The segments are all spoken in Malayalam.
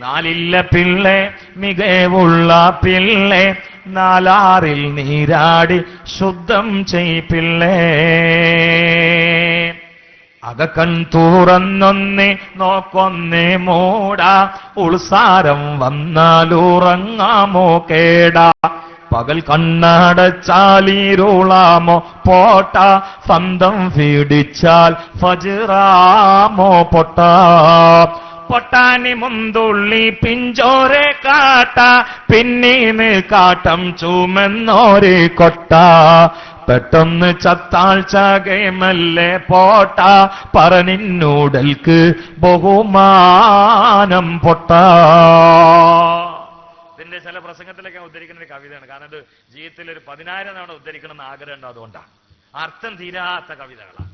നാലില്ല പിള്ളെ മികവുള്ള പിള്ളെ നാലാറിൽ നീരാടി ശുദ്ധം ചെയ്പിള്ളേ അകക്കൺ തുറന്നൊന്നേ നോക്കൊന്നേ മൂടാ ഉൾസാരം വന്നാലുറങ്ങാമോ കേടാ പകൽ കണ്ണടച്ചാലീരുളാമോ പോട്ട സ്വന്തം ഫീടിച്ചാൽ ഫജ്റാമോ പൊട്ട പൊട്ടാനി മുന്തുള്ളി പിഞ്ചോരെ കാട്ട പിന്നീന്ന് കാട്ടം ചുമെന്നോരെ കൊട്ട പെട്ടെന്ന് ചത്താൾ ചകയമല്ലേ പോട്ട പറഞ്ഞൂടൽക്ക് ബഹുമാനം പൊട്ട. ഇതിന്റെ ചില പ്രസംഗത്തിലൊക്കെ ഉദ്ധരിക്കുന്ന ഒരു കവിതയാണ്. കാരണം ഇത് ജീവിതത്തിൽ ഒരു 10,000 തവണ ഉദ്ധരിക്കണം എന്ന് ആഗ്രഹം ഉണ്ട്. അതുകൊണ്ടാണ് അർത്ഥം തീരാത്ത കവിതകളാണ്.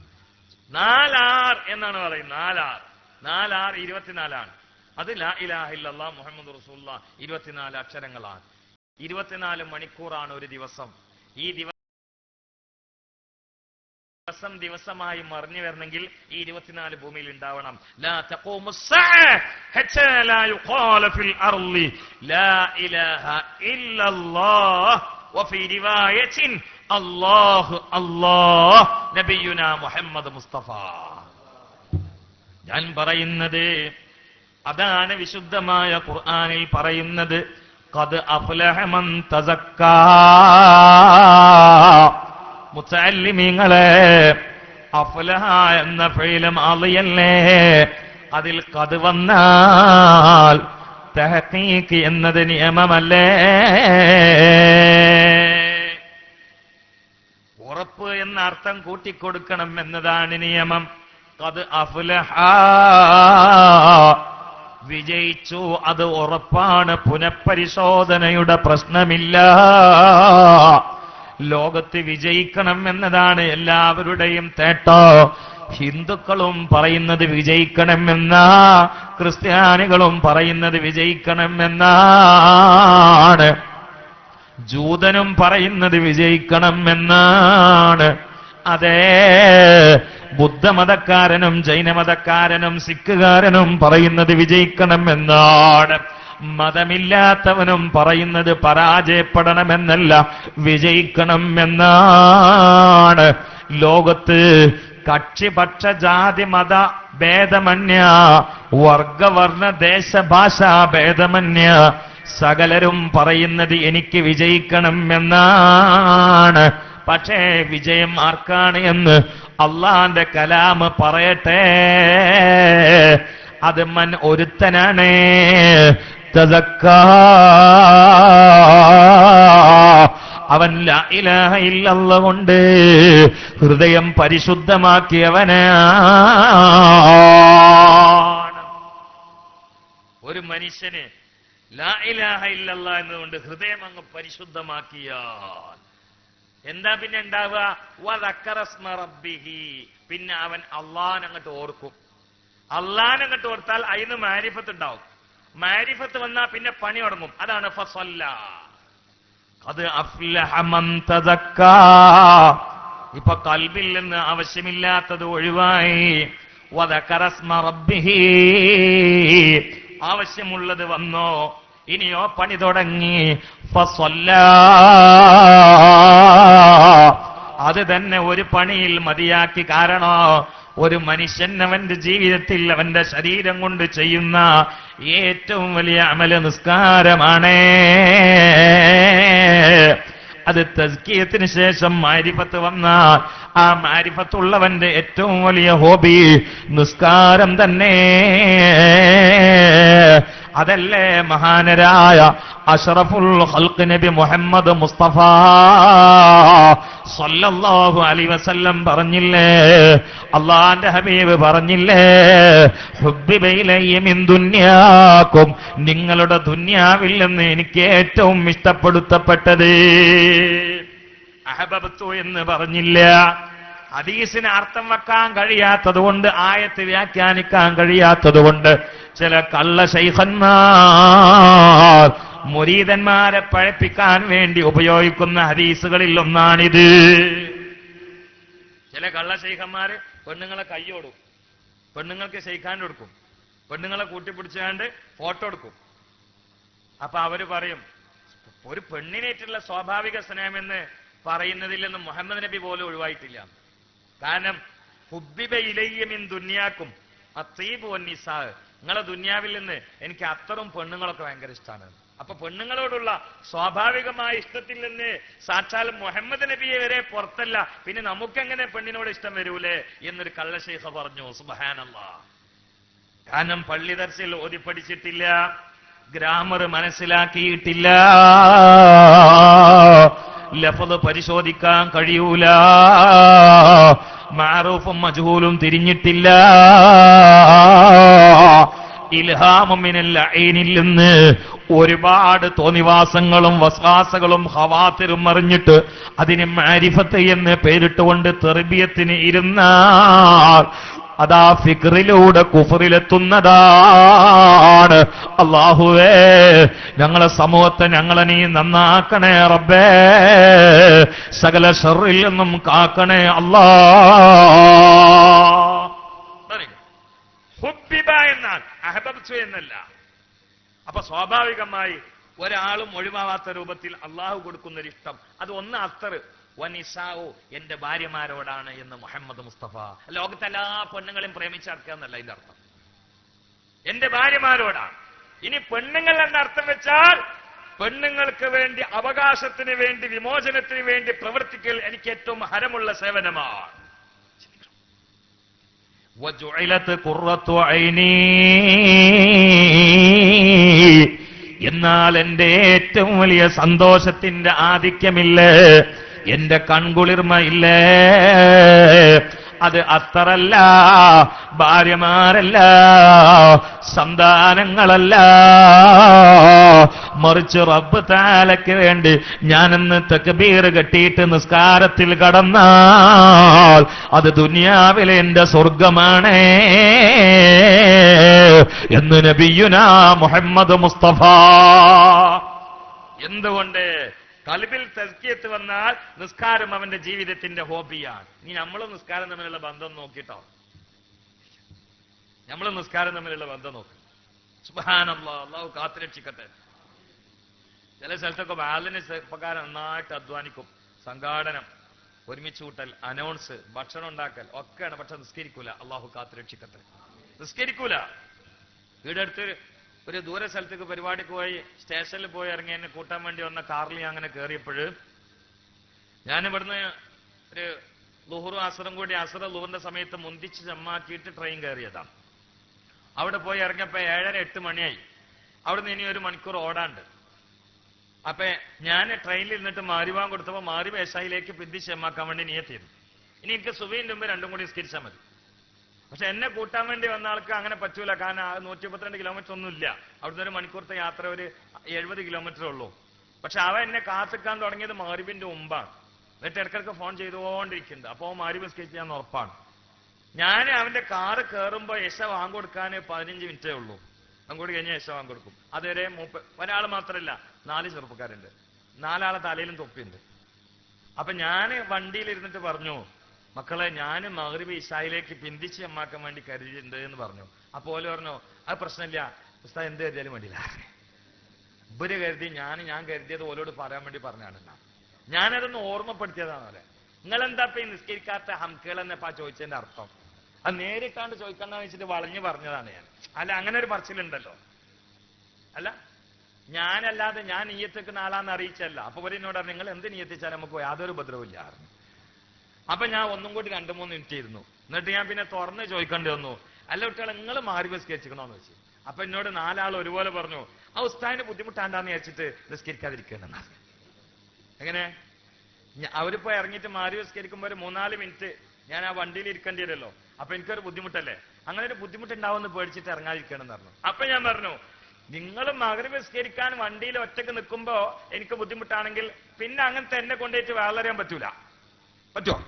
4 എന്നാണ് പറയുന്നത്. 4 24 അത് ലാ ഇലാഹ ഇല്ലല്ലാഹ് മുഹമ്മദ് റസൂലുള്ളാഹ് 24 അക്ഷരങ്ങളാണ്. 24 മണിക്കൂറാണ് ഒരു ദിവസം. ഈ ദിവസമായി മറിഞ്ഞു വരണമെങ്കിൽ ഈ 24 ഭൂമിയിൽ ഉണ്ടാവണം. ലാ തഖൂമു സ്സഅ ഹത്താ ലാ യുഖാല ഫിൽ അർളി ലാ ഇലാഹ ഇല്ലല്ലാഹ് വഫീ റിവായത്തിൻ അല്ലാഹു അല്ലാഹ് നബിയുനാ മുഹമ്മദ് മുസ്തഫ. ഞാൻ പറയുന്നത് അതാണ് വിശുദ്ധമായ ഖുർആനിൽ പറയുന്നത്. ഖദ് അഫ്ലഹ മൻ തസക്കാ. മുതഅല്ലിമീങ്ങളെ, അഫ്ലഹ എന്ന ഫീലം അളിയല്ലേ, അതിൽ ഖദ് വന്നാൽ തഹഖീഖ് എന്നത് നിയമമല്ലേ. ഉറപ്പ് എന്ന അർത്ഥം കൂട്ടിക്കൊടുക്കണം എന്നതാണ് നിയമം. ഖദ് അഫ്ലഹ, വിജയിച്ചു, അത് ഉറപ്പാണ്. പുനഃപരിശോധനയുടെ പ്രശ്നമില്ല. ലോകത്ത് വിജയിക്കണം എന്നതാണ് എല്ലാവരുടെയും തേട്ടോ. ഹിന്ദുക്കളും പറയുന്നത് വിജയിക്കണമെന്ന, ക്രിസ്ത്യാനികളും പറയുന്നത് വിജയിക്കണമെന്നാണ്, ജൂതനും പറയുന്നത് വിജയിക്കണമെന്നാണ്. അതേ, ബുദ്ധമതക്കാരനും ജൈനമതക്കാരനും സിഖുകാരനും പറയുന്നത് വിജയിക്കണമെന്നാണ്. മതമില്ലാത്തവനും പറയുന്നത് പരാജയപ്പെടണമെന്നല്ല, വിജയിക്കണം എന്നാണ്. ലോകത്ത് കക്ഷിപക്ഷ ജാതി മത ഭേദമന്യ, വർഗവർണ്ണ ദേശഭാഷാ ഭേദമന്യ സകലരും പറയുന്നത് എനിക്ക് വിജയിക്കണം എന്നാണ്. പക്ഷേ വിജയം ആർക്കാണ് എന്ന് അള്ളാന്റെ കലാമ് പറയട്ടെ. അത് മൻ ഒരുത്തനാണ്. തസക്കാ, അവൻ ലാ ഇലാഹ ഇല്ലല്ലാഹ് കൊണ്ട് ഹൃദയം പരിശുദ്ധമാക്കിയവനാണ്. ഒരു മനുഷ്യന് ലാ ഇലാഹ ഇല്ലല്ലാഹ് എന്നുകൊണ്ട് ഹൃദയം അങ്ങ് പരിശുദ്ധമാക്കിയാൽ എന്താ പിന്നെ ഉണ്ടാവുക? വദക്കറ സ്മ റബ്ബിഹി, പിന്നെ അവൻ അള്ളാഹനെ അങ്ങോട്ട് ഓർക്കും. അള്ളാഹനെ അങ്ങോട്ട് ഓർത്താൽ അതിന് മാരിഫത്ത് ഉണ്ടാവും. മാരിഫത്ത് വന്നാൽ പിന്നെ പണി തുടങ്ങും. അതാണ് ഫസല്ല. ഖദ് അഫ്ലഹ മൻ തസക്കാ. ഇപ്പൊ കൽബിൽ നിന്ന് ആവശ്യമില്ലാത്തത് ഒഴിവായി. വദക്കറ സ്മ റബ്ബിഹി, ആവശ്യമുള്ളത് വന്നോ. ഇനിയോ പണി തുടങ്ങി. ഫസല്ല, അത് തന്നെ ഒരു പണിയിൽ മതിയാക്കി. കാരണം ഒരു മനുഷ്യൻ അവന്റെ ജീവിതത്തിൽ അവന്റെ ശരീരം കൊണ്ട് ചെയ്യുന്ന ഏറ്റവും വലിയ അമല് നിസ്കാരമാണ്. അത് തസ്കിയത്തിന് ശേഷം മാരിഫത്ത് വന്നാൽ ആ മാരിഫത്തുള്ളവന്റെ ഏറ്റവും വലിയ ഹോബി നിസ്കാരം തന്നെ. അതല്ലേ മഹാനരായ അഷ്റഫുൽ ഖൽഖ് നബി മുഹമ്മദ് മുസ്തഫ സല്ലല്ലാഹു അലൈഹി വസല്ലം പറഞ്ഞില്ലേ, അള്ളാന്റെ ഹബീബ് പറഞ്ഞില്ലേ, ഹുബ്ബിബ ഇലയ്യ മിൻ ദുനിയാകും, നിങ്ങളുടെ ദുനിയാവിൽ നിന്ന് എനിക്ക് ഏറ്റവും ഇഷ്ടപ്പെടുത്തപ്പെട്ടത് അഹബബ്തു എന്ന് പറഞ്ഞില്ല. ഹദീസിന് അർത്ഥം വെക്കാൻ കഴിയാത്തതുകൊണ്ട്, ആയത്ത് വ്യാഖ്യാനിക്കാൻ കഴിയാത്തതുകൊണ്ട് ചില കള്ള ശൈഖന്മാർ മുരീദന്മാരെ പഴപ്പിക്കാൻ വേണ്ടി ഉപയോഗിക്കുന്ന ഹദീസുകളിൽ ഒന്നാണിത്. ചില കള്ള ശൈഖന്മാര് പെണ്ണുങ്ങളെ കയ്യോടും, പെണ്ണുങ്ങൾക്ക് ശൈഖാൻ കൊടുക്കും. പെണ്ണുങ്ങളെ കൂട്ടിപ്പിടിച്ചാണ്ട് ഫോട്ടോ എടുക്കും. അപ്പൊ അവര് പറയും, ഒരു പെണ്ണിനേറ്റുള്ള സ്വാഭാവിക സ്നേഹമെന്ന് പറയുന്നതിൽ നിന്ന് മുഹമ്മദ് നബി പോലും ഒഴിവായിട്ടില്ല. കാരണം ഹുബ്ബിബ ഇലയ്യ മിൻ ദുനിയാക്കും അത്തീബു വന്നിസാ, നിങ്ങളെ ദുനിയാവിൽ നിന്ന് എനിക്ക് അത്തറും പെണ്ണുങ്ങളൊക്കെ ഭയങ്കര ഇഷ്ടമാണ്. അപ്പൊ പെണ്ണുങ്ങളോടുള്ള സ്വാഭാവികമായ ഇഷ്ടത്തിൽ നിന്ന് സാക്ഷാൽ മുഹമ്മദ് നബിയെ വരെ പുറത്തല്ല, പിന്നെ നമുക്കെങ്ങനെ പെണ്ണിനോട് ഇഷ്ടം വരൂലേ എന്നൊരു കള്ള ശൈഖ പറഞ്ഞു. സുബ്ഹാനല്ലാഹ്. കാരണം പള്ളി ദർസിൽ ഓതി പഠിച്ചിട്ടില്ല, ഗ്രാമർ മനസ്സിലാക്കിയിട്ടില്ല, ലഫ്ള് പരിശോധിക്കാൻ കഴിയൂല, മഅറൂഫും മജ്ഹൂലും തിരിഞ്ഞിട്ടില്ല, ഇൽഹാമും മിനൽ അഈനിൽ നിന്ന് ഒരുപാട് തോന്നിവാസങ്ങളും വസ്വാസകളും ഹവാത്തിരും അറിഞ്ഞിട്ട് അതിന് മാരിഫത്ത് എന്ന് പേരിട്ടുകൊണ്ട് തെർബിയത്തിന് ഇരുന്നാൽ അതാ ഫിക്റിലൂടെ കുഫറിലെത്തുന്നതാണ്. അല്ലാഹുവേ, ഞങ്ങളെ സമൂഹത്തെ ഞങ്ങളെ നീ നന്നാക്കണേ റബ്ബേ, സകല ശർറിൽ നിന്നും കാക്കണേ അല്ലാ. ഹുബ്ബിബ എന്നാൽ അഹബബ്തു എന്നല്ല. അപ്പൊ സ്വാഭാവികമായി ഒരാളും ഒഴിവാവാത്ത രൂപത്തിൽ അള്ളാഹു കൊടുക്കുന്നൊരു ഇഷ്ടം, അത് ഒന്ന് അത്തർ വനിസാവു, എന്റെ ഭാര്യമാരോടാണ് എന്ന് മുഹമ്മദ് മുസ്തഫ. ലോകത്തെ എല്ലാ പെണ്ണുങ്ങളെയും പ്രേമിച്ചടക്കുക എന്നല്ല ഇതിന്റെ അർത്ഥം, എന്റെ ഭാര്യമാരോടാണ്. ഇനി പെണ്ണുങ്ങൾ എന്ന അർത്ഥം വെച്ചാൽ പെണ്ണുങ്ങൾക്ക് വേണ്ടി, അവകാശത്തിന് വേണ്ടി, വിമോചനത്തിന് വേണ്ടി പ്രവർത്തിക്കൽ എനിക്ക് ഏറ്റവും ഹരമുള്ള സേവനമാണ്. വജുഇലത് ഖുർറത്തു ഐനി, എന്നാൽ എന്റെ ഏറ്റവും വലിയ സന്തോഷത്തിന്റെ ആധിക്യമില്ലേ, എന്റെ കൺകുളിർമയില്ലേ, അത് അത്തറല്ല, ഭാര്യമാരല്ല, സന്താനങ്ങളല്ല, മറിച്ച് റബ്ബ് തആലയ്ക്ക് വേണ്ടി ഞാനെന്ന് തക്ബീർ കെട്ടിയിട്ട് നിസ്കാരത്തിൽ കടന്നാൽ അത് ദുനിയാവിലെ എന്റെ സ്വർഗമാണ് എന്ന് നബിയുനാ മുഹമ്മദ് മുസ്തഫ. എന്തുകൊണ്ട്? ഖൽബിൽ തസ്കിയത്ത് വന്നാൽ നിസ്കാരം അവന്റെ ജീവിതത്തിന്റെ ഹോബിയാണ്. ഇനി നമ്മളും നിസ്കാരം തമ്മിലുള്ള ബന്ധം നോക്കിട്ടോ, നമ്മളും നിസ്കാരം തമ്മിലുള്ള ബന്ധം നോക്ക്. സുബ്ഹാനല്ലാഹ്, അല്ലാഹു കാത്തുരക്ഷിക്കട്ടെ. ചില സ്ഥലത്തൊക്കെ വാലിന് ചെറുപ്പക്കാരൻ നന്നായിട്ട് അധ്വാനിക്കും, സംഘാടനം, ഒരുമിച്ച് കൂട്ടൽ, അനൗൺസ്, ഭക്ഷണം ഉണ്ടാക്കൽ ഒക്കെയാണ്, പക്ഷെ നിസ്കരിക്കൂല. അല്ലാഹു കാത്തുരക്ഷിക്കട്ടെ, നിസ്കരിക്കൂല. വീടെ അടുത്ത് ഒരു ദൂര സ്ഥലത്തേക്ക് പരിപാടിക്ക് പോയി സ്റ്റേഷനിൽ പോയി ഇറങ്ങി എന്നെ കൂട്ടാൻ വേണ്ടി വന്ന കാറിൽ അങ്ങനെ കയറിയപ്പോൾ ഞാൻ ഇവിടുന്ന് ഒരു ളുഹുറും അസറും കൂടി, അസറ ളുഹറിന്റെ സമയത്ത് മുന്തിച്ച് ജമ്മാക്കിയിട്ട് ട്രെയിൻ കയറിയതാണ്. അവിടെ പോയി ഇറങ്ങിയപ്പോ 7:30-8 മണിയായി. അവിടുന്ന് ഇനി 1 മണിക്കൂർ ഓടാണ്ട്. അപ്പൊ ഞാൻ ട്രെയിനിൽ ഇരുന്നിട്ട് മാരിവാൻ കൊടുത്തപ്പോ മാരി വേശായിലേക്ക് പിന്തിച്ച് ജമ്മാക്കാൻ വേണ്ടി നിയത്തിയിരുന്നു. ഇനി എനിക്ക് സുബഹിന്റെ മുമ്പ് 2 കൂടി നിസ്കരിച്ചാൽ മതി. പക്ഷെ എന്നെ കൂട്ടാൻ വേണ്ടി വന്ന ആൾക്ക് അങ്ങനെ പറ്റൂല. കാരണം 132 കിലോമീറ്റർ ഒന്നും ഇല്ല. അവിടുന്ന് 1 മണിക്കൂറത്തെ യാത്ര, ഒരു 70 കിലോമീറ്റർ ഉള്ളൂ. പക്ഷെ അവ എന്നെ കാത്തിക്കാൻ തുടങ്ങിയത് മാരിബിന്റെ മുമ്പാണ്. എന്നിട്ട് ഇടയ്ക്കിടയ്ക്ക് ഫോൺ ചെയ്തുകൊണ്ടിരിക്കുന്നുണ്ട്. അപ്പോ മാരിബ് നിസ്കരിക്കാൻ ഉറപ്പാണ്. ഞാൻ അവന്റെ കാറ് കയറുമ്പോ യശ വാങ്ങിക്കൊടുക്കാൻ 15 മിനിറ്റേ ഉള്ളൂ. അങ്ങോട്ട് കഴിഞ്ഞാൽ യശ വാങ്ങിക്കൊടുക്കും. അതുവരെ ഒരാൾ മാത്രമല്ല, 4 ചെറുപ്പക്കാരുണ്ട്. 4 ആളെ തലയിലും തൊപ്പിയുണ്ട്. അപ്പൊ ഞാൻ വണ്ടിയിൽ ഇരുന്നിട്ട് പറഞ്ഞു, മക്കളെ, ഞാൻ മഗ്രിബ് ഇശായിലേക്ക് പിന്തിച്ച് അമ്മാക്കാൻ വേണ്ടി കരുതിയിട്ടുണ്ട് എന്ന് പറഞ്ഞു. അപ്പോൾ പറഞ്ഞു, അത് പ്രശ്നമില്ല ഉസ്താദ്, എന്ത് കരുതിയാലും വേണ്ടിയില്ല. ഇവര് കരുതി ഞാൻ കരുതിയത് ഓലോട് പറയാൻ വേണ്ടി പറഞ്ഞാണ്. ഞാനതൊന്ന് ഓർമ്മപ്പെടുത്തിയതാണല്ലേ. നിങ്ങളെന്താ ഇപ്പൊ ഈ നിസ്കരിക്കാത്ത ഹംകൾ എന്നപ്പാ ചോദിച്ചതിന്റെ അർത്ഥം? അത് നേരിട്ടാണ്ട് ചോദിക്കണ്ടെന്ന് വെച്ചിട്ട് വളഞ്ഞു പറഞ്ഞതാണ് ഞാൻ. അല്ല, അങ്ങനെ ഒരു പറച്ചിലുണ്ടല്ലോ. അല്ല, ഞാനല്ലാതെ ഞാൻ നീയത്തേക്കുന്ന ആളാന്ന് അറിയിച്ചല്ല. അപ്പൊ എന്നോട് നിങ്ങൾ എന്ത് നീയത്തിച്ചാൽ നമുക്ക് യാതൊരു ഉപദ്രവമില്ല. അപ്പൊ ഞാൻ ഒന്നും കൂടി 2-3 മിനിറ്റ് ഇരുന്നു. എന്നിട്ട് ഞാൻ പിന്നെ തുറന്ന് ചോദിക്കേണ്ടി വന്നു, അല്ല കുട്ടികളെ, നിങ്ങൾ മാറി നിസ്കരിക്കണോന്ന് വെച്ചു. അപ്പൊ എന്നോട് 4 ആൾ ഒരുപോലെ പറഞ്ഞു, ആ ഉസ്താദിന് ബുദ്ധിമുട്ടാണ്ടാന്ന് വെച്ചിട്ട് നിസ്കരിക്കാതിരിക്കണമെന്ന്. എങ്ങനെ? അവരിപ്പോ ഇറങ്ങിയിട്ട് മാറി നിസ്കരിക്കുമ്പോ ഒരു 3-4 മിനിറ്റ് ഞാൻ ആ വണ്ടിയിൽ ഇരിക്കേണ്ടി വരുമല്ലോ. അപ്പൊ എനിക്കൊരു ബുദ്ധിമുട്ടല്ലേ, അങ്ങനെ ഒരു ബുദ്ധിമുട്ടുണ്ടാവുമെന്ന് പേടിച്ചിട്ട് ഇറങ്ങാതിരിക്കണമെന്ന് പറഞ്ഞു. അപ്പൊ ഞാൻ പറഞ്ഞു, നിങ്ങൾ മഗ്രിബ് നിസ്കരിക്കാൻ വണ്ടിയിൽ ഒറ്റക്ക് നിൽക്കുമ്പോ എനിക്ക് ബുദ്ധിമുട്ടാണെങ്കിൽ പിന്നെ അങ്ങനത്തെ എന്നെ കൊണ്ടുപോയിട്ട് വളരാൻ പറ്റൂല. പറ്റുമോ?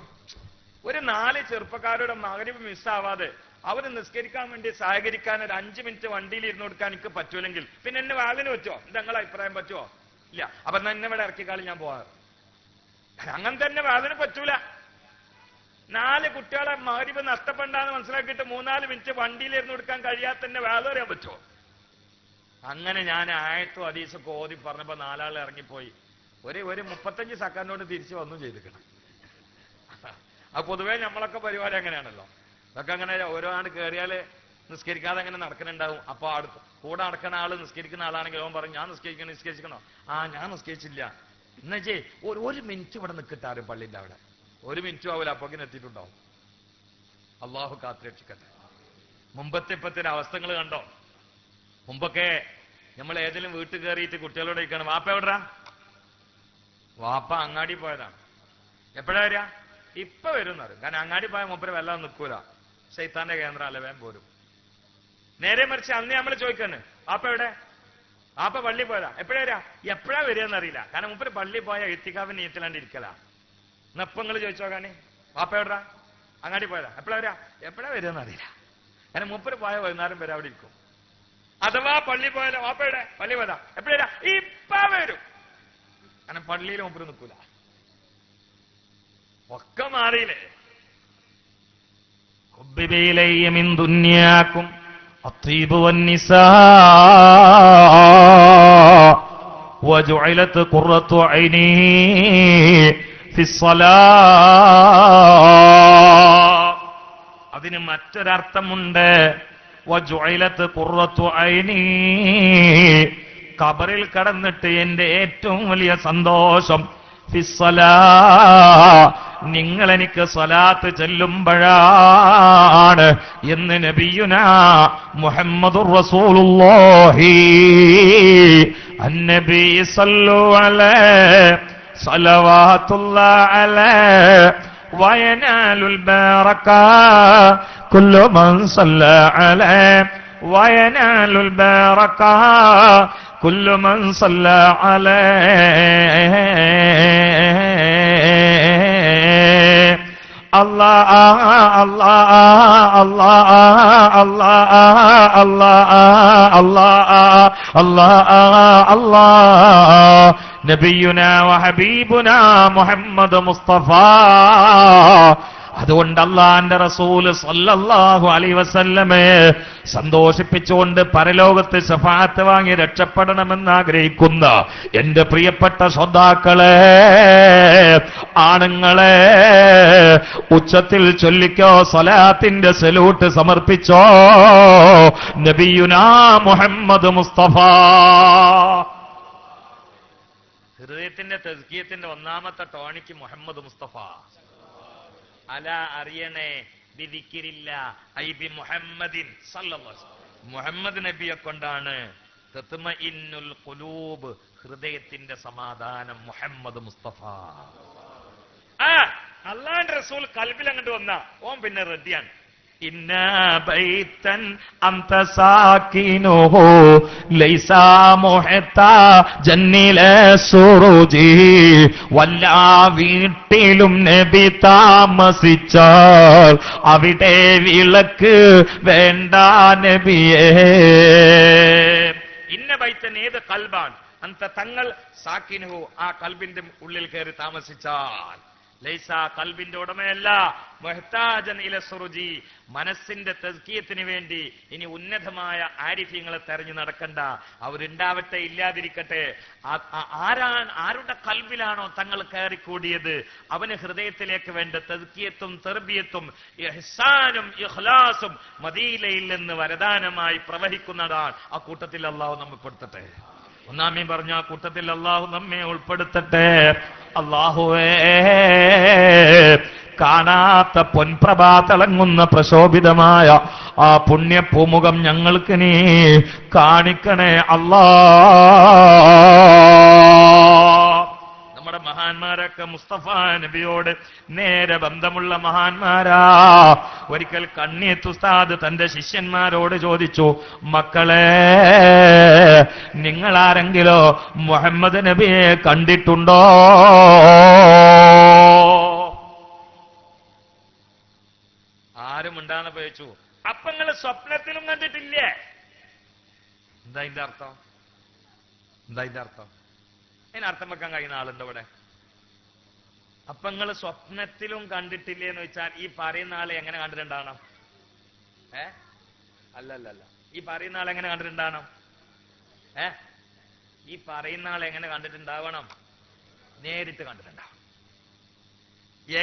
ഒരു 4 ചെറുപ്പക്കാരുടെ മഗ്രിബ് മിസ്സാവാതെ അവർ നിസ്കരിക്കാൻ വേണ്ടി സഹകരിക്കാൻ ഒരു 5 മിനിറ്റ് വണ്ടിയിൽ ഇരുന്ന് കൊടുക്കാൻ എനിക്ക് പറ്റൂലെങ്കിൽ പിന്നെ എന്നെ വാളിന് പറ്റുമോ? നിങ്ങളുടെ അഭിപ്രായം പറ്റുമോ? ഇല്ല. അപ്പൊ എന്നെ ഇവിടെ ഇറക്കിക്കാളി ഞാൻ പോവാറ്. അങ്ങനെ തന്നെ വാളിന് പറ്റൂല. 4 കുട്ടികളെ മഗ്‌രിബ് നഷ്ടപ്പെടാന്ന് മനസ്സിലാക്കിയിട്ട് 3-4 മിനിറ്റ് വണ്ടിയിലിരുന്ന് കൊടുക്കാൻ കഴിയാത്ത തന്നെ വേല അറിയാൻ പറ്റുമോ? അങ്ങനെ ഞാൻ ആയത്തും ഹദീസൊക്കെ ഓതി പറഞ്ഞപ്പോ 4 ആൾ ഇറങ്ങിപ്പോയി. ഒരു 35 സെക്കൻഡോട് തിരിച്ചു വന്നു ചെയ്തിരിക്കണം. അത് പൊതുവേ നമ്മളൊക്കെ പരിപാടി അങ്ങനെയാണല്ലോ. അതൊക്കെ അങ്ങനെ ഓരോ ആണ്ട് കയറിയാല് നിസ്കരിക്കാതെ അങ്ങനെ നടക്കുന്നുണ്ടാവും. അപ്പൊ കൂടെ നടക്കുന്ന ആള് നിസ്കരിക്കുന്ന ആളാണെങ്കിൽ ഓൻ പറയും ഞാൻ നിസ്കരിക്കണോ? ഞാൻ നിസ്കരിച്ചില്ല. എന്നുവെച്ചേ 1 മിനിറ്റ് ഇവിടെ നിൽക്കിട്ടാരും പള്ളിന്റെ അവിടെ 1 മിനിറ്റും ആവില്ല, അപ്പോക്കിന് എത്തിയിട്ടുണ്ടാവും. അള്ളാഹു കാത്തുരക്ഷിക്കട്ടെ. മുമ്പത്തെ ഇപ്പത്തെ അവസ്ഥകൾ കണ്ടോ? മുമ്പൊക്കെ നമ്മൾ ഏതെങ്കിലും വീട്ടിൽ കയറിയിട്ട് കുട്ടികളോട് ചോദിക്കണം വാപ്പ എവിടാ? വാപ്പ അങ്ങാടി പോയതാണ്. എപ്പോഴാ വരിക? ഇപ്പൊ വരും എന്നറിയും. കാരണം അങ്ങാടി പോയ മൂപ്പര് വല്ലാതെ നിൽക്കൂല, ശൈത്താന്റെ കേന്ദ്രം അലവേൻ പോരും. നേരെ മറിച്ച് അന്ന് നമ്മൾ ചോദിക്കണ് വാപ്പ എവിടെ? വാപ്പ പള്ളി പോയതാ. എപ്പോഴാ വരിക? എപ്പോഴാ വരിക എന്നറിയില്ല. കാരണം മൂപ്പര് പള്ളി പോയ എത്തിക്കാവിന് നീറ്റിലാണ്ട് ഇരിക്കലാ. എന്നപ്പം നിങ്ങൾ ചോദിച്ചു നോക്കാണേ വാപ്പ എവിടാ? അങ്ങാടി പോയതാ. എപ്പോഴാ വരിക? എപ്പോഴാ വരിക എന്നറിയില്ല. കാരണം മൂപ്പര് പോയ വൈകുന്നേരം വരെ അവിടെ ഇരിക്കും. അഥവാ പള്ളി പോയാലോ വാപ്പയുടെ പള്ളി പോയതാ. എപ്പോഴാ? ഇപ്പ വരും. കാരണം പള്ളിയിൽ മൂപ്പര് നിൽക്കൂല. ഒക്കെ മാറിയില്ലേ? മിൻ ദുനിയാക്കും الطيب والنساء وجعلت قرة عيني في الصلاة. അതിന് മറ്റൊരർത്ഥമുണ്ട്. വജുഇലത് ഖുറത്തു ഐനി, ഖബറിൽ കടന്നിട്ട് എന്റെ ഏറ്റവും വലിയ സന്തോഷം ഫിസ്സലാ, നിങ്ങൾ എനിക്ക് സ്വലാത്ത് ചെല്ലുമ്പോഴാണ് എന്ന് നബിയുനാ മുഹമ്മദുർ റസൂലുള്ളാഹി. അന്നബി സല്ലു അലൈഹി സ്വലവാത്തുല്ലാഹി അലൈഹി വയനാലുൽ ബറക കുല്ലു മൻ സല്ല അലൈഹി വയനാലുൽ ബറക കുല്ലു മൻ സല്ല അലൈഹി. അല്ലാഹ് അല്ലാഹ് അല്ലാഹ് അല്ലാഹ് അല്ലാഹ് അല്ലാഹ് അല്ലാഹ് നബിയുനാ വഹബീബുനാ മുഹമ്മദ് മുസ്തഫ. അതുകൊണ്ട് അല്ലാഹുവിന്റെ റസൂല് സല്ലല്ലാഹു അലൈഹി വസല്ലമയെ സന്തോഷിപ്പിച്ചുകൊണ്ട് പരലോകത്ത് ശഫാഅത്ത് വാങ്ങി രക്ഷപ്പെടണമെന്ന് ആഗ്രഹിക്കുന്ന എന്റെ പ്രിയപ്പെട്ട ശ്രോതാക്കളെ, ആണുങ്ങളെ, ഉച്ചത്തിൽ ചൊല്ലിക്കോ, സ്വലാത്തിന്റെ സലൂട്ട് സമർപ്പിച്ചോ നബിയുനാ മുഹമ്മദ് മുസ്തഫ. ഹൃദയത്തിന്റെ തസ്കിയത്തിന്റെ ഒന്നാമത്തെ ടോണിക്ക് മുഹമ്മദ് മുസ്തഫ. അല അറിയണേ ബിദിക്രില്ല ഐ ബി മുഹമ്മദിൻ സല്ലല്ലാഹു അലൈഹി വസല്ലം. മുഹമ്മദ് നബിയെ കൊണ്ടാണ് തത്മഇന്നുൽ ഖുലൂബ്, ഹൃദയത്തിന്റെ സമാധാനം മുഹമ്മദ് മുസ്തഫ. അല്ലാഹുവിന്റെ റസൂൽ കൽബിൽ അങ്ങോട്ട് വന്ന ഓൻ പിന്നെ റെഡിയാണ്. ഇന്നാ ബൈതൻ അൻത സാകിനുഹു ലൈസാ മുഹ്താജൻ ഇലാ സുറൂജി. വല്ലാ വീട്ടിലും നബി താമസിച്ചാൽ അവിടെ വിളക്ക് വേണ്ട നബിയേ. ഇന്ന ബൈതൻ ഏത് കൽബാണ്, അന്ത തങ്ങൾ സാകിനുഹു ആ കൽബിന്റെ ഉള്ളിൽ കയറി താമസിച്ചാൽ, ലൈസ കൽബിന്റെ ഉടമയല്ല, മുഹ്താജൻ ഇല സുറുജി, മനസ്സിന്റെ തസ്കിയത്തിന് വേണ്ടി ഇനി ഉന്നതമായ ആരിഫ്യങ്ങളെ തെരഞ്ഞു നടക്കണ്ട, അവരുണ്ടാവട്ടെ ഇല്ലാതിരിക്കട്ടെ. ആരുടെ കൽബിലാണോ തങ്ങൾ കയറിക്കൂടിയത് അവന് ഹൃദയത്തിലേക്ക് വേണ്ട തസ്കിയത്തും തെർബിയത്തും ഇഹ്സാനും ഇഖ്ലാസും മദീനയിൽ നിന്ന് വരദാനമായി പ്രവഹിക്കുന്നതാണ്. ആ കൂട്ടത്തിൽ അല്ലാഹു നമ്മെ പെടുത്തട്ടെ. ഒന്നാമീൻ പറഞ്ഞ ആ കൂട്ടത്തിൽ അല്ലാഹു നമ്മെ ഉൾപ്പെടുത്തട്ടെ. അല്ലാഹുവേ, കാണാത്ത പൊൻപ്രഭാ തിളങ്ങുന്ന പ്രശോഭിതമായ ആ പുണ്യപൂമുഖം ഞങ്ങൾക്ക് നീ കാണിക്കണേ അല്ലാ. നമ്മുടെ മഹാന്മാരൊക്കെ മുസ്തഫ നബിയോട് നേരെ ബന്ധമുള്ള മഹാന്മാരാ. ഒരിക്കൽ കണ്ണിയത്ത് ഉസ്താദ് തന്റെ ശിഷ്യന്മാരോട് ചോദിച്ചു, മക്കളെ, നിങ്ങളാരെങ്കിലോ മുഹമ്മദ് നബിയെ കണ്ടിട്ടുണ്ടോ? ആരും ഉണ്ടാകുന്ന ചോദിച്ചു. അപ്പൊ നിങ്ങൾ സ്വപ്നത്തിലും കണ്ടിട്ടില്ലേ? എന്താ ഇതിന്റെ അർത്ഥം? അതിനർത്ഥം വെക്കാൻ കഴിയുന്ന ആളുണ്ട് ഇവിടെ? അപ്പൊ നിങ്ങൾ സ്വപ്നത്തിലും കണ്ടിട്ടില്ലേ എന്ന് വെച്ചാൽ ഈ പറയുന്ന ആളെ എങ്ങനെ കണ്ടിട്ടുണ്ടാവണം? അല്ലല്ലല്ല, ഈ പറയുന്ന ആളെ എങ്ങനെ കണ്ടിട്ടുണ്ടാവണം? ഈ പറയുന്ന ആളെ എങ്ങനെ കണ്ടിട്ടുണ്ടാവണം? നേരിട്ട് കണ്ടിട്ടുണ്ടാവണം.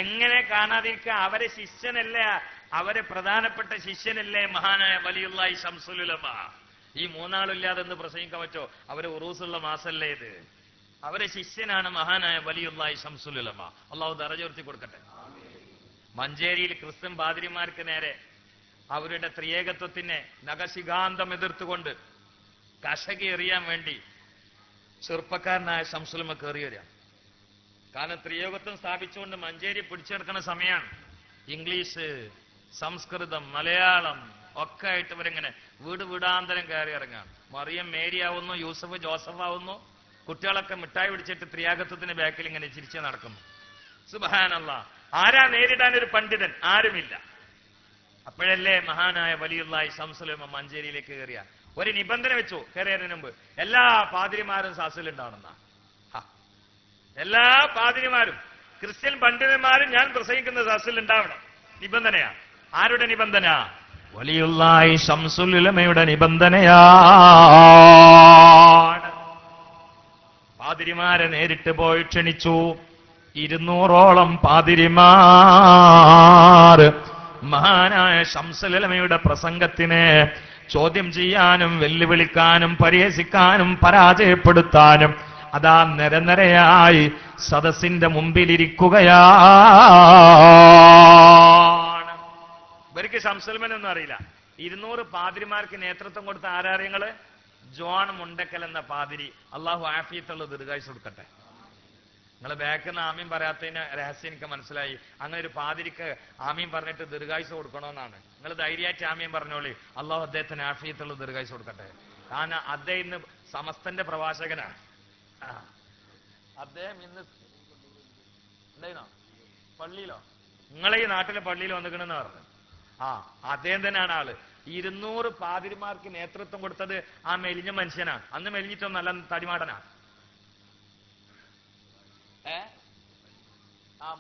എങ്ങനെ കാണാതിരിക്കുക? അവരെ ശിഷ്യനല്ലേ, അവരെ പ്രധാനപ്പെട്ട ശിഷ്യനല്ലേ മഹാനായ വലിയുള്ളാഹി ശംസുൽ ഉലമ. ഈ മൂന്നാളില്ലാതെ എന്ന് പ്രസംഗിക്കാൻ പറ്റോ? അവരെ ഉറൂസുള്ള മാസല്ലേ ഇത്? അവരെ ശിഷ്യനാണ് മഹാനായ വലിയുള്ളാഹി ശംസുൽ ഉലമ. അള്ളാഹു ദറജ ഉയർത്തി കൊടുക്കട്ടെ. മഞ്ചേരിയിൽ ക്രിസ്ത്യൻ പാതിരിമാർക്ക് നേരെ അവരുടെ ത്രിയേകത്വത്തിനെ നഖശിഖാന്തം എതിർത്തുകൊണ്ട് കശകി എറിയാൻ വേണ്ടി ചെറുപ്പക്കാരനായ ശംസുൽ ഉലമ കയറി വരികയാണ്. കാരണം ത്രിയോഗത്വം സ്ഥാപിച്ചുകൊണ്ട് മഞ്ചേരി പിടിച്ചെടുക്കുന്ന സമയമാണ്. ഇംഗ്ലീഷ്, സംസ്കൃതം, മലയാളം ഒക്കെ ആയിട്ട് ഇവരിങ്ങനെ വീട് വീടാന്തരം കയറി ഇറങ്ങാണ്. മറിയം മേരി ആവുന്നു, യൂസഫ് ജോസഫ് ആവുന്നു. കുട്ടികളൊക്കെ മിഠായി പിടിച്ചിട്ട് ത്രിയാഗത്വത്തിന്റെ ബാക്കിൽ ഇങ്ങനെ ചിരിച്ചു നടക്കുന്നു. സുബ്ഹാനല്ലാഹ്. ആരാ നേരിടാൻ ഒരു പണ്ഡിതൻ? ആരുമില്ല. അപ്പോഴല്ലേ മഹാനായ വലിയുള്ളാഹി ശംസുൽ ഉലമ മഞ്ചേരിയിലേക്ക് കയറിയ ഒരു നിബന്ധന വെച്ചു. കയറിയതിന് മുമ്പ് എല്ലാ പാതിരിമാരും സാസിലുണ്ടാവണമെന്നാ. എല്ലാ പാതിരിമാരും ക്രിസ്ത്യൻ പണ്ഡിതന്മാരും ഞാൻ പ്രസംഗിക്കുന്ന സദസ്സിൽ ഉണ്ടാവണം. നിബന്ധനയാ. ആരുടെ നിബന്ധന? വലിയുള്ളാഹി ശംസുൽ ഉലമയുടെ നിബന്ധനയാണ്. പാതിരിമാരെ നേരിട്ട് പോയി ക്ഷണിച്ചു. 200ഓളം പാതിരിമാർ മഹാനായ ശംസുൽ ഉലമയുടെ പ്രസംഗത്തിനെ ചോദ്യം ചെയ്യാനും വെല്ലുവിളിക്കാനും പരിഹസിക്കാനും പരാജയപ്പെടുത്താനും അതാ നിരനിരയായി സദസ്സിന്റെ മുമ്പിലിരിക്കുകയാണ്. ഇവർക്ക് ശംസുൽ ഉലമയൊന്നും അറിയില്ല. 200 പാതിരിമാർക്ക് നേതൃത്വം കൊടുത്ത ആരാര്യങ്ങള്? ജോൺ മുണ്ടക്കൽ എന്ന പാതിരി. അള്ളാഹു ആഫിയത്തുള്ള ദീർഘായുസ്സ് കൊടുക്കട്ടെ. നിങ്ങൾ ബാക്കിന്ന് ആമീൻ പറയാത്തതിന് രഹസ്യം എനിക്ക് മനസ്സിലായി. അങ്ങനെ ഒരു പാതിരിക്ക് ആമീൻ പറഞ്ഞിട്ട് ദീർഘായുസ്സ് കൊടുക്കണമെന്നാണ്. നിങ്ങൾ ധൈര്യമായിട്ട് ആമീൻ പറഞ്ഞോളി. അള്ളാഹു അദ്ദേഹത്തിന് ആഫിയത്തുള്ള ദീർഘായുസ്സ് കൊടുക്കട്ടെ. കാരണം അദ്ദേഹം ഇന്ന് സമസ്തന്റെ പ്രവാചകനാണ്. അദ്ദേഹം ഇന്ന് ഉണ്ടായിരുന്നോ പള്ളിയിലോ? നിങ്ങളെ ഈ നാട്ടിലെ പള്ളിയിൽ വന്നിക്കണെന്ന് പറഞ്ഞു. അദ്ദേഹം തന്നെയാണ് ആള്. 200 പാതിരിമാർക്ക് നേതൃത്വം കൊടുത്തത് ആ മെലിഞ്ഞ മനുഷ്യനാണ്. അന്ന് മെലിഞ്ഞിട്ടൊന്നും നല്ല തടിമാടനാ.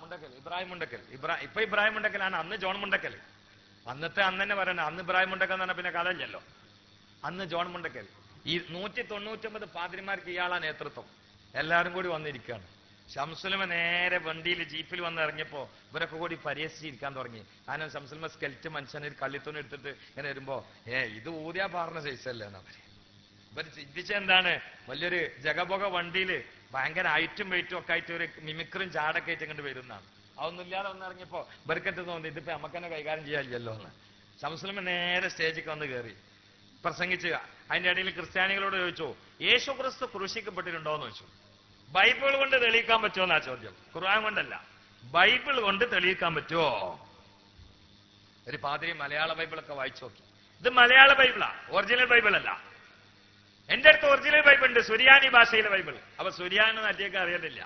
മുണ്ടക്കൽ ഇബ്രാഹിം മുണ്ടക്കൽ. ഇപ്പൊ ഇബ്രാഹിം മുണ്ടക്കലാണ്. അന്ന് ജോൺ മുണ്ടക്കൽ. അന്ന് തന്നെ പറയണ. അന്ന് ഇബ്രാഹിം മുണ്ടക്കൽ എന്ന് പറഞ്ഞാൽ പിന്നെ കഥയില്ലല്ലോ. അന്ന് ജോൺ മുണ്ടക്കൽ. ഈ 199 പാതിരിമാർക്ക് ഇയാളാ നേതൃത്വം. എല്ലാവരും കൂടി വന്നിരിക്കുകയാണ്. ശംസുൽ ഉലമ നേരെ വണ്ടിയിൽ ജീപ്പിൽ വന്ന് ഇറങ്ങിയപ്പോ ഇവരൊക്കെ കൂടി പരിഹസിച്ചിരിക്കാൻ തുടങ്ങി. കാരണം ശംസുൽ ഉലമ സ്കെൽറ്റ് മനുഷ്യനെ ഒരു കള്ളിത്തോന്ന് എടുത്തിട്ട് ഇങ്ങനെ വരുമ്പോ ഇത് ഊതിയാ പാർന്ന സൈസല്ലേ എന്നവര്. ഇവർ ചിന്തിച്ചെന്താണ്? വലിയൊരു ജഗബൊക വണ്ടിയില് ഭയങ്കര ഹൈറ്റും വെയിറ്റും ഒക്കെ ആയിട്ട് ഒരു മിമിക്രും ചാടൊക്കെ ആയിട്ട് ഇങ്ങോട്ട് വരുന്നതാണ്. അതൊന്നും ഇല്ലാതെ വന്നിറങ്ങിയപ്പോ ഇവർക്കെട്ട് തോന്നി ഇതിപ്പോ നമുക്കെന്നെ കൈകാര്യം ചെയ്യാനില്ലല്ലോ എന്ന്. ശംസുൽ ഉലമ നേരെ സ്റ്റേജിൽ വന്ന് കയറി പ്രസംഗിച്ചു. അതിന്റെ ഇടയിൽ ക്രിസ്ത്യാനികളോട് ചോദിച്ചു, യേശു ക്രിസ്തു ക്രൂശിക്കപ്പെട്ടിട്ടുണ്ടോ എന്ന് ചോദിച്ചു. ബൈബിൾ കൊണ്ട് തെളിയിക്കാൻ പറ്റുമോ എന്നാ ചോദ്യം. ഖുർആൻ കൊണ്ടല്ല, ബൈബിൾ കൊണ്ട് തെളിയിക്കാൻ പറ്റുമോ? ഒരു പാതിരി മലയാള ബൈബിളൊക്കെ വായിച്ചു നോക്കി. ഇത് മലയാള ബൈബിളാ, ഒറിജിനൽ ബൈബിൾ അല്ല. എന്റെ അടുത്ത് ഒറിജിനൽ ബൈബിൾ ഉണ്ട്, സുറിയാനി ഭാഷയിലെ ബൈബിൾ. അപ്പൊ സുറിയാനി നാട്ടിലേക്ക് അറിയുന്നില്ല.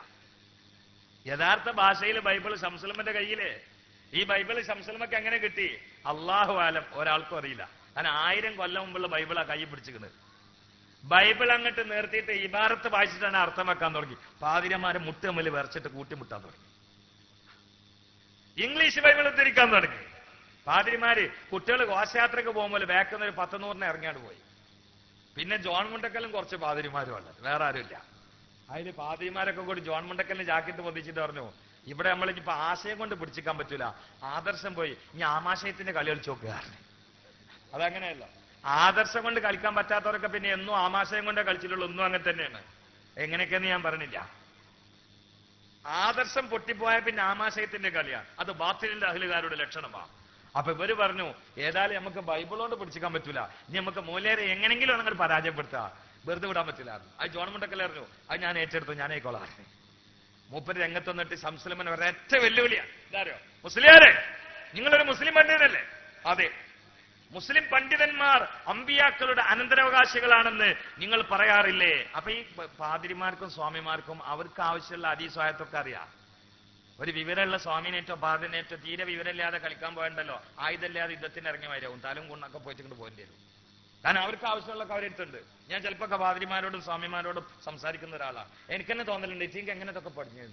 യഥാർത്ഥ ഭാഷയിലെ ബൈബിൾ ശംസുൽ ഉലമയുടെ കയ്യില്. ഈ ബൈബിൾ ശംസുൽ ഉലമയ്ക്ക് എങ്ങനെ കിട്ടി? അല്ലാഹു ആലം, ഒരാൾക്കും അറിയില്ല. കാരണം 1000 കൊല്ലം മുമ്പുള്ള ബൈബിളാ കൈ പിടിച്ചിരിക്കുന്നത്. ബൈബിൾ അങ്ങോട്ട് നിർത്തിയിട്ട് ഇബാറത്ത് വായിച്ചിട്ടാണ് അർത്ഥം വെക്കാൻ തുടങ്ങി. പാതിരന്മാരെ മുട്ട് തമ്മിൽ വരച്ചിട്ട് കൂട്ടിമുട്ടാൻ തുടങ്ങി. ഇംഗ്ലീഷ് ബൈബിൾ ഉദ്ധരിക്കാൻ തുടങ്ങി. പാതിരിമാര് കുട്ടികൾ ഘോഷയാത്രക്ക് പോകുമ്പോൾ ബാക്കിൽ ഒരു 100 ഇറങ്ങിയാണ്ട് പോയി. പിന്നെ ജോൺ മുണ്ടക്കലും കുറച്ച് പാതിരിമാരും ഉള്ളത്, വേറെ ആരുമില്ല. അതിന് പാതിരിമാരൊക്കെ കൂടി ജോൺ മുണ്ടക്കലിന് ജാക്കറ്റ് പൊതിച്ചിട്ട് പറഞ്ഞു, ഇവിടെ നമ്മളിപ്പോ ആശയം കൊണ്ട് പിടിച്ചിക്കാൻ പറ്റൂല, ആദർശം പോയി, ഇനി ആമാശയത്തിന്റെ കളി കളിച്ചു നോക്കുക. അതങ്ങനെയല്ല. ആദർശം കൊണ്ട് കളിക്കാൻ പറ്റാത്തവരൊക്കെ പിന്നെ എന്നും ആമാശയം കൊണ്ടേ കളിച്ചിട്ടുള്ളൂ. ഒന്നും അങ്ങനെ തന്നെയാണ്. എങ്ങനെയൊക്കെയെന്ന് ഞാൻ പറഞ്ഞില്ല. ആദർശം പൊട്ടിപ്പോയ പിന്നെ ആമാശയത്തിന്റെ കളിയാണ്. അത് ബാത്തിലിന്റെ അഹ്ലുകാരുടെ ലക്ഷണമാണ്. അപ്പൊ ഇവര് പറഞ്ഞു, ഏതായാലും നമുക്ക് ബൈബിൾ കൊണ്ട് പിടിച്ചിക്കാൻ പറ്റൂല, ഇനി നമുക്ക് മൂലേരെ എങ്ങനെങ്കിലും അങ്ങോട്ട് പരാജയപ്പെടുത്തുക, വെറുതെ വിടാൻ പറ്റില്ല. അത് ജോൺ മുണ്ടക്കൽ അറിഞ്ഞു. അത് ഞാൻ ഏറ്റെടുത്തു, ഞാൻ ആയിക്കോളാം. മൂപ്പര് രംഗത്ത് വന്നിട്ട് ശംസുൽ ഉലമ ഒരൊറ്റ വെല്ലുവിളിയാണ്. ഇതാരോ, മുസ്ലിയാരെ, നിങ്ങളൊരു മുസ്ലിം പണ്ഡിതനല്ലേ? അതെ. മുസ്ലിം പണ്ഡിതന്മാർ അമ്പിയാക്കളുടെ അനന്തരാവകാശികളാണെന്ന് നിങ്ങൾ പറയാറില്ലേ? അപ്പൊ ഈ പാതിരിമാർക്കും സ്വാമിമാർക്കും അവർക്ക് ആവശ്യമുള്ള ഹദീസ് അറിയാം. ഒരു വിവരമുള്ള സ്വാമിനേറ്റോ പാതിരിനേറ്റോ തീരെ വിവരമില്ലാതെ കളിക്കാൻ പോയണ്ടല്ലോ, ആയുധമില്ലാതെ യുദ്ധത്തിന് ഇറങ്ങി വരാവും, തലും കൊണ്ടൊക്കെ പോയിട്ട് ഇങ്ങോട്ട് പോകേണ്ടി വരും. കാരണം അവർക്ക് ആവശ്യമുള്ള അവരെടുത്തുണ്ട്. ഞാൻ ചിലപ്പോൾ പാതിരിമാരോടും സ്വാമിമാരോടും സംസാരിക്കുന്ന ഒരാളാണ്. എനിക്ക് തന്നെ തോന്നലുണ്ട്, എനിക്ക് എങ്ങനെ ഇതൊക്കെ പഠിഞ്ഞു.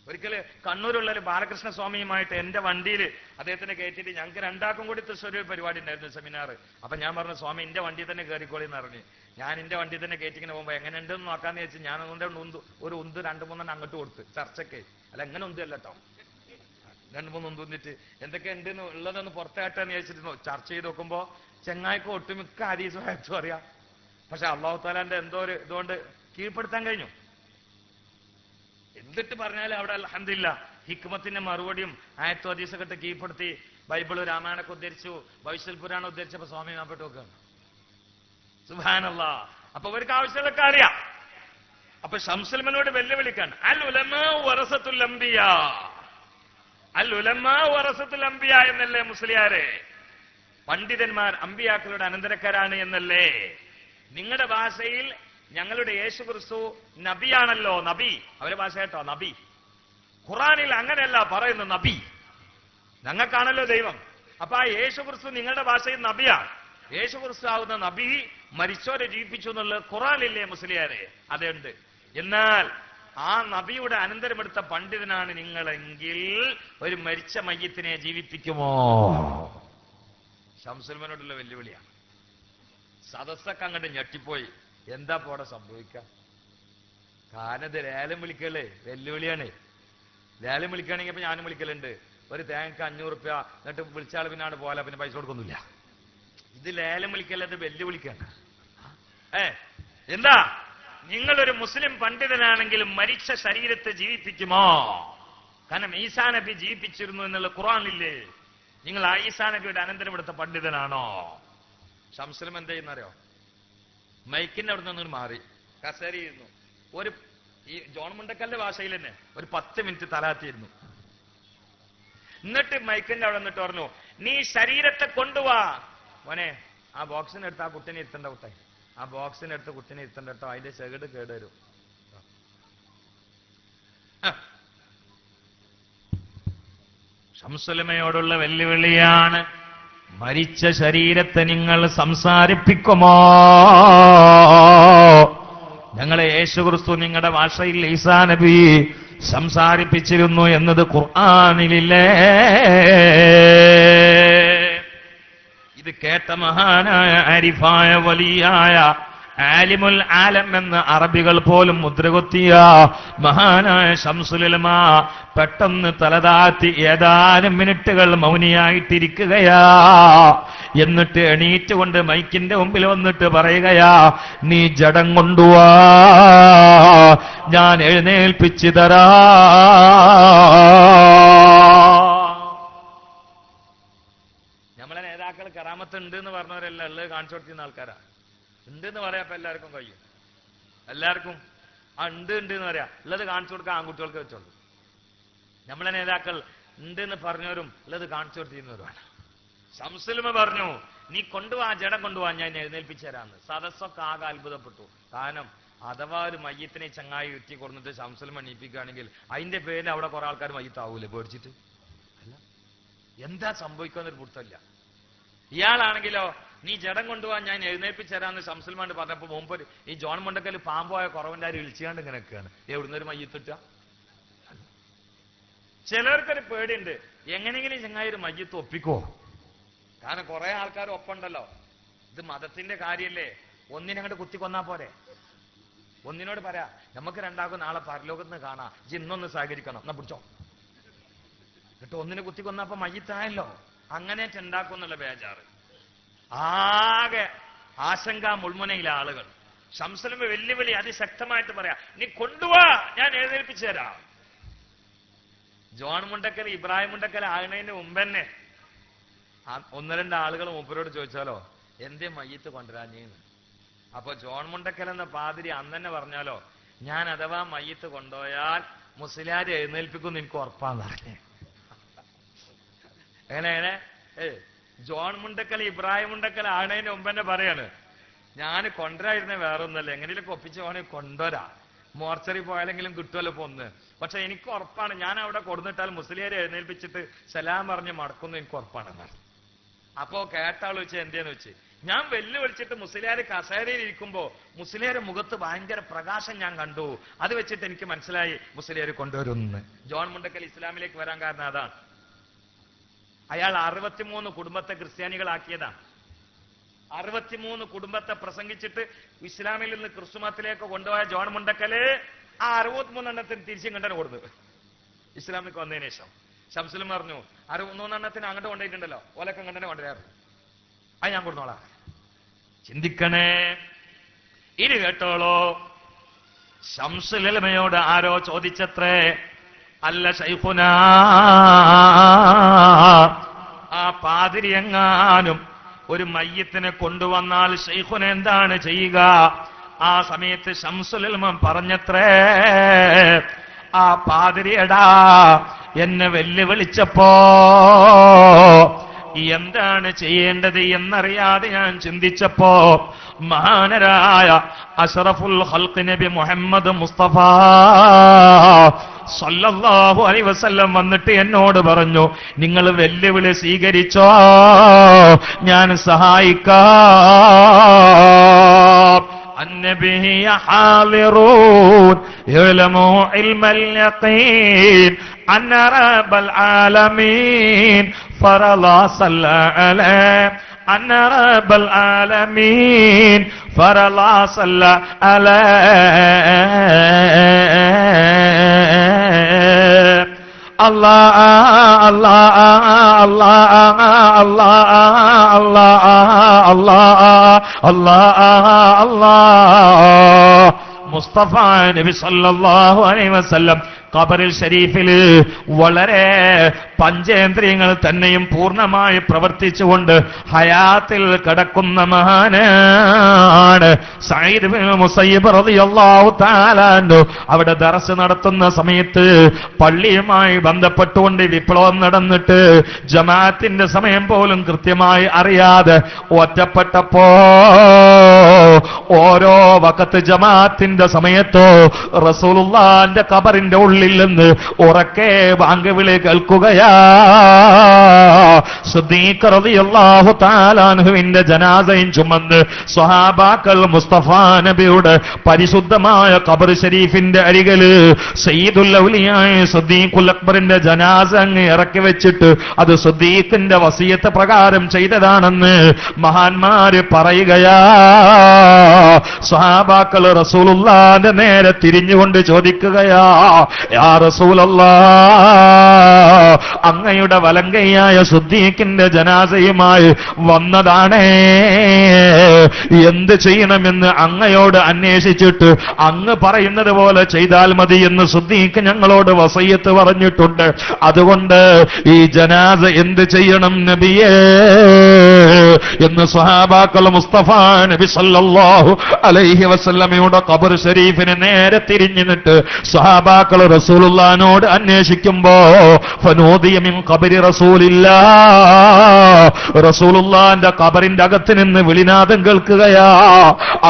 ഒരിക്കല് കണ്ണൂരുള്ള ഒരു ബാലകൃഷ്ണ സ്വാമിയുമായിട്ട് എന്റെ വണ്ടിയിൽ അദ്ദേഹത്തിനെ കയറ്റിയിട്ട് ഞങ്ങൾക്ക് രണ്ടാക്കും കൂടി തൃശ്ശൂർ ഒരു പരിപാടി ഉണ്ടായിരുന്നു, സെമിനാർ. അപ്പൊ ഞാൻ പറഞ്ഞു, സ്വാമി എന്റെ വണ്ടി തന്നെ കയറിക്കോളി എന്ന് പറഞ്ഞു. ഞാൻ എന്റെ വണ്ടി തന്നെ കയറ്റിങ്ങനെ പോകുമ്പോ എങ്ങനെ ഉണ്ടെന്ന് നോക്കാന്ന് വെച്ച് ഞാൻ ഒരു ഉന്ത് 2-3 അങ്ങോട്ട് കൊടുത്ത് ചർച്ചയ്ക്ക്. അല്ല എങ്ങനെ ഉന്തല്ല കേട്ടോ, 2-3 ഉന്ത് വന്നിട്ട് എന്തൊക്കെ ഉണ്ട് ഉള്ളതൊന്ന് പുറത്തായിട്ടാന്ന് ചോദിച്ചിട്ട് ചർച്ച ചെയ്ത് നോക്കുമ്പോ ചെങ്ങായിക്ക് ഒട്ടുമിക്ക ഹദീസും ആയത്തും അറിയാം. പക്ഷെ അള്ളാഹു താലാന്റെ എന്തോ ഒരു ഇതുകൊണ്ട് കീഴ്പ്പെടുത്താൻ കഴിഞ്ഞു. എന്നിട്ട് പറഞ്ഞാൽ അവിടെ അൽഹംദുലില്ലാ ഹിക്മത്തിന്റെ മറുപടിയും ആയത്തും ഹദീസൊക്കെ ഇട്ട് കീഴ്പ്പെടുത്തി ബൈബിള് രാമായണൊക്കെ ഉദ്ധരിച്ചു, ഭവിഷ്യൽ പുരാണം ഉദ്ധരിച്ചപ്പോ സ്വാമി മാപ്പെട്ട് നോക്കുകയാണ്. സുബ്ഹാനല്ലാഹ്. അപ്പൊ അവർക്ക് ആവശ്യങ്ങളൊക്കെ അറിയാം. അപ്പൊ ശംസുൽമനോട് വെല്ലുവിളിക്കാൻ അൽ ഉലമാ വറസത്തുൽ അംബിയാ, അൽ ഉലമാ വറസത്തുൽ അംബിയാ എന്നല്ലേ മുസ്ലിയാരെ? പണ്ഡിതന്മാർ അമ്പിയാക്കളുടെ അനന്തരക്കാരാണ് എന്നല്ലേ? നിങ്ങളുടെ ഭാഷയിൽ ഞങ്ങളുടെ യേശു ക്രിസ്തു നബിയാണല്ലോ, നബി അവരുടെ ഭാഷ കേട്ടോ നബി. ഖുറാനിൽ അങ്ങനെയല്ല പറയുന്നത്, നബി ഞങ്ങൾക്കാണല്ലോ ദൈവം. അപ്പൊ ആ യേശു ക്രിസ്തു നിങ്ങളുടെ ഭാഷയിൽ നബിയാണ്. യേശു ക്രിസ്തു ആവുന്ന നബി മരിച്ചോരെ ജീവിപ്പിച്ചു എന്നുള്ളത് ഖുറാനില്ലേ മുസ്ലിയാരെ? അതുണ്ട്. എന്നാൽ ആ നബിയുടെ അനന്തരമെടുത്ത പണ്ഡിതനാണ് നിങ്ങളെങ്കിൽ ഒരു മരിച്ച മയ്യത്തിനെ ജീവിപ്പിക്കുമോ? ശംസുൽമനോടുള്ള വെല്ലുവിളിയാണ്. സദസ്സൊക്കെ അങ്ങോട്ട് ഞെട്ടിപ്പോയി. എന്താ പോടെ സംഭവിക്കാം? കാരണം ഇത് ലേലം വിളിക്കല്ലേ, വെല്ലുവിളിയാണ്. ലേലം വിളിക്കുകയാണെങ്കിൽ ഇപ്പൊ ഞാനും വിളിക്കലുണ്ട്. ഒരു തേങ്ങക്ക് 500 രൂപ, എന്നിട്ട് വിളിച്ചാൽ പിന്നാണ് പോലെ, പിന്നെ പൈസ കൊടുക്കൊന്നുമില്ല. ഇത് ലേലം വിളിക്കല്ല, ഇത് വെല്ലുവിളിക്കാണ്. എന്താ നിങ്ങളൊരു മുസ്ലിം പണ്ഡിതനാണെങ്കിൽ മരിച്ച ശരീരത്തെ ജീവിപ്പിക്കുമോ? കാരണം ഈസാ നബി ജീവിപ്പിച്ചിരുന്നു എന്നുള്ള ഖുർആനില്ലേ? നിങ്ങൾ ആ ഈസാ നബിയുടെ അനന്തരമെടുത്ത പണ്ഡിതനാണോ? ശംസുലും എന്ത് ചെയ്യുന്നറിയോ? മൈക്കിന്റെ അവിടെ നിന്ന് മാറി കസേരയിരുന്നു. ഈ ജോൺ മുണ്ടക്കലിന്റെ ഭാഷയിൽ തന്നെ ഒരു 10 മിനിറ്റ് തലാത്തിയിരുന്നു. എന്നിട്ട് മൈക്കിന്റെ അവിടെ നിന്നിട്ട് പറഞ്ഞു, നീ ശരീരത്തെ കൊണ്ടുവാ മോനെ. ആ ബോക്സിനെടുത്ത് ആ കുട്ടിനെ ഇരുത്തണ്ട കുട്ടെ, ആ ബോക്സിനെടുത്ത് കുട്ടിനെ ഇരുത്തണ്ട കേട്ടോ, അതിന്റെ ചെകിട് കേടുവരും. ശംസുലമയോടുള്ള വെല്ലുവിളിയാണ്. മരിച്ച ശരീരത്തെ നിങ്ങൾ സംസാരിപ്പിക്കുമോ? ഞങ്ങളെ യേശു ക്രിസ്തു നിങ്ങളുടെ ഭാഷയിൽ ഈസാ നബി സംസാരിപ്പിച്ചിരുന്നു എന്നത് ഖുർആനിലില്ലേ? ഇത് കേട്ട മഹാനായ ആരിഫായ വലിയായ ആലിമുൽ ആലം എന്ന് അറബികൾ പോലും മുദ്രകുത്തിയ മഹാനായ ശംസുൽ ഉലമാ പെട്ടെന്ന് തലതാത്തി ഏതാനും മിനിറ്റുകൾ മൗനിയായിട്ടിരിക്കുകയാ. എന്നിട്ട് എണീറ്റുകൊണ്ട് മൈക്കിന്റെ മുമ്പിൽ വന്നിട്ട് പറയുകയാ, നീ ജഡം കൊണ്ടുവാ, ഞാൻ എഴുന്നേൽപ്പിച്ചു തരാ. നമ്മളെ നേതാക്കൾ കറാമത്ത് ഉണ്ട് എന്ന് പറഞ്ഞവരല്ല, ഉള്ളത് കാണിച്ചു കൊടുക്കുന്ന ആൾക്കാരാ. ഉണ്ട് എന്ന് പറയാപ്പോ എല്ലാവർക്കും കഴിയും. എല്ലാവർക്കും ആ ഉണ്ട് എന്ന് പറയാ, ഉള്ളത് കാണിച്ചു കൊടുക്കാൻ ആൺകുട്ടികൾക്ക് വെച്ചോളൂ. നമ്മളെ നേതാക്കൾ ഉണ്ട് എന്ന് പറഞ്ഞവരും ഉള്ളത് കാണിച്ചു കൊടുത്തിരുന്നവരുമാണ്. ശംസുൽ ഉലമ പറഞ്ഞു, നീ കൊണ്ടുപോവാ, ജഡം കൊണ്ടുപോവാൻ ഞാൻ എഴുന്നേൽപ്പിച്ചു തരാന്ന്. സദസ്സൊക്കെ ആകെ അത്ഭുതപ്പെട്ടു. കാരണം അഥവാ ഒരു മയ്യത്തിനെ ചങ്ങായി ഉറ്റി കൊടുത്തിട്ട് ശംസുൽ ഉലമ എണീപ്പിക്കുകയാണെങ്കിൽ അതിന്റെ പേരിൽ അവിടെ കുറെ ആൾക്കാർ മയ്യത്താവൂലേ പേടിച്ചിട്ട്? അല്ല, എന്താ സംഭവിക്കാന്നൊരു പുറത്തല്ല. ഇയാളാണെങ്കിലോ, നീ ജഡം കൊണ്ടുപോകാൻ ഞാൻ എഴുന്നേൽപ്പിച്ചു തരാന്ന് ശംസുൽ ഉലമ പറഞ്ഞപ്പോ മുമ്പ് ഈ ജോൺ മുണ്ടക്കൽ പാമ്പോയ കുറവന്റെ ആരും വിളിച്ചാണ്ട് ഇങ്ങനെ നിൽക്കുകയാണ്. എവിടുന്നൊരു മയ്യത്തിട്ട? ചിലർക്കൊരു പേടിയുണ്ട്, എങ്ങനെയെങ്കിലും ചങ്ങായി ഒരു മയ്യത്ത് ഒപ്പിക്കോ. കാരണം കുറെ ആൾക്കാർ ഒപ്പുണ്ടല്ലോ. ഇത് മതത്തിന്റെ കാര്യല്ലേ, ഒന്നിനങ്ങോട്ട് കുത്തി കൊന്നാ പോരെ? ഒന്നിനോട് പറയാ, നമുക്ക് രണ്ടാക്കും നാളെ പരലോകത്ത് നിന്ന് കാണാം, ഇന്നൊന്ന് സഹകരിക്കണം, എന്നാ പിടിച്ചോ. എന്നിട്ട് ഒന്നിനെ കുത്തി കൊന്നപ്പോ മയ്യത്തായല്ലോ. അങ്ങനെ ഉണ്ടാക്കുന്നുള്ള ബേജാറ്. ആകെ ആശങ്ക മുൾമുനയിലെ ആളുകൾ. ശംസുൽ ഉലമ വെല്ലുവിളി അതിശക്തമായിട്ട് പറയാ, നീ കൊണ്ടുവാ, ഞാൻ എഴുന്നേൽപ്പിച്ചു തരാം. ജോൺ മുണ്ടക്കൽ ഇബ്രാഹിം മുണ്ടക്കൽ ആകുന്നതിന് മുമ്പ് തന്നെ 1-2 ആളുകൾ മൂപ്പരോട് ചോദിച്ചാലോ, എന്തേ മയ്യത്ത് കൊണ്ടുവരാഞ്ഞെന്ന്. അപ്പൊ ജോൺ മുണ്ടക്കൽ എന്ന പാതിരി അന്ന് തന്നെ പറഞ്ഞാലോ, ഞാൻ അഥവാ മയ്യത്ത് കൊണ്ടുപോയാൽ മുസ്ലിയാരെ എഴുന്നേൽപ്പിക്കുമെന്ന് എനിക്ക് ഉറപ്പാന്ന് പറഞ്ഞേ. എങ്ങനെ ജോൺ മുണ്ടക്കൽ ഇബ്രാഹിം മുണ്ടക്കൽ ആണതിന് മുമ്പ് തന്നെ പറയാണ്, ഞാൻ കൊണ്ടുവരായിരുന്നേ വേറെ ഒന്നല്ല, എങ്ങനെയൊക്കെ ഒപ്പിച്ച് പോകണേ കൊണ്ടുവരാ, മോർച്ചറി പോയാലെങ്കിലും കിട്ടുമല്ലോ ഇപ്പൊ ഒന്ന്. പക്ഷെ എനിക്ക് ഉറപ്പാണ്, ഞാൻ അവിടെ കൊടുന്നിട്ടാൽ മുസ്ലിയാരെ എഴുന്നേൽപ്പിച്ചിട്ട് സലാം പറഞ്ഞ് മടക്കുന്നു, എനിക്ക് ഉറപ്പാണെന്ന്. അപ്പോ കേട്ടാൾ വെച്ച് എന്തേന്ന് വെച്ച്, ഞാൻ വെല്ലുവിളിച്ചിട്ട് മുസ്ലിയാർ കസേരയിൽ ഇരിക്കുമ്പോ മുസ്ലിയാരുടെ മുഖത്ത് ഭയങ്കര പ്രകാശം ഞാൻ കണ്ടു. അത് വെച്ചിട്ട് എനിക്ക് മനസ്സിലായി മുസ്ലിയാർ കൊണ്ടുവരുന്നു. ജോൺ മുണ്ടക്കൽ ഇസ്ലാമിലേക്ക് വരാൻ കാരണം അതാണ്. അയാൾ 63 കുടുംബത്തെ ക്രിസ്ത്യാനികളാക്കിയതാണ്. 63 കുടുംബത്തെ പ്രസംഗിച്ചിട്ട് ഇസ്ലാമിൽ നിന്ന് ക്രിസ്തുമതത്തിലേക്ക് കൊണ്ടുപോയ ജോൺ മുണ്ടക്കല് ആ 63 എണ്ണത്തിന് തിരിച്ചും കണ്ടനെ കൊടുത്തു. ഇസ്ലാമിലേക്ക് വന്നതിന് ശേഷം ശംസുലും പറഞ്ഞു 63 എണ്ണത്തിന് അങ്ങോട്ട് കൊണ്ടുപോയിട്ടുണ്ടല്ലോ, ഓലൊക്കെ കണ്ടനെ കൊണ്ടുവരാറ്, അത് ഞാൻ കൊടുത്തോളാം. ചിന്തിക്കണേ. ഇനി കേട്ടോളോ, ശംസുലമയോട് ആരോ ചോദിച്ചത്രേ, അല്ല ശൈഖുന, ആ പാതിരി എങ്ങാനും ഒരു മയ്യത്തിനെ കൊണ്ടുവന്നാൽ ശൈഖുന എന്താണ് ചെയ്യുക? ആ സമയത്ത് ശംസുലുലമ പറഞ്ഞത്രേ, ആ പാതിരിയടാ എന്നെ വെല്ലുവിളിച്ചപ്പോ എന്താണ് ചെയ്യേണ്ടത് എന്നറിയാതെ ഞാൻ ചിന്തിച്ചപ്പോ മഹാനരായ അഷ്റഫുൽ ഖൽഖ് നബി മുഹമ്മദ് മുസ്തഫ സല്ലല്ലാഹു അലൈഹി വസല്ലം വന്നിട്ട് എന്നോട് പറഞ്ഞു, നിങ്ങൾ വെല്ലുവിളി സ്വീകരിച്ചോ, ഞാൻ സഹായിക്കാം. النبي حاضرون يعلموا علم اليقين أن رب العالمين فرض صلى عليه أن رب العالمين فرض صلى عليه الله الله الله الله الله الله الله മുസ്തഫ നബി സല്ലല്ലാഹു അലൈഹി വസല്ലം ഖബറിൽ ഷരീഫിൽ വളരെ പഞ്ചേന്ദ്രിയങ്ങൾ തന്നെയും പൂർണ്ണമായി പ്രവർത്തിച്ചുകൊണ്ട് ഹയാത്തിൽ കിടക്കുന്ന മഹാനാണ് സഈദ് ഇബ്നു മുസയ്യിബ് റളിയല്ലാഹു തആല അൻഹു. അവിടെ ദർസ് നടത്തുന്ന സമയത്ത് പള്ളിയുമായി ബന്ധപ്പെട്ടുകൊണ്ട് വിപ്ലവം നടന്നിട്ട് ജമാഅത്തിന്റെ സമയം പോലും കൃത്യമായി അറിയാതെ ഒറ്റപ്പെട്ടപ്പോ ഓരോ വഖത്ത് ജമാഅത്തിന്റെ സമയത്തോ റസൂലുള്ളാഹിന്റെ ഖബറിന്റെ ഉള്ളിൽ നിന്ന് ഉറക്കെ ബാങ്ക് വിളി കേൾക്കുകയാ. സിദ്ദീഖ് റളിയല്ലാഹു തആല അൻഹുവിന്റെ ജനാസയും ചുമന്ന് സ്വഹാബാക്കൾ മുസ്തഫ നബിയുടെ പരിശുദ്ധമായ ഖബർ ഷരീഫിന്റെ അരികില് സയ്യിദുൽ ഔലിയായ സിദ്ദീഖുൽ അക്ബറിന്റെ ജനാസ അങ്ങ് ഇറക്കി വെച്ചിട്ട് അത് സിദ്ദീഖിന്റെ വസിയത്ത് പ്രകാരം ചെയ്തതാണെന്ന് മഹാന്മാര് പറയുകയാ. സ്വഹാബാക്കൾ റസൂലുള്ളാഹിന്റെ നേരെ തിരിഞ്ഞുകൊണ്ട് ചോദിക്കുകയാ, യാ റസൂലല്ലാഹ്, അങ്ങയുടെ വലങ്കയായ സിദ്ദീഖിന്റെ ജനാസയുമായി വന്നതാണേ, എന്ത് ചെയ്യണമെന്ന് അങ്ങയോട് അന്വേഷിച്ചിട്ട് അങ്ങ് പറയുന്നത് പോലെ ചെയ്താൽ മതി എന്ന് സിദ്ദീഖ് ഞങ്ങളോട് വസയ്യത്ത് പറഞ്ഞിട്ടുണ്ട്. അതുകൊണ്ട് ഈ ജനാസ എന്ത് ചെയ്യണം നബിയേ എന്ന് സ്വഹാബാക്കൾ മുസ്തഫ നബി സല്ലല്ലാഹു അലൈഹി വസല്ലമയുടെ ഖബർ ഷരീഫിന് നേരെ തിരിഞ്ഞിട്ട് സ്വഹാബാക്കൾ റസൂലുള്ളാഹിനോട് അന്വേഷിക്കുമ്പോ ഫനൂദിയ മിൻ ഖബരി റസൂലില്ലാഹ്, റസൂലുള്ളാഹിന്റെ ഖബറിന്റെ അകത്ത് നിന്ന് വിളിനാദം കേൾക്കുകയാ,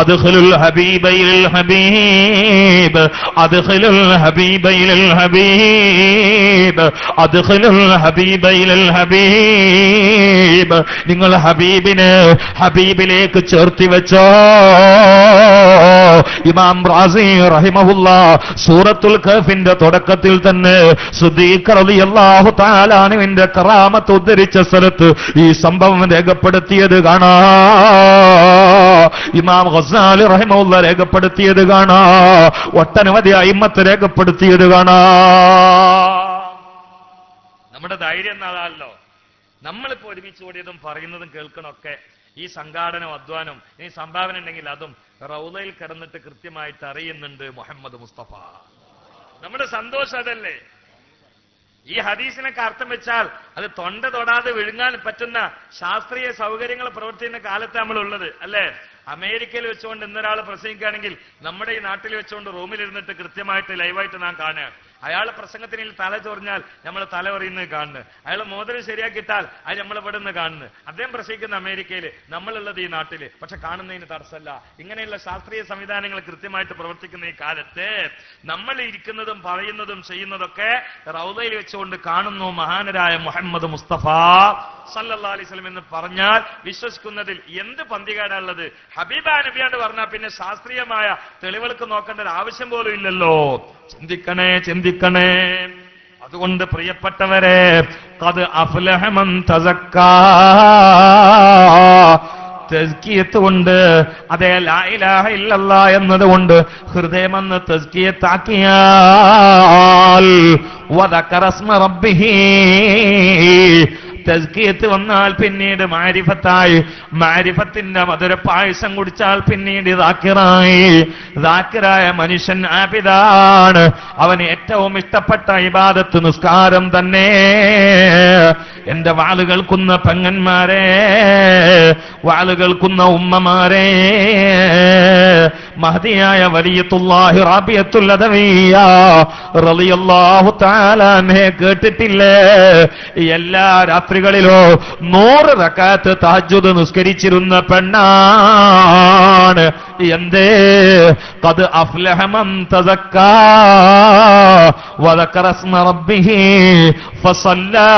അദ്ഖിലുൽ ഹബീബൈൽ ഹബീബ്, അദ്ഖിലുൽ ഹബീബൈൽ ഹബീബ്, അദ്ഖിലുൽ ഹബീബൈൽ ഹബീബ്, നിങ്ങൾ ഹബീബിനെ ഹബീബിലേക്ക് ചേർത്തി വെച്ചോ. ഇമാം റാസി റഹിമഹുല്ലാഹ് സൂറത്തുൽ കഹ്ഫിന്റെ തുടക്കത്തിൽ തന്നെ സിദ്ദീഖ് റളിയല്ലാഹു തആല അൻഹുവിന്റെ കറാമത്ത് ഉദ്ധരിച്ച സ്ഥലത്ത് ഈ സംഭവം രേഖപ്പെടുത്തിയത് കാണാം. ഇമാം ഗസാലി റഹിമഹുല്ലാഹ് രേഖപ്പെടുത്തിയത് കാണാം. ഒട്ടനവധി അയിമ്മത്ത് രേഖപ്പെടുത്തിയത് കാണാം. നമ്മുടെ ധൈര്യം എന്നാണല്ലോ, നമ്മളിപ്പോ ഒരുമിച്ച് കൂടിയതും പറയുന്നതും കേൾക്കണമൊക്കെ ഈ സംഘാടനം അധ്വാനം ഇനി സംഭാവന ഉണ്ടെങ്കിൽ അതും റൗളയിൽ കിടന്നിട്ട് കൃത്യമായിട്ട് അറിയുന്നുണ്ട് മുഹമ്മദ് മുസ്തഫ. നമ്മുടെ സന്തോഷം അതല്ലേ. ഈ ഹദീസിനൊക്കെ അർത്ഥം വെച്ചാൽ അത് തൊണ്ട തൊടാതെ വിഴുങ്ങാൻ പറ്റുന്ന ശാസ്ത്രീയ സൗകര്യങ്ങൾ പ്രവർത്തിക്കുന്ന കാലത്ത് നമ്മളുള്ളത് അല്ലേ. അമേരിക്കയിൽ വെച്ചുകൊണ്ട് ഇന്നൊരാൾ പ്രസംഗിക്കുകയാണെങ്കിൽ നമ്മുടെ ഈ നാട്ടിൽ വെച്ചുകൊണ്ട് റൂമിലിരുന്നിട്ട് കൃത്യമായിട്ട് ലൈവായിട്ട് നാം കാണുകയാണ്. അയാൾ പ്രസംഗത്തിന് തല ചൊറിഞ്ഞാൽ നമ്മൾ തല പറയുന്നത് കാണുന്നത്, അയാൾ മോതിരം ശരിയാക്കിയിട്ടാൽ അത് നമ്മൾ ഇവിടെ നിന്ന് കാണുന്നത്. അദ്ദേഹം പ്രസംഗിക്കുന്ന അമേരിക്കയിൽ, നമ്മളുള്ളത് ഈ നാട്ടില്, പക്ഷെ കാണുന്നതിന് തടസ്സമല്ല. ഇങ്ങനെയുള്ള ശാസ്ത്രീയ സംവിധാനങ്ങൾ കൃത്യമായിട്ട് പ്രവർത്തിക്കുന്ന ഈ കാലത്ത് നമ്മൾ ഇരിക്കുന്നതും പറയുന്നതും ചെയ്യുന്നതൊക്കെ റൗദയിൽ വെച്ചുകൊണ്ട് കാണുന്നു മഹാനരായ മുഹമ്മദ് മുസ്തഫ സല്ലല്ലാഹു അലൈഹി വസല്ലം എന്ന് പറഞ്ഞാൽ വിശ്വസിക്കുന്നതിൽ എന്ത് പന്തികേടാണുള്ളത്? ഹബീബാ നബിയാണ്ട് പറഞ്ഞാൽ പിന്നെ ശാസ്ത്രീയമായ തെളിവുകൾക്ക് നോക്കേണ്ട ഒരു ആവശ്യം പോലും ഇല്ലല്ലോ. ചിന്തിക്കണേ, ചിന്തിക്കണേ. അതുകൊണ്ട് പ്രിയപ്പെട്ടവരെ, ഖദ് അഫ്ലഹ മൻ തസക്കാ, തസ്കിയത്ത് കൊണ്ട്, അതേ ലാ ഇലാഹ ഇല്ലല്ലാഹ് എന്നതുകൊണ്ട് ഹൃദയമെന്ന് തസ്കിയത്താക്കിയാൽ വദക്കറ സ്മ റബ്ബിഹി, തസ്കിയത്ത് വന്നാൽ പിന്നീട് മാരിഫത്തായി, മാരിഫത്തിന്റെ മധുര പായസം കുടിച്ചാൽ പിന്നീട് ദാക്കിറായ മനുഷ്യൻ ആബിദാണ്. അവന് ഏറ്റവും ഇഷ്ടപ്പെട്ട ഇബാദത്ത് നിസ്കാരം തന്നെ. എന്റെ വാള് കേൾക്കുന്ന പെങ്ങന്മാരെ, വാള് കേൾക്കുന്ന ഉമ്മമാരെ, മഹദിയായ വലിയത്തുല്ലാഹി റാബിയത്തുൽ അദവിയ്യ റളിയല്ലാഹു തആല അൻഹ കേട്ടിട്ടില്ലേ? എല്ലാ രാത്രികളിലോ 100 റക്അത്ത് തഹജ്ജുദ് നിസ്കരിച്ചിരുന്ന പെണ്ണാണ്. എന്തേ? ഖദ് അഫ്ലഹ മൻ തസക്കാ വദക്കറ സ്മ റബ്ബിഹി ഫസല്ലാ.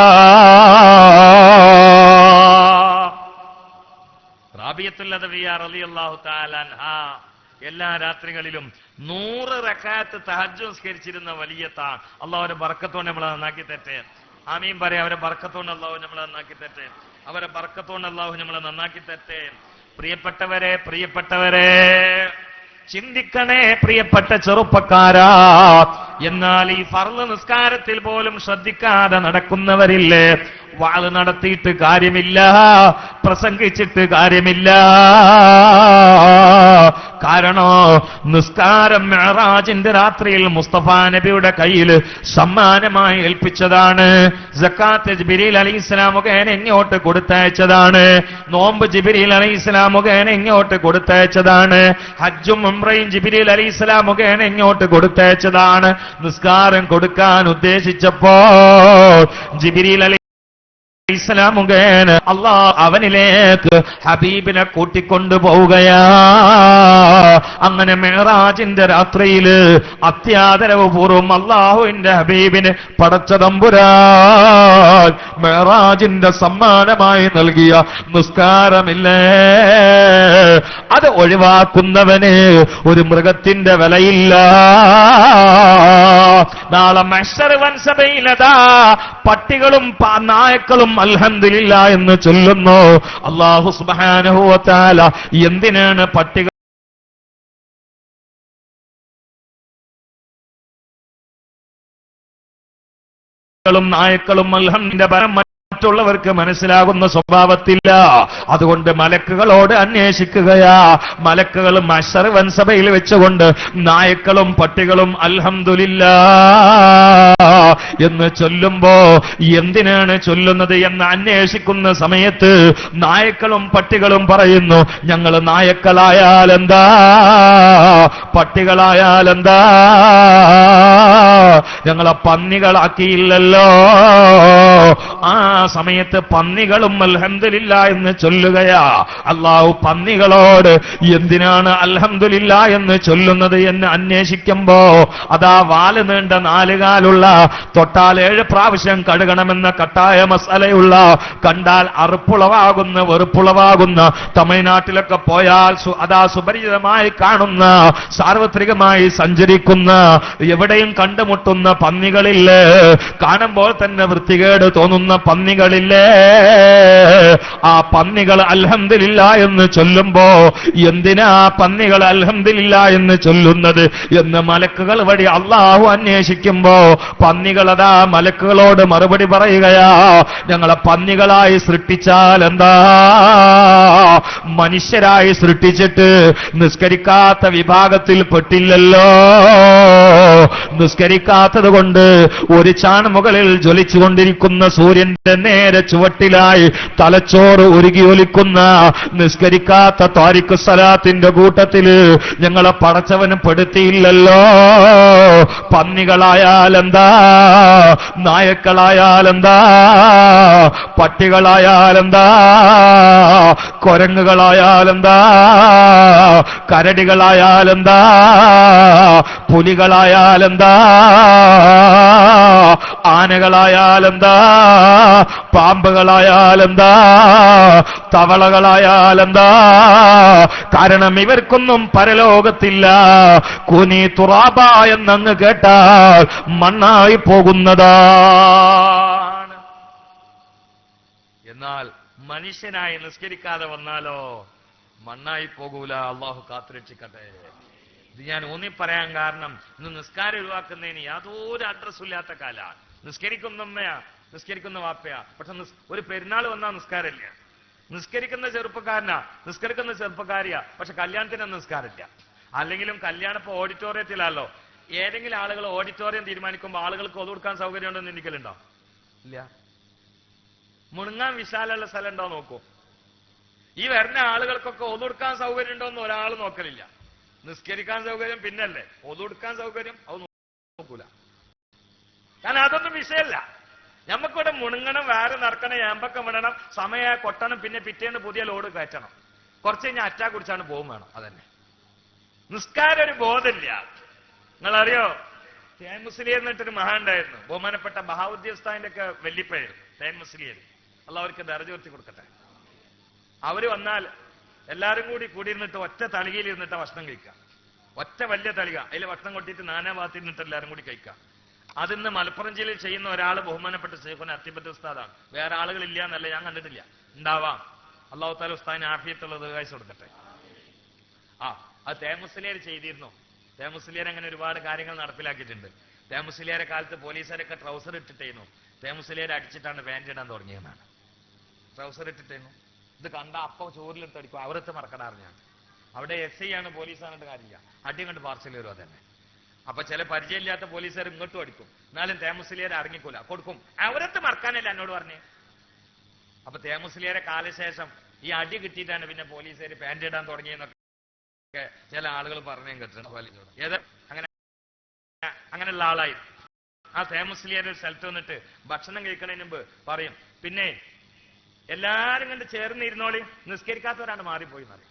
റാബിയത്തുൽ അദവിയ്യ റളിയല്ലാഹു തആല അൻഹ എല്ലാ രാത്രികളിലും 100 റക്അത്ത് തഹജ്ജുദ് നിസ്കരിച്ചിരുന്ന വലിയത്താണ്. അല്ലാഹുവിന്റെ ബർക്കത്തോടെ നമ്മളെ നന്നാക്കി തരട്ടെ. ആമീൻ പറയാം. അവരെ ബർക്കത്തോണ്ട് അല്ലാഹു നമ്മളെ നന്നാക്കി തരട്ടെ. അവരെ ബർക്കത്തോണ്ട് അല്ലാഹു നമ്മളെ നന്നാക്കി തരട്ടെ. പ്രിയപ്പെട്ടവരെ, പ്രിയപ്പെട്ടവരെ, ചിന്തിക്കണേ പ്രിയപ്പെട്ട ചെറുപ്പക്കാരാ. എന്നാൽ ഈ ഫർള് നിസ്കാരത്തിൽ പോലും ശ്രദ്ധിക്കാതെ നടക്കുന്നവരില്ലേ? വാള് നടത്തിയിട്ട് കാര്യമില്ല, പ്രസംഗിച്ചിട്ട് കാര്യമില്ല. കാരണോ, നിസ്കാരം മിഅ്റാജിന്റെ രാത്രിയിൽ മുസ്തഫ നബിയുടെ കയ്യിൽ സമ്മാനമായി ഏൽപ്പിച്ചതാണ്. സക്കാത്ത് ജിബ്രീൽ അലൈഹിസ്സലാം മുഖേന ഇങ്ങോട്ട് കൊടുത്തയച്ചതാണ്. നോമ്പ് ജിബ്രീൽ അലൈഹിസ്സലാം മുഖേന ഇങ്ങോട്ട് കൊടുത്തയച്ചതാണ്. ഹജ്ജും ഉംറയും ജിബ്രീൽ അലൈഹിസ്സലാം മുഖേന ഇങ്ങോട്ട് കൊടുത്തയച്ചതാണ്. നിസ്കാരം കൊടുക്കാൻ ഉദ്ദേശിച്ചപ്പോൾ ജിബ്രീൽ ഇസ്ലാം മുഖേന അല്ലാഹ് അവനിലേക്ക് ഹബീബിനെ കൂട്ടിക്കൊണ്ടു പോവുകയാ. അങ്ങനെ മിഅ്റാജിന്റെ രാത്രിയില് അത്യാദരവ് പൂർവ്വം അല്ലാഹുവിന്റെ ഹബീബിന് പടച്ച തമ്പുരാൻ മിഅ്റാജിന്റെ സമ്മാനമായി നൽകിയ നിസ്കാരമില്ലേ, അത് ഒഴിവാക്കുന്നവന് ഒരു മൃഗത്തിന്റെ വിലയില്ല. നാളെ മഹ്ശർ വൻസഭയിലതാ പട്ടികളും നായക്കളും അൽഹംദുലില്ലാ എന്ന് ചൊല്ലുന്നു. അല്ലാഹു സുബ്ഹാനഹു വ തആല എന്തിനാണ് പട്ടികളും നായക്കളും അൽഹംദിന്റെ പരം മറ്റുള്ളവർക്ക് മനസ്സിലാകുന്ന സ്വഭാവത്തില്ല. അതുകൊണ്ട് മലക്കുകളോട് അന്വേഷിക്കുകയാ. മലക്കുകൾ മഹ്ശർ വൻസഭയിൽ വെച്ചുകൊണ്ട് നായക്കളും പട്ടികളും അൽഹംദുലില്ലാ എന്ന് ചൊല്ലുമ്പോ എന്തിനാണ് ചൊല്ലുന്നത് എന്ന് അന്വേഷിക്കുന്ന സമയത്ത് നായക്കളും പട്ടികളും പറയുന്നു, ഞങ്ങൾ നായക്കളായാലെന്താ, പട്ടികളായാലെന്താ, ഞങ്ങളെ പന്നികളാക്കിയില്ലല്ലോ. ആ സമയത്ത് പന്നികളും അൽഹംദുലില്ലാ എന്ന് ചൊല്ലുകയാ. അല്ലാഹു പന്നികളോട് എന്തിനാണ് അൽഹംദുലില്ലാ എന്ന് ചൊല്ലുന്നത് എന്ന് അന്വേഷിക്കുമ്പോ അതാ വാല് നീണ്ട 4 കാലുള്ള, തൊട്ടാൽ 7 പ്രാവശ്യം കഴുകണമെന്ന കട്ടായ മസാലയുള്ള, കണ്ടാൽ അറുപ്പുളവാകുന്ന വെറുപ്പുളവാകുന്ന, തമിഴ്നാട്ടിലൊക്കെ പോയാൽ അതാ സുപരിചിതമായി കാണുന്ന, സാർവത്രികമായി സഞ്ചരിക്കുന്ന, എവിടെയും കണ്ടുമുട്ടുന്ന പന്നികളില്ലേ, കാണുമ്പോൾ തന്നെ വൃത്തികേട് തോന്നുന്ന പന്നികളില്ലേ, ആ പന്നികൾ അൽഹംദുലില്ലാ എന്ന് ചൊല്ലുമ്പോ എന്തിനാ പന്നികൾ അൽഹംദുലില്ലാ എന്ന് ചൊല്ലുന്നത് എന്ന് മലക്കുകൾ വഴി അല്ലാഹു അന്വേഷിക്കുമ്പോ പന്നികളതാ മലക്കുകളോട് മറുപടി പറയുകയാ, ഞങ്ങളെ പന്നികളായി സൃഷ്ടിച്ചാൽ എന്താ, മനുഷ്യരായി സൃഷ്ടിച്ചിട്ട് നിസ്കരിക്കാത്ത വിഭാഗത്തിൽ പെട്ടില്ലല്ലോ. നിസ്കരിക്കാത്തത് കൊണ്ട് ഒരു ചാൺ മുകളിൽ ജ്വലിച്ചുകൊണ്ടിരിക്കുന്ന സൂര്യന്റെ നേരെ ചുവട്ടിലായി തലച്ചോറ് ഉരുകി ഒലിക്കുന്ന നിസ്കരിക്കാത്ത താരിഖ് സലാത്തിന്റെ കൂട്ടത്തില് ഞങ്ങളെ പടച്ചവന് പെടുത്തിയില്ലല്ലോ. പന്നികളായാലെന്താ, നായക്കളായാലെന്താ, പട്ടികളായാലെന്താ, കൊരങ്ങുകളായാലെന്താ, കരടികളായാലെന്താ, പുലികളായാലെന്താ, ആനകളായാലെന്താ, പാമ്പുകളായാലെന്താ, തവളകളായാലെന്താ. കാരണം ഇവർക്കൊന്നും പരലോകത്തില്ല. കുനി തുറാബ എന്നങ്ങ് കേട്ടാൽ മണ്ണായി പോകുന്നതാണ്. എന്നാൽ മനുഷ്യനായി നിസ്കരിക്കാതെ വന്നാലോ മണ്ണായി പോകൂല. അള്ളാഹു കാത്തുരക്ഷിക്കട്ടെ. ഇത് ഞാൻ ഊന്നി പറയാൻ കാരണം ഇന്ന് നിസ്കാരം ഒഴിവാക്കുന്നതിന് യാതൊരു അഡ്രസ്സും ഇല്ലാത്ത കാലാണ്. നിസ്കരിക്കുന്ന ഉമ്മയാ, നിസ്കരിക്കുന്ന വാപ്പയാ, പക്ഷെ ഒരു പെരുന്നാൾ വന്നാൽ നിസ്കാരമില്ല. നിസ്കരിക്കുന്ന ചെറുപ്പക്കാരനാ, നിസ്കരിക്കുന്ന ചെറുപ്പക്കാരിയാ, പക്ഷെ കല്യാണത്തിന് നിസ്കാരമില്ല. അല്ലെങ്കിലും കല്യാണം ഇപ്പൊ ഓഡിറ്റോറിയത്തിലല്ലോ. ഏതെങ്കിലും ആളുകൾ ഓഡിറ്റോറിയം തീരുമാനിക്കുമ്പോൾ ആളുകൾക്ക് ഒതു കൊടുക്കാൻ സൗകര്യം ഉണ്ടെന്ന് എനിക്കലുണ്ടോ? ഇല്ല. മുണുങ്ങാൻ വിശാലമുള്ള സ്ഥലം ഉണ്ടോ നോക്കൂ. ഈ വരുന്ന ആളുകൾക്കൊക്കെ ഒതു കൊടുക്കാൻ സൗകര്യം ഉണ്ടോ എന്ന് ഒരാൾ നോക്കലില്ല. നിസ്കരിക്കാൻ സൗകര്യം പിന്നല്ലേ, ഒതു കൊടുക്കാൻ സൗകര്യം അത് നോക്കൂല. കാരണം അതൊന്നും വിഷയമല്ല. ഞമ്മക്കിവിടെ മുണുങ്ങണം, വേറെ നടക്കണം, ഏമ്പക്കം വിടണം, സമയ കൊട്ടണം, പിന്നെ പിറ്റേന്ന് പുതിയ ലോഡ് കയറ്റണം, കുറച്ച് കഴിഞ്ഞാൽ അറ്റാ കുടിച്ചാണ് പോകും വേണം. അതന്നെ നിസ്കാരം ഒരു ബോധമില്ല. നിങ്ങളറിയോ, തേൻ മുസ്ലിയർ എന്നിട്ടൊരു മഹാൻ ഉണ്ടായിരുന്നു, ബഹുമാനപ്പെട്ട ബഹാവുദ്ദീൻ ഉസ്താദിന്റെ ഒക്കെ വല്യപ്പയായിരുന്നു തേൻ മുസ്ലിയർ. അള്ളാഹ് അവർക്ക് ദർജ ഉയർത്തി കൊടുക്കട്ടെ. അവര് വന്നാൽ എല്ലാരും കൂടി കൂടിയിരുന്നിട്ട് ഒറ്റ തളികയിൽ ഇരുന്നിട്ട് ഭക്ഷണം കഴിക്കാം. ഒറ്റ വലിയ തളിക, അതിൽ ഭക്ഷണം കൊട്ടിയിട്ട് നാനാ ഭാഗത്ത് ഇരുന്നിട്ട് എല്ലാരും കൂടി കഴിക്കാം. അതിന്ന് മലപ്പുറം ജില്ലയിൽ ചെയ്യുന്ന ഒരാൾ ബഹുമാനപ്പെട്ട ശൈഖുന അത്തിബത്ത് ഉസ്താദാണ്. വേറെ ആളുകളില്ല എന്നല്ല, ഞാൻ കണ്ടിട്ടില്ല. ഉണ്ടാവാം. അള്ളാഹു താല ഉസ്താദിന് ആഫിയത്തുള്ള ദീർഘായുസ്സ് കൊടുക്കട്ടെ. അത് തേമുസ്ലിയർ ചെയ്തിരുന്നു. തേമുസ്ലിയർ അങ്ങനെ ഒരുപാട് കാര്യങ്ങൾ നടപ്പിലാക്കിയിട്ടുണ്ട്. തേമുസ്ലിയരെ കാലത്ത് പോലീസുകാരൊക്കെ ട്രൗസർ ഇട്ടിട്ടേന്നു. തേമുസ്ലിയരെ അടിച്ചിട്ടാണ് പാൻറ് ഇടാൻ തുടങ്ങിയതാണ്. ട്രൗസർ ഇട്ടിട്ടേന്നു. ഇത് കണ്ട അപ്പം ചോറിലിട്ടടിക്കും, അവരത്തെ മറക്കടാറിഞ്ഞാണ്. അവിടെ SI ആണ്, പോലീസാണിട്ട് കാര്യമില്ല. അടി കണ്ട് പാർസൽ വരും. അതന്നെ. അപ്പൊ ചില പരിചയമില്ലാത്ത പോലീസുകാർ ഇങ്ങോട്ടും അടിക്കും. എന്നാലും തേമുസ്ലിയരെ ഇറങ്ങിക്കൂല, കൊടുക്കും. അവരത്ത് മറക്കാനല്ല എന്നോട് പറഞ്ഞേ. അപ്പൊ തേമുസ്ലിയരെ കാലശേഷം ഈ അടി കിട്ടിയിട്ടാണ് പിന്നെ പോലീസുകാർ പാൻറ് ഇടാൻ തുടങ്ങിയെന്നൊക്കെ ചില ആളുകൾ പറഞ്ഞു കേട്ടിട്ടുണ്ട്. ഏത് അങ്ങനെയുള്ള ആളായി ആ തേമുസ്ലിയർ ഒരു സ്ഥലത്ത് വന്നിട്ട് ഭക്ഷണം കഴിക്കുന്നതിന് മുമ്പ് പറയും, പിന്നെ എല്ലാരും കണ്ട് ചേർന്നിരുന്നോളി, നിസ്കരിക്കാത്തവരാണ് മാറിപ്പോയി എന്നറിയും.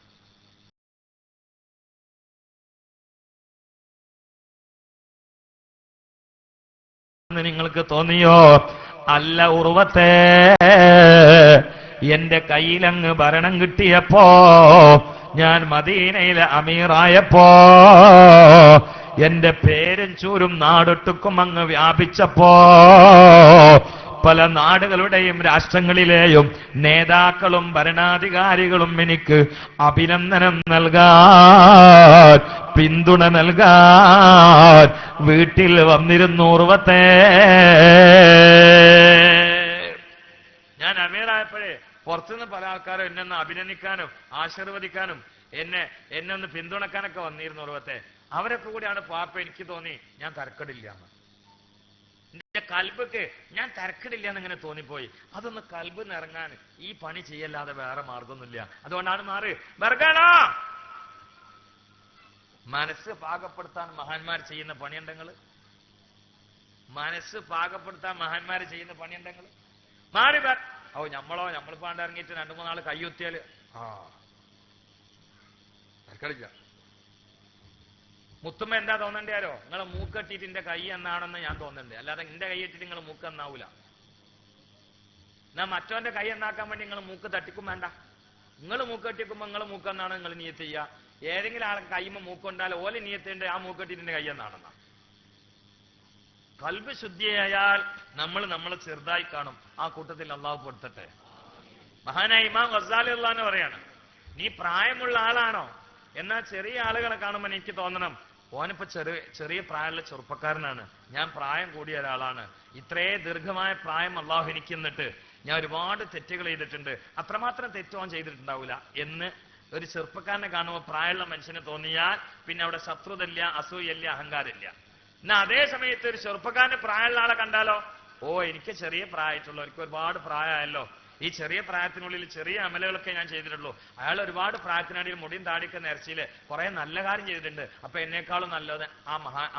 നിങ്ങൾക്ക് തോന്നിയോ? അല്ല ഉറുവത്തെ, എന്റെ കയ്യിലങ്ങ് ഭരണം കിട്ടിയപ്പോ, ഞാൻ മദീനയിലെ അമീറായപ്പോ, എന്റെ പേരും ചൂരും നാടൊട്ടുക്കും അങ്ങ് വ്യാപിച്ചപ്പോ, പല നാടുകളുടെയും രാഷ്ട്രങ്ങളിലെയും നേതാക്കളും ഭരണാധികാരികളും എനിക്ക് അഭിനന്ദനം നൽകാൻ, പിന്തുണ നൽകാൻ വീട്ടിൽ വന്നിരുന്നു ഉറുവത്തെ. ഞാൻ അമീറായപ്പോഴേ പുറത്തുനിന്ന് പല ആൾക്കാരും എന്നെ ഒന്ന് അഭിനന്ദിക്കാനും ആശീർവദിക്കാനും എന്നെ ഒന്ന് പിന്തുണക്കാനൊക്കെ വന്നിരുന്നു ഉറുവത്തെ. അവരൊക്കെ കൂടിയാണ് പാപ്പ എനിക്ക് തോന്നി ഞാൻ തരക്കടില്ല എന്ന്. എന്റെ കൽബക്ക് ഞാൻ തരക്കടില്ല എന്നിങ്ങനെ തോന്നിപ്പോയി. അതൊന്ന് കൽബ് നിറങ്ങാൻ ഈ പണി ചെയ്യല്ലാതെ വേറെ മാർഗമൊന്നുമില്ല. അതുകൊണ്ടാണ് മാറി ബർഗാണോ മനസ്സ് പാകപ്പെടുത്താൻ മഹാന്മാർ ചെയ്യുന്ന പണിയുണ്ടെങ്കിൽ, മനസ്സ് പാകപ്പെടുത്താൻ മഹാന്മാർ ചെയ്യുന്ന പണിയുണ്ടെങ്കിൽ മാറി നമ്മൾ പാണ്ട് ഇറങ്ങിയിട്ട് 2-3 നാൾ കയ്യൊത്തിയാല് തരക്കടില്ല. മുത്തുമ്മ എന്താ തോന്നണ്ടാരോ, നിങ്ങളെ മൂക്കെട്ടിട്ട് എന്റെ കൈ എന്നാണെന്ന് ഞാൻ തോന്നണ്ടേ, അല്ലാതെ എന്റെ കൈയിട്ടിട്ട് നിങ്ങൾ മൂക്ക് എന്നാവൂല. എന്നാ മറ്റവന്റെ കൈ എന്നാക്കാൻ വേണ്ടി നിങ്ങൾ മൂക്ക് തട്ടിക്കും വേണ്ട. നിങ്ങൾ മൂക്കെട്ടിക്കുമ്പോ നിങ്ങൾ മൂക്കെന്നാണ് നിങ്ങൾ നിയത്ത് ചെയ്യുക. ഏതെങ്കിലും ആളെ കൈമ മൂക്കൊണ്ടാൽ ഓല നിയത്തേണ്ട ആ മൂക്കെട്ടിന്റെ കൈ എന്നാണെന്നാ. കൽബ് ശുദ്ധിയായാൽ നമ്മൾ ചെറുതായി കാണും. ആ കൂട്ടത്തിൽ അള്ളാഹു പെടുത്തട്ടെ. മഹാനായ ഇമാം ഗസാലി അള്ളാഹു പറയാണ്, നീ പ്രായമുള്ള ആളാണോ, എന്നാ ചെറിയ ആളുകളെ കാണുമ്പോൾ എനിക്ക് തോന്നണം ഓനിപ്പോ ചെറിയ പ്രായമുള്ള ചെറുപ്പക്കാരനാണ്, ഞാൻ പ്രായം കൂടിയ ഒരാളാണ്, ഇത്രേ ദീർഘമായ പ്രായം അള്ളാഹു എനിക്ക് എന്നിട്ട് ഞാൻ ഒരുപാട് തെറ്റുകൾ ചെയ്തിട്ടുണ്ട്, അത്രമാത്രം തെറ്റോൻ ചെയ്തിട്ടുണ്ടാവില്ല എന്ന് ഒരു ചെറുപ്പക്കാരനെ കാണുമ്പോൾ പ്രായമുള്ള മനുഷ്യന് തോന്നിയാൽ പിന്നെ അവിടെ ശത്രുതയില്ല, അസൂയല്ല, അഹങ്കാരമില്ല. എന്നാ അതേ സമയത്ത് ഒരു ചെറുപ്പക്കാരന് പ്രായമുള്ള ആളെ കണ്ടാലോ, ഓ എനിക്ക് ചെറിയ പ്രായമായിട്ടുള്ളൂ, എനിക്ക് ഒരുപാട് പ്രായമായല്ലോ, ഈ ചെറിയ പ്രായത്തിനുള്ളിൽ ചെറിയ അമലുകളൊക്കെ ഞാൻ ചെയ്തിട്ടുള്ളൂ, അയാൾ ഒരുപാട് പ്രായത്തിനാണെങ്കിൽ മുടിയും താടിയൊക്കെ നേർച്ചയില് കുറെ നല്ല കാര്യം ചെയ്തിട്ടുണ്ട്, അപ്പൊ എന്നെക്കാളും നല്ലത്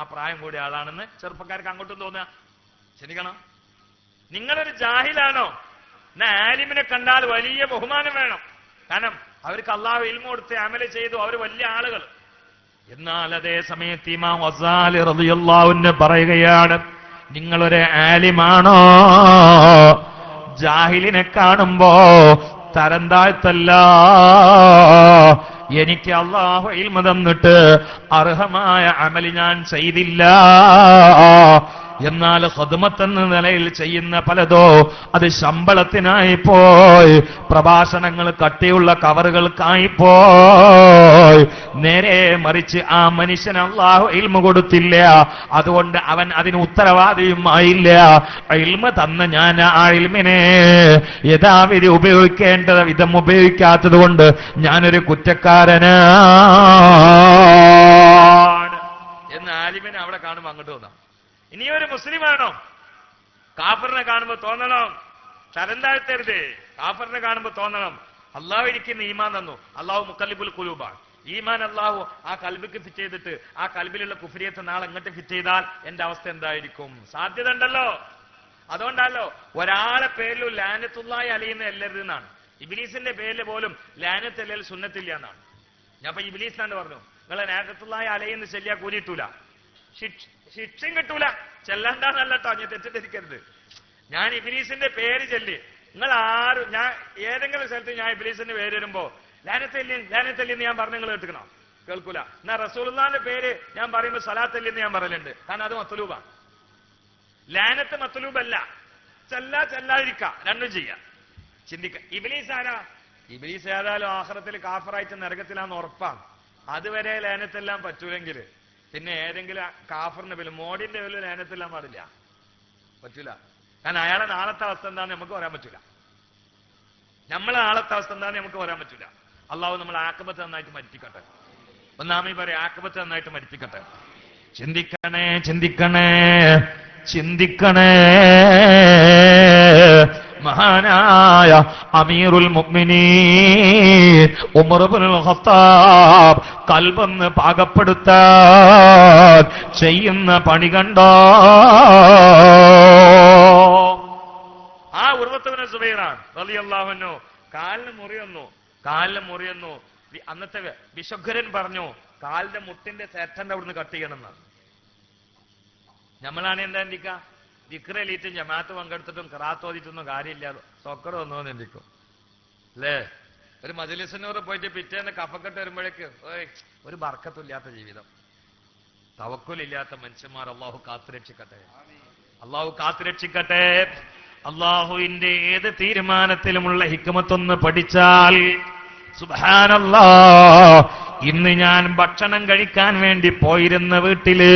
ആ പ്രായം കൂടി ആളാണെന്ന് ചെറുപ്പക്കാർക്ക് അങ്ങോട്ടും തോന്നുക. ശരിക്കണം. നിങ്ങളൊരു ജാഹിലാണോ? എന്നാ ആലിമിനെ കണ്ടാൽ വലിയ ബഹുമാനം വേണം. കാരണം അവർക്ക് അള്ളാഹു ഇൽമു കൊടുത്ത് അമല് ചെയ്തു, അവർ വലിയ ആളുകൾ. എന്നാൽ അതേ സമയത്ത് ഇമാം ഗസാലി റളിയല്ലാഹു അൻഹു പറയുകയാണ്, നിങ്ങളൊരു ആലിമാണോ? ജാഹിലിനെ കാണുമ്പോ തരം താഴ്ത്തല്ല. എനിക്ക് അള്ളാഹു ഇൽമു തന്നിട്ട് അർഹമായ അമല് ഞാൻ ചെയ്തില്ല. എന്നാൽ ഖദ്മത്തെന്ന നിലയിൽ ചെയ്യുന്ന പലതോ അത് ശമ്പളത്തിനായി പോയി, പ്രഭാഷണങ്ങൾ കട്ടിയുള്ള കവറുകൾക്കായി പോയി. നേരെ മറിച്ച് ആ മനുഷ്യന് അല്ലാഹു ഇൽമു കൊടുത്തില്ല, അതുകൊണ്ട് അവൻ അതിന് ഉത്തരവാദിയും ആയില്ല. ഇൽമ തന്ന ഞാൻ ആ ഇൽമിനെ യഥാവിധി ഉപയോഗിക്കേണ്ട വിധം ഉപയോഗിക്കാത്തത് കൊണ്ട് ഞാനൊരു കുറ്റക്കാരനാണ് എന്ന് ആലിമിനെ അവിടെ കാണുമ്പോൾ അങ്ങോട്ട് തോന്നാം. ഇനിയൊരു മുസ്ലിമാണോ? കാഫറിനെ കാണുമ്പോ തോന്നണം തരം താഴ്ത്തരുത്. കാഫറിനെ കാണുമ്പോ തോന്നണം അള്ളാഹു എനിക്കിന്ന് ഈമാൻ തന്നു. അള്ളാഹു മുക്കല്ലിബുൽ ഖുലൂബാണ്. ഈമാൻ അള്ളാഹു ആ കൽബിക്ക് ഫിറ്റ് ചെയ്തിട്ട് ആ കൽബിലുള്ള കുഫ്രിയത്ത് നാളെ ഇങ്ങോട്ട് ഫിറ്റ് ചെയ്താൽ എന്റെ അവസ്ഥ എന്തായിരിക്കും? സാധ്യത ഉണ്ടല്ലോ. അതുകൊണ്ടല്ലോ ഒരാളെ പേരിലും ലാനത്തുള്ളാഹി അലൈഹിന്ന് എല്ലരുത് എന്നാണ്. ഇബ്ലീസിന്റെ പേരിൽ പോലും ലാനത്ത് അല്ലെങ്കിൽ സുന്നത്തില്ല എന്നാണ്. ഞാൻ ഇപ്പൊ ഇബ്ലീസിനാണ് പറഞ്ഞു, നിങ്ങളെ ലാനത്തുള്ളാഹി അലൈഹിന്ന് ചെല്ലിയാ കൂലിയിട്ടൂല, ശിക്ഷയും കിട്ടൂല. ചെല്ലണ്ടെന്നല്ലോ, ഞാൻ തെറ്റിദ്ധരിക്കരുത്. ഞാൻ ഇബ്ലീസിന്റെ പേര് ചൊല്ലി നിങ്ങൾ ആരും, ഞാൻ ഏതെങ്കിലും സ്ഥലത്ത് ഞാൻ ഇബ്ലീസിന്റെ പേര് വരുമ്പോ ലാനത്തല്ലിന്ന് ഞാൻ പറഞ്ഞു, നിങ്ങൾ കേൾക്കണം? കേൾക്കൂല. എന്നാ റസൂലുള്ളാഹിന്റെ പേര് ഞാൻ പറയുമ്പോ സലാത്തല്ലിന്ന് ഞാൻ പറയലുണ്ട്. കാരണം അത് മത്ലൂബാണ്. ലാനത്ത് മത്ലൂബല്ല. ചെല്ലാതിരിക്ക, രണ്ടും ചെയ്യാം. ചിന്തിക്ക. ഇബ്ലീസ് ആരാ? ഇബ്ലീസ് ഏതായാലും ആഖിറത്തിൽ കാഫറായിട്ട് നരകത്തിലാന്ന് ഉറപ്പാണ്. അതുവരെ ലാനത്തെല്ലാം പറ്റൂലെങ്കിൽ പിന്നെ ഏതെങ്കിലും കാഫറിന്റെ പേര് മോഡിന്റെ പേരിൽ ലാനത്തെല്ലാം പാടില്ല, പറ്റൂല. കാരണം അയാളെ നാളത്തെ അവസ്ഥ എന്താണെന്ന് നമുക്ക് പറയാൻ പറ്റൂല. നമ്മളെ നാളത്തെ അവസ്ഥ എന്താണെന്ന് നമുക്ക് പറയാൻ പറ്റൂല. അള്ളാഹു നമ്മൾ ആക്കബത്ത് നന്നായിട്ട് മരിപ്പിക്കട്ടെ. ഒന്നാമേ പറയാം, ആക്കബത്ത് നന്നായിട്ട് മരിപ്പിക്കട്ടെ. ചിന്തിക്കണേ, ചിന്തിക്കണേ, ചിന്തിക്കണേ. മഹാനായ അമീറുൽ മുഅ്മിനീൻ ഉമർ ഇബ്നുൽ ഖത്താബ് കൽബൊന്ന് പാകപ്പെടുത്താൻ ചെയ്യുന്ന പണി കണ്ടോ? ആ ഉർവത്ത് ഇബ്നു സുബൈറാൻ റളിയല്ലാഹു അൻഹു കാലിന് മുറിയൊന്നു. അന്നത്തെ വിശുദ്ധരൻ പറഞ്ഞു കാലിന്റെ മുട്ടിന്റെ ചേട്ടന്റെ അവിടുന്ന് കട്ട് ചെയ്യണമെന്നാണ്. നമ്മളാണ് എന്താ ചിന്തിക്കുക? ദിക്റലീറ്റും ജമാഅത്ത് പങ്കെടുത്തിട്ടും ഖിറാഅത്ത് ഓതിയിട്ടൊന്നും കാര്യമില്ലാതെ സൊക്കർ വന്നോന്ന് ചിന്തിക്കും അല്ലേ? ഒരു മജ്‌ലിസിനോട് പോയിട്ട് പിറ്റേന്ന് കഫക്കെട്ട് വരുമ്പോഴേക്ക് ഒരു ബർക്കത്തില്ലാത്ത ജീവിതം, തവക്കുലില്ലാത്ത മനുഷ്യന്മാർ അള്ളാഹു കാത്തുരക്ഷിക്കട്ടെ. അള്ളാഹു കാത്തുരക്ഷിക്കട്ടെ. അള്ളാഹുവിന്റെ ഏത് തീരുമാനത്തിലുമുള്ള ഹിക്മത്തൊന്ന് പഠിച്ചാൽ സുബ്ഹാനല്ലാഹ്. ഇന്ന് ഞാൻ ഭക്ഷണം കഴിക്കാൻ വേണ്ടി പോയിരുന്ന വീട്ടില്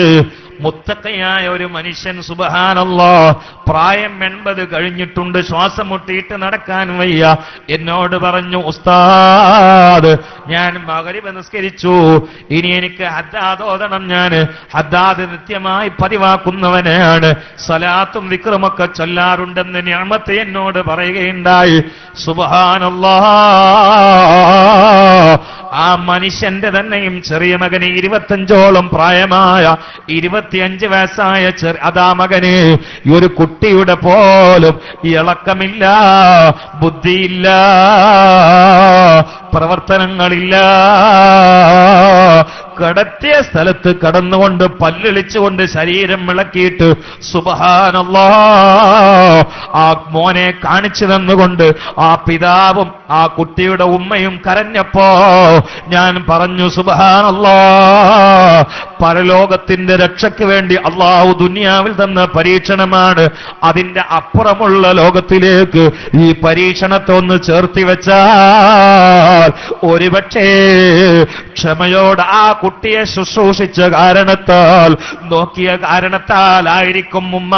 മുത്തഖയായ ഒരു മനുഷ്യൻ, സുബ്ഹാനല്ലാഹ്, പ്രായം 80 കഴിഞ്ഞിട്ടുണ്ട്, ശ്വാസം മുട്ടിയിട്ട് നടക്കാൻ വയ്യ. എന്നോട് പറഞ്ഞു, ഉസ്താദ് ഞാൻ മഗ്രിബ് നിസ്കരിച്ചു, ഇനി എനിക്ക് ഹദ്ദാദ് ഓതണം. ഞാൻ ഹദ്ദാദ് നിത്യമായി പതിവാക്കുന്നവനാണ്, സലാത്തും വിക്രമൊക്കെ ചൊല്ലാറുണ്ടെന്ന് നിഅമത്ത് എന്നോട് പറയുകയുണ്ടായി. സുബ്ഹാനല്ലാഹ്. ആ മനുഷ്യന്റെ തന്നെയും ചെറിയ മകന് 25ഓളം പ്രായമായ 25 വയസ്സായ അതാ മകന് ഈ ഒരു കുട്ടിയുടെ പോലും ഇളക്കമില്ല, ബുദ്ധിയില്ല, പ്രവർത്തനങ്ങളില്ല. കടത്തിയ സ്ഥലത്ത് കടന്നുകൊണ്ട് പല്ലിളിച്ചുകൊണ്ട് ശരീരം വിളക്കിയിട്ട് സുബ്ഹാനല്ലാഹ് ആ മോനെ കാണിച്ചു തന്നുകൊണ്ട് ആ പിതാവും ആ കുട്ടിയുടെ ഉമ്മയും കരഞ്ഞപ്പോ ഞാൻ പറഞ്ഞു, സുബ്ഹാനല്ലാഹ്, പരലോകത്തിന്റെ രക്ഷയ്ക്ക് വേണ്ടി അള്ളാഹു ദുനിയാവിൽ തന്ന പരീക്ഷണമാണ്. അതിന്റെ അപ്പുറമുള്ള ലോകത്തിലേക്ക് ഈ പരീക്ഷണത്തെ ഒന്ന് ചേർത്തി വെച്ചാൽ ഒരുപക്ഷേ ക്ഷമയോടെ ആ കുട്ടിയെ ശുശ്രൂഷിച്ച കാരണത്താൽ, നോക്കിയ കാരണത്താലായിരിക്കും ഉമ്മ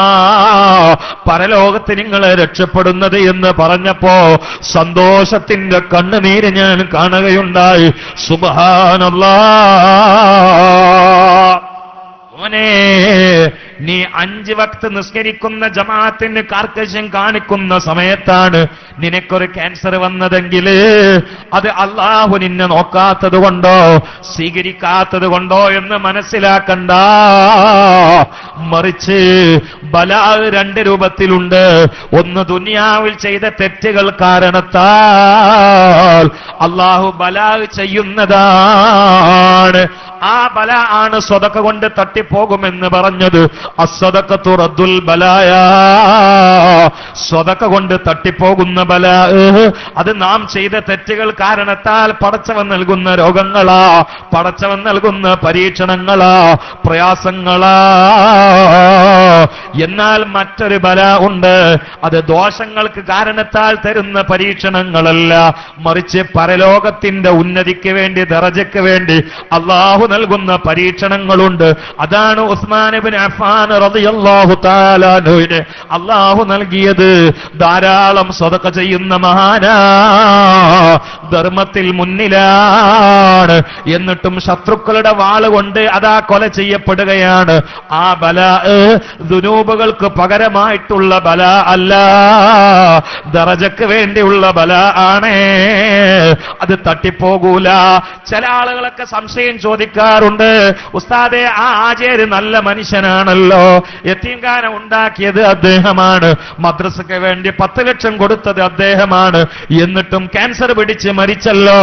പരലോകത്ത് നിങ്ങളെ രക്ഷപ്പെടുന്നത് എന്ന് പറഞ്ഞപ്പോ സന്തോഷത്തിന്റെ കണ്ണുനീര് ഞാൻ കാണുകയുണ്ടായി. സുബ്ഹാനല്ലാഹ്. മോനെ, നീ 5 വക്ത് നിസ്കരിക്കുന്ന ജമാഅത്തിന് കാർക്കശ്യം കാണിക്കുന്ന സമയത്താണ് നിനക്കൊരു ക്യാൻസർ വന്നതെങ്കിൽ അത് അള്ളാഹു നിന്നെ നോക്കാത്തത് കൊണ്ടോ സ്വീകരിക്കാത്തത് കൊണ്ടോ എന്ന് മനസ്സിലാക്കണ്ട. മറിച്ച് ബലാ 2 രൂപത്തിലുണ്ട്. ഒന്ന് ദുനിയാവിൽ ചെയ്ത തെറ്റുകൾ കാരണത്താൽ അള്ളാഹു ബലാ ചെയ്യുന്നതാണ്. ആ ബല ആണ് സ്വതക്ക കൊണ്ട് തട്ടിപ്പോകുമെന്ന് പറഞ്ഞത്. അസ്സദഖത്തു റദ്ദുൽ ബലായ, സ്വതക്ക കൊണ്ട് തട്ടിപ്പോകുന്ന ബല അത് നാം ചെയ്ത തെറ്റുകൾ കാരണത്താൽ പടച്ചവൻ നൽകുന്ന രോഗങ്ങളാ, പടച്ചവൻ നൽകുന്ന പരീക്ഷണങ്ങളാ, പ്രയാസങ്ങളാ. എന്നാൽ മറ്റൊരു ബല ഉണ്ട്, അത് ദോഷങ്ങൾക്ക് കാരണത്താൽ തരുന്ന പരീക്ഷണങ്ങളല്ല, മറിച്ച് പരലോകത്തിന്റെ ഉന്നതിക്ക് വേണ്ടി, ദറജയ്ക്ക് വേണ്ടി അള്ളാഹു നൽകുന്ന പരീക്ഷണങ്ങളുണ്ട്. അതാണ് ഉസ്മാൻ ഇബ്നു അഫ്ഫാൻ റളിയല്ലാഹു തആല അൻഹുവിന് അള്ളാഹു നൽകിയത്. ധാരാളം സദഖ ചെയ്യുന്ന മഹാനാ, ധർമ്മത്തിൽ മുന്നിലാണ്, എന്നിട്ടും ശത്രുക്കളുടെ വാളുകൊണ്ട് അതാ കൊല ചെയ്യപ്പെടുകയാണ്. ആ ബലാ ദുനൂബുകൾക്ക് പകരമായിട്ടുള്ള ബലാ അല്ല, ദറജയ്ക്ക് വേണ്ടിയുള്ള ബലാ ആണ്. അത് തട്ടിപ്പോകൂല. ചില ആളുകളൊക്കെ സംശയം ചോദിക്കാറുണ്ട്, ഉസ്താദേ ആ ആചാര്യ നല്ല മനുഷ്യനാണല്ലോ, യതീംഖാന ഉണ്ടാക്കിയത് അദ്ദേഹമാണ്, മദ്രസയ്ക്ക് വേണ്ടി 10 ലക്ഷം കൊടുത്തത് അദ്ദേഹമാണ്, എന്നിട്ടും ക്യാൻസർ പിടിച്ച് മരിച്ചല്ലോ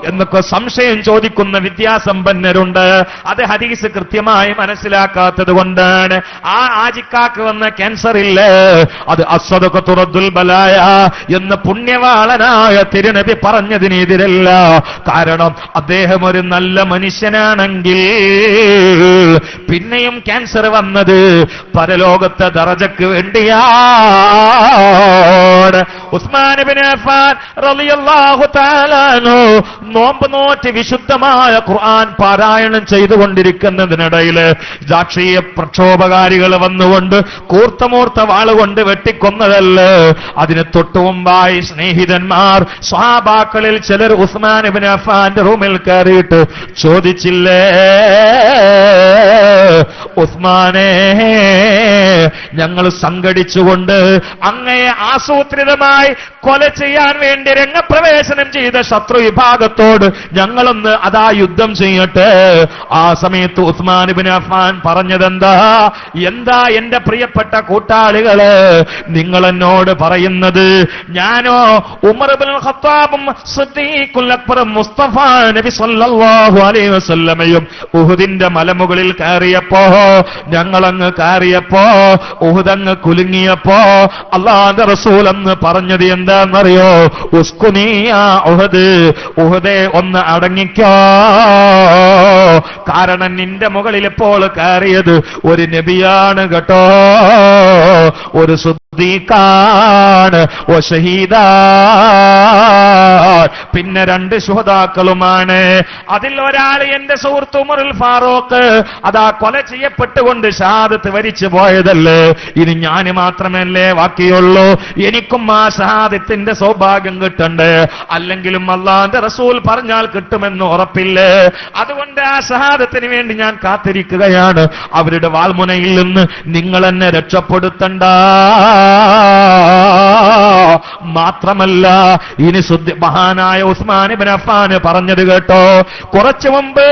എന്നൊക്കെ സംശയം ചോദിക്കുന്ന വിദ്യാസമ്പന്നരുണ്ട്. അത് ഹദീസ് കൃത്യമായി മനസ്സിലാക്കാത്തത് കൊണ്ടാണ്. ആ ആജിക്കാക്ക് വന്ന ക്യാൻസർ ഇല്ലേ, അത് അസ്സദഖത്തു റദ്ദുൽ ബലായ എന്ന് പുണ്യവാളനായ തിരുനബി പറഞ്ഞതിനെതിരല്ല. കാരണം അദ്ദേഹം ഒരു നല്ല മനുഷ്യനാണെങ്കിൽ പിന്നെയും ക്യാൻസർ വന്നത് പരലോകത്തെ ദറജയ്ക്ക് വേണ്ടിയാണ്. ഉസ്മാൻ ഇബ്നു അഫ്ഫാൻ റളിയല്ലാഹു തആല അൻഹു നോമ്പ് നോറ്റ് വിശുദ്ധമായ ഖുർആൻ പാരായണം ചെയ്തുകൊണ്ടിരിക്കുന്നതിനിടയിൽ രാഷ്ട്രീയ പ്രക്ഷോഭകാരികൾ വന്നുകൊണ്ട് കൂർത്തമൂർത്ത വാളുകൊണ്ട് വെട്ടിക്കൊന്നതല്ലേ. അതിന് തൊട്ടുമുമ്പായി സ്നേഹിതന്മാർ സ്വഹാബാക്കളിൽ ചിലർ ഉസ്മാൻ ഇബ്നു അഫ്ഫാന്റെ റൂമിൽ കയറിയിട്ട് ചോദിച്ചില്ലേ, ഉസ്മാനെ, ഞങ്ങൾ സംഘടിച്ചുകൊണ്ട് അങ്ങയെ ആസൂത്രിതമായി കൊല ചെയ്യാൻ വേണ്ടി രംഗപ്രവേശനം ചെയ്ത ശത്രു വിഭാഗത്തോട് ഞങ്ങളൊന്ന് അതാ യുദ്ധം ചെയ്യട്ടെ. ആ സമയത്ത് ഉസ്മാൻ ഇബ്നു അഫ്ഫാൻ പറഞ്ഞതെന്താ, എന്താ എന്റെ പ്രിയപ്പെട്ട കൂട്ടാളികളെ നിങ്ങൾ എന്നോട് പറയുന്നത്? ഞാനോ ഉമർ ഇബ്നുൽ ഖത്താബും സിദ്ദീഖുൽ അക്ബറും മുസ്തഫ നബി സല്ലല്ലാഹു അലൈഹി വസല്ലമയും ഉഹുദിന്റെ മലമുകളിൽ കയറിയപ്പോ, ഞങ്ങളങ്ങ് കയറിയപ്പോ, ഉഹുദങ്ങ് കുലുങ്ങിയപ്പോ അല്ലാഹുവിന്റെ റസൂൽ എന്ന് പറഞ്ഞത് എന്താണെന്നറിയോ? ഉസ്കുനിയാ ഉഹദ്, ഉഹദേ ഒന്ന് അടങ്ങിക്കോ, കാരണം നിന്റെ മുകളിൽ ഇപ്പോൾ കയറിയത് ഒരു നബിയാണ് കേട്ടോ, ഒരു സുദ്ദീഖാണ്, ഓ ഷഹീദാ, പിന്നെ 2 ശുഹദാക്കളുമാണ്. അതിൽ ഒരാൾ എന്റെ സുഹൃത്ത് ഉമറുൽ ഫാറൂഖ് അതാ കൊല ചെയ്യപ്പെട്ടുകൊണ്ട് ഷഹാദത്ത് വരിച്ചു പോയതല്ലേ. ഇനി ഞാൻ മാത്രമല്ലേ ബാക്കിയുള്ളൂ, എനിക്കും ആ ഷഹാദത്തിന്റെ സൗഭാഗ്യം കിട്ടണ്ടേ. അല്ലെങ്കിലും അല്ലാഹുവിന്റെ റസൂൽ പറഞ്ഞാൽ കിട്ടുമെന്ന് ഉറപ്പില്ലേ. അതുകൊണ്ട് ആ ഷഹാദത്തിന് വേണ്ടി ഞാൻ കാത്തിരിക്കുകയാണ്. അവരുടെ വാൾമുനയിൽ നിന്ന് നിങ്ങൾ എന്നെ രക്ഷപ്പെടുത്തണ്ട. മാത്രമല്ല, ഇനി മഹാനായ ഉസ്മാൻ ഇബ്നു അഫ്ഫാൻ പറഞ്ഞത് കേട്ടോ. കുറച്ചു മുമ്പ്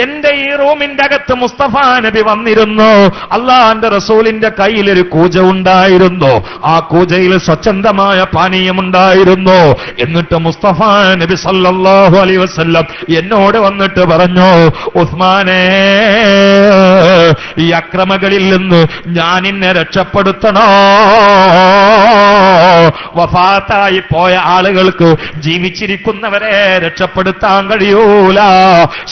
എന്റെ ഈ റൂമിന്റെ അകത്ത് മുസ്തഫ നബി വന്നിരുന്നു. അള്ളാഹുവിന്റെ റസൂലിന്റെ കയ്യിൽ ഒരു കൂജ ഉണ്ടായിരുന്നു. ആ കൂജയിൽ സ്വച്ഛന്തമായ പാനീയമുണ്ടായിരുന്നു. എന്നിട്ട് മുസ്തഫ നബി സല്ലല്ലാഹു അലൈഹി വസല്ലം എന്നോട് വന്നിട്ട് പറഞ്ഞു, ഉസ്മാനെ, ഈ അക്രമങ്ങളിൽ നിന്ന് ഞാൻ നിന്നെ രക്ഷപ്പെടുത്തണോ? വഫാത്തായി പോയ ആളുകൾക്ക് ജീവിച്ചിരിക്കുന്നവരെ രക്ഷപ്പെടുത്താൻ കഴിയൂല.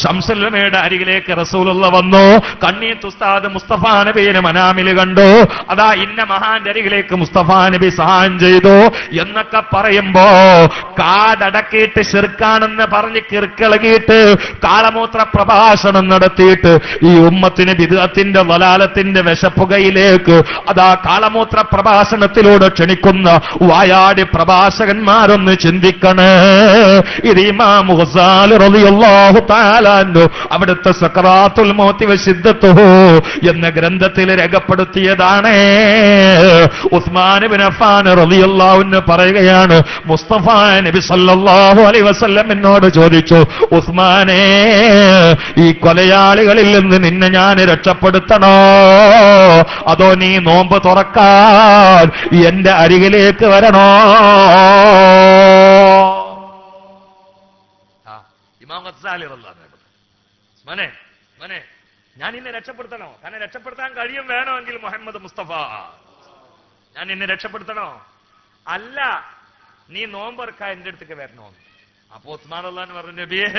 ശംസുൽ ഉലമയുടെ അരികിലേക്ക് റസൂലുള്ള വന്നു. കണ്ണീത്ത് ഉസ്താദ് മുസ്തഫ നബിയെ മനാമിൽ കണ്ടു. അതാ ഇന്ന മഹാന്റെ അരികിലേക്ക് മുസ്തഫ നബി സഹായം ചെയ്തു എന്നൊക്കെ പറയുമ്പോ കാടടക്കിയിട്ട് ശിർക്കാണെന്ന് പറഞ്ഞ് കിർക്കിളകിയിട്ട് കാളമൂത്ര പ്രഭാഷണം നടത്തിയിട്ട് ഈ ഉമ്മത്തിന് ബിദ്അത്തിന്റെ വലാലത്തിന്റെ വിശപ്പുകയിലേക്ക് അതാ കാളമൂത്ര പ്രഭാഷണത്തിലൂടെ ക്ഷണിക്കുന്ന വായാടി പ്രഭാഷകന്മാരൊന്ന് ചിന്തിക്കണേ. ഇത് ഇമാം ഗസാലി റളിയല്ലാഹു തആല അൻഹു അവിടുത്തെ സക്റാത്തുൽ മൗതി വശിദ്ദത്തുഹു എന്ന ഗ്രന്ഥത്തിൽ രേഖപ്പെടുത്തിയതാണ്. ഉസ്മാൻ ഇബ്നു അഫ്ഫാൻ റളിയല്ലാഹു അൻഹു പറയുകയാണ്, മുസ്തഫ നബി സല്ലല്ലാഹു അലൈഹി വസല്ലം എന്നോട് ചോദിച്ചു, ഉസ്മാനേ, ഈ കൊലയാളികളിൽ നിന്ന് നിന്നെ ഞാൻ രക്ഷപ്പെടുത്തണോ, അതോ നീ നോമ്പ് തുറക്കാൻ എന്റെ അരികിലേക്ക് വരണോ? ഇമാം ഗസാലി റളിയല്ലാഹു അൻഹു, മോനെ മോനെ, ഞാൻ നിന്നെ രക്ഷപ്പെടുത്തണോ? തന്നെ രക്ഷപ്പെടുത്താൻ കഴിയും വേണമെങ്കിൽ മുഹമ്മദ് മുസ്തഫ, ഞാൻ നിന്നെ രക്ഷപ്പെടുത്തണോ? അല്ല, നീ നോമ്പറക്കാൻ എന്റെ അടുത്തേക്ക് വരണോ? അപ്പൊ ഉസ്മാൻ റളിയല്ലാഹു അൻഹു പറഞ്ഞു, നബിയേ,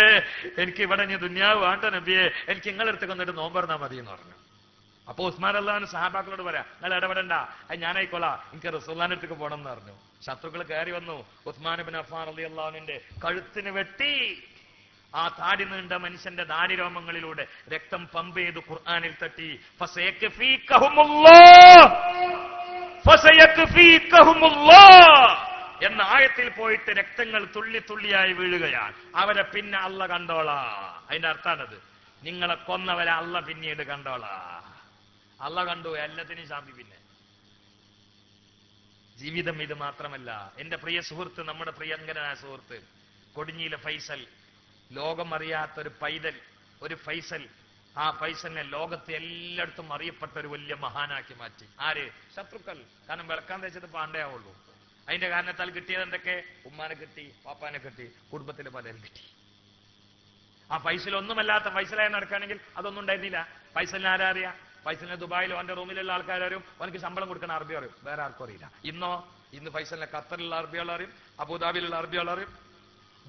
എനിക്ക് ഇവിടെ നീ ദുനിയാവ് വേണ്ട നബിയെ, എനിക്ക് നിങ്ങളുടെ അടുത്തേക്ക് വന്നിട്ട് നോമ്പറന്നാ മതി എന്ന് പറഞ്ഞു. അപ്പൊ ഉസ്മാൻ റളിയല്ലാഹു അൻഹു സഹാബാക്കളോട് പറയാ, നിങ്ങൾ ഇടപെടണ്ട, അത് ഞാനായിക്കോളാം, എനിക്ക് റസൂലുള്ളാഹിന്റെ അടുത്തേക്ക് പോകണം എന്ന് പറഞ്ഞു. ശത്രുക്കൾ കയറി വന്നു, ഉസ്മാൻ ഇബ്നു അഫ്ഫാൻ റളിയല്ലാഹു അൻഹുവിന്റെ കഴുത്തിന് വെട്ടി. ആ താടി നീണ്ട മനുഷ്യന്റെ ദാടിരോമങ്ങളിലൂടെ രക്തം പമ്പ് ചെയ്ത് ഖുർആനിൽ തട്ടി. എന്ന ആയത്തിൽ പോയിട്ട് രക്തങ്ങൾ തുള്ളി തുള്ളിയായി വീഴുകയാണ്. അവരെ പിന്നെ അള്ള കണ്ടോളാ. അതിന്റെ അർത്ഥാണത്, നിങ്ങളെ കൊന്നവരെ അള്ള പിന്നീട് കണ്ടോളാ. അള്ള കണ്ടു എല്ലാത്തിനും ശാന്തി. പിന്നെ ജീവിതം ഇത് മാത്രമല്ല. എന്റെ പ്രിയ സുഹൃത്ത്, നമ്മുടെ പ്രിയങ്കരനായ സുഹൃത്ത് കൊടിഞ്ഞിയിലെ ഫൈസൽ, ലോകം അറിയാത്തൊരു പൈതൽ, ഒരു ഫൈസൽ. ആ ഫൈസലിനെ ലോകത്ത് എല്ലായിടത്തും അറിയപ്പെട്ട ഒരു വലിയ മഹാനാക്കി മാറ്റി. ആര്? ശത്രുക്കൾ. കാരണം വിളക്കാൻ തേച്ചത് പാണ്ടയാവുള്ളൂ. അതിന്റെ കാരണത്താൽ കിട്ടിയത് എന്തൊക്കെ? ഉമ്മാനെ കിട്ടി, പാപ്പാനെ കിട്ടി, കുടുംബത്തിലെ പലരും കിട്ടി. ആ ഫൈസൽ ഒന്നുമല്ലാത്ത ഫൈസലായി നടക്കുകയാണെങ്കിൽ അതൊന്നും ഉണ്ടായിരുന്നില്ല. ഫൈസലിനെ ആരാ അറിയാ? ഫൈസലിനെ ദുബായിലോ അവന്റെ റൂമിലുള്ള ആൾക്കാരും അവനക്ക് ശമ്പളം കൊടുക്കുന്ന അറബി അറിയും, വേറെ ആർക്കും അറിയില്ല. ഇന്ന് ഫൈസലിനെ ഖത്തറിലുള്ള അറബികൾ അറിയും, അബുദാബിയിലുള്ള അറബികൾ അറിയും,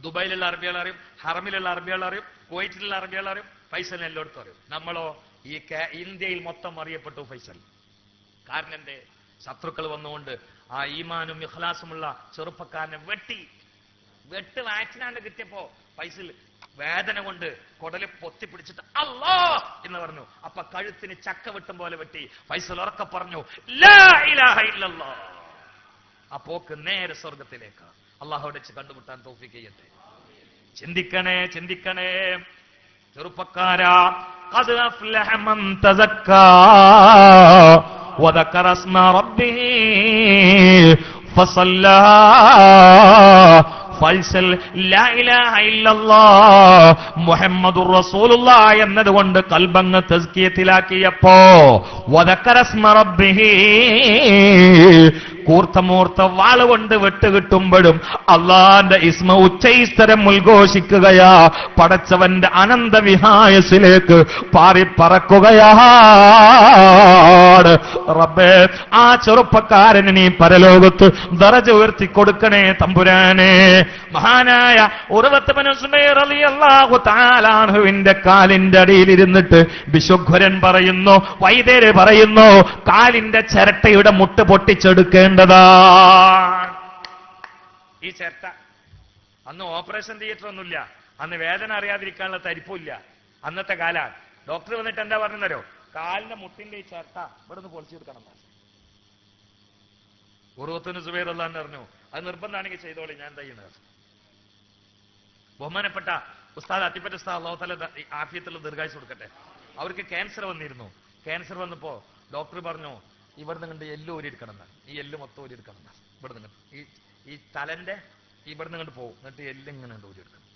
ദുബായിലുള്ള അറബികൾ അറിയും, ഹറമിലുള്ള അറബികൾ അറിയും, കുവൈറ്റിലുള്ള അറബികൾ അറിയും, ഫൈസലിനെ എല്ലായിടത്തും അറിയും. നമ്മളോ ഈ ഇന്ത്യയിൽ മൊത്തം അറിയപ്പെട്ടു ഫൈസൽ. കാരണം എന്തേ? ശത്രുക്കൾ വന്നുകൊണ്ട് ആ ഈമാനും ഇഖ്ലാസുമുള്ള ചെറുപ്പക്കാരനെ വെട്ട് വാക്സിനാണ്ട് കിട്ടിയപ്പോ ഫൈസൽ വേദന കൊണ്ട് കൊടല് പൊത്തിപ്പിടിച്ചിട്ട് അല്ലാ എന്ന് പറഞ്ഞു. അപ്പൊ കഴുത്തിന് ചക്ക വെട്ടും പോലെ വെട്ടി. ഫൈസൽ ഉറക്കെ പറഞ്ഞു, ലാ ഇലാഹ ഇല്ലല്ലാഹ്. ആ പോക്ക് നേരെ സ്വർഗത്തിലേക്ക്. അള്ളാഹുവിടെ കണ്ടുമുട്ടാൻ തൗഫീഖ് ചെയ്യട്ടെ. ചിന്തിക്കണേ, ചിന്തിക്കണേ ചെറുപ്പക്കാരാ. ഖദ് അഫ്ലഹ മൻ തസക്കാ വദക്കറ ഇസ്മ റബ്ബിഹി ഫസല്ലാ. ഫൈസൽ ലാ ഇലാഹ ഇല്ലല്ലാഹ് മുഹമ്മദുർ റസൂലുള്ളാഹ് എന്നതുകൊണ്ട് കൽബങ്ങ് തസ്കിയത്തിലാക്കിയപ്പോ വദക്കറ ഇസ്മ റബ്ബിഹി, കൂർത്തമൂർത്ത വാളുകൊണ്ട് വെട്ടുകിട്ടുമ്പോഴും അള്ളാന്റെ ഇസ്മ ഉച്ചൈസ്തരം ഉദ്ഘോഷിക്കുകയാ. പടച്ചവന്റെ അനന്തവിഹായസിലേക്ക് പാറിപ്പറക്കുകയാണ്. റബ്ബേ, ആ ചെറുപ്പക്കാരന് നീ പരലോകത്ത് ദറജ ഉയർത്തി കൊടുക്കണേ തമ്പുരാനെ. മഹാനായ ഉർവത്ത് ഇബ്നു സുബൈർ റളിയല്ലാഹു തആല അൻഹുവിന്റെ കാലിന്റെ അടിയിലിരുന്നിട്ട് ബിശുഖ്വരൻ പറയുന്നു, വൈദ്യര് പറയുന്നു, കാലിന്റെ ചിരട്ടയുടെ മുട്ട് പൊട്ടിച്ചെടുക്കേണ്ടതാണ് ഈ ചിരട്ട. അന്ന് ഓപ്പറേഷൻ തിയേറ്റർ ഒന്നുമില്ല, അന്ന് വേദന അറിയാതിരിക്കാനുള്ള തരിപ്പില്ല. അന്നത്തെ കാലാണ്. ഡോക്ടർ വന്നിട്ട് എന്താ പറഞ്ഞോ, കാലിന്റെ മുട്ടിന്റെ ഈ ചിരട്ട ഇവിടെ നിന്ന് പൊളിച്ചെടുക്കണം. ഉർവത്തുബ്നു സുബൈർ റളിയല്ലാഹു അൻഹു പറഞ്ഞു, അത് നിർബന്ധമാണെങ്കിൽ ചെയ്തോളി, ഞാൻ ചെയ്യുന്നത്. ബഹുമാനപ്പെട്ട ഉസ്താദ് അത്തിപ്പറ്റ ഉസ്താദ് അല്ലാഹു തആല ആഫിയത്തുള്ള ദീർഘായുസ്സ് കൊടുക്കട്ടെ. അവർക്ക് ക്യാൻസർ വന്നിരുന്നു. ക്യാൻസർ വന്നപ്പോ ഡോക്ടർ പറഞ്ഞു, ഇവിടുന്ന് കണ്ട് എല്ല് ഊരിയെടുക്കണം. ഈ എല്ല് മൊത്തം ഊരിയെടുക്കണം. ഇവിടുന്ന് കണ്ട് ഈ തലന്റെ ഇവിടുന്ന് കണ്ട് പോകും, എന്നിട്ട് എല്ല് ഇങ്ങനെ കണ്ട് ഊരിയെടുക്കണം.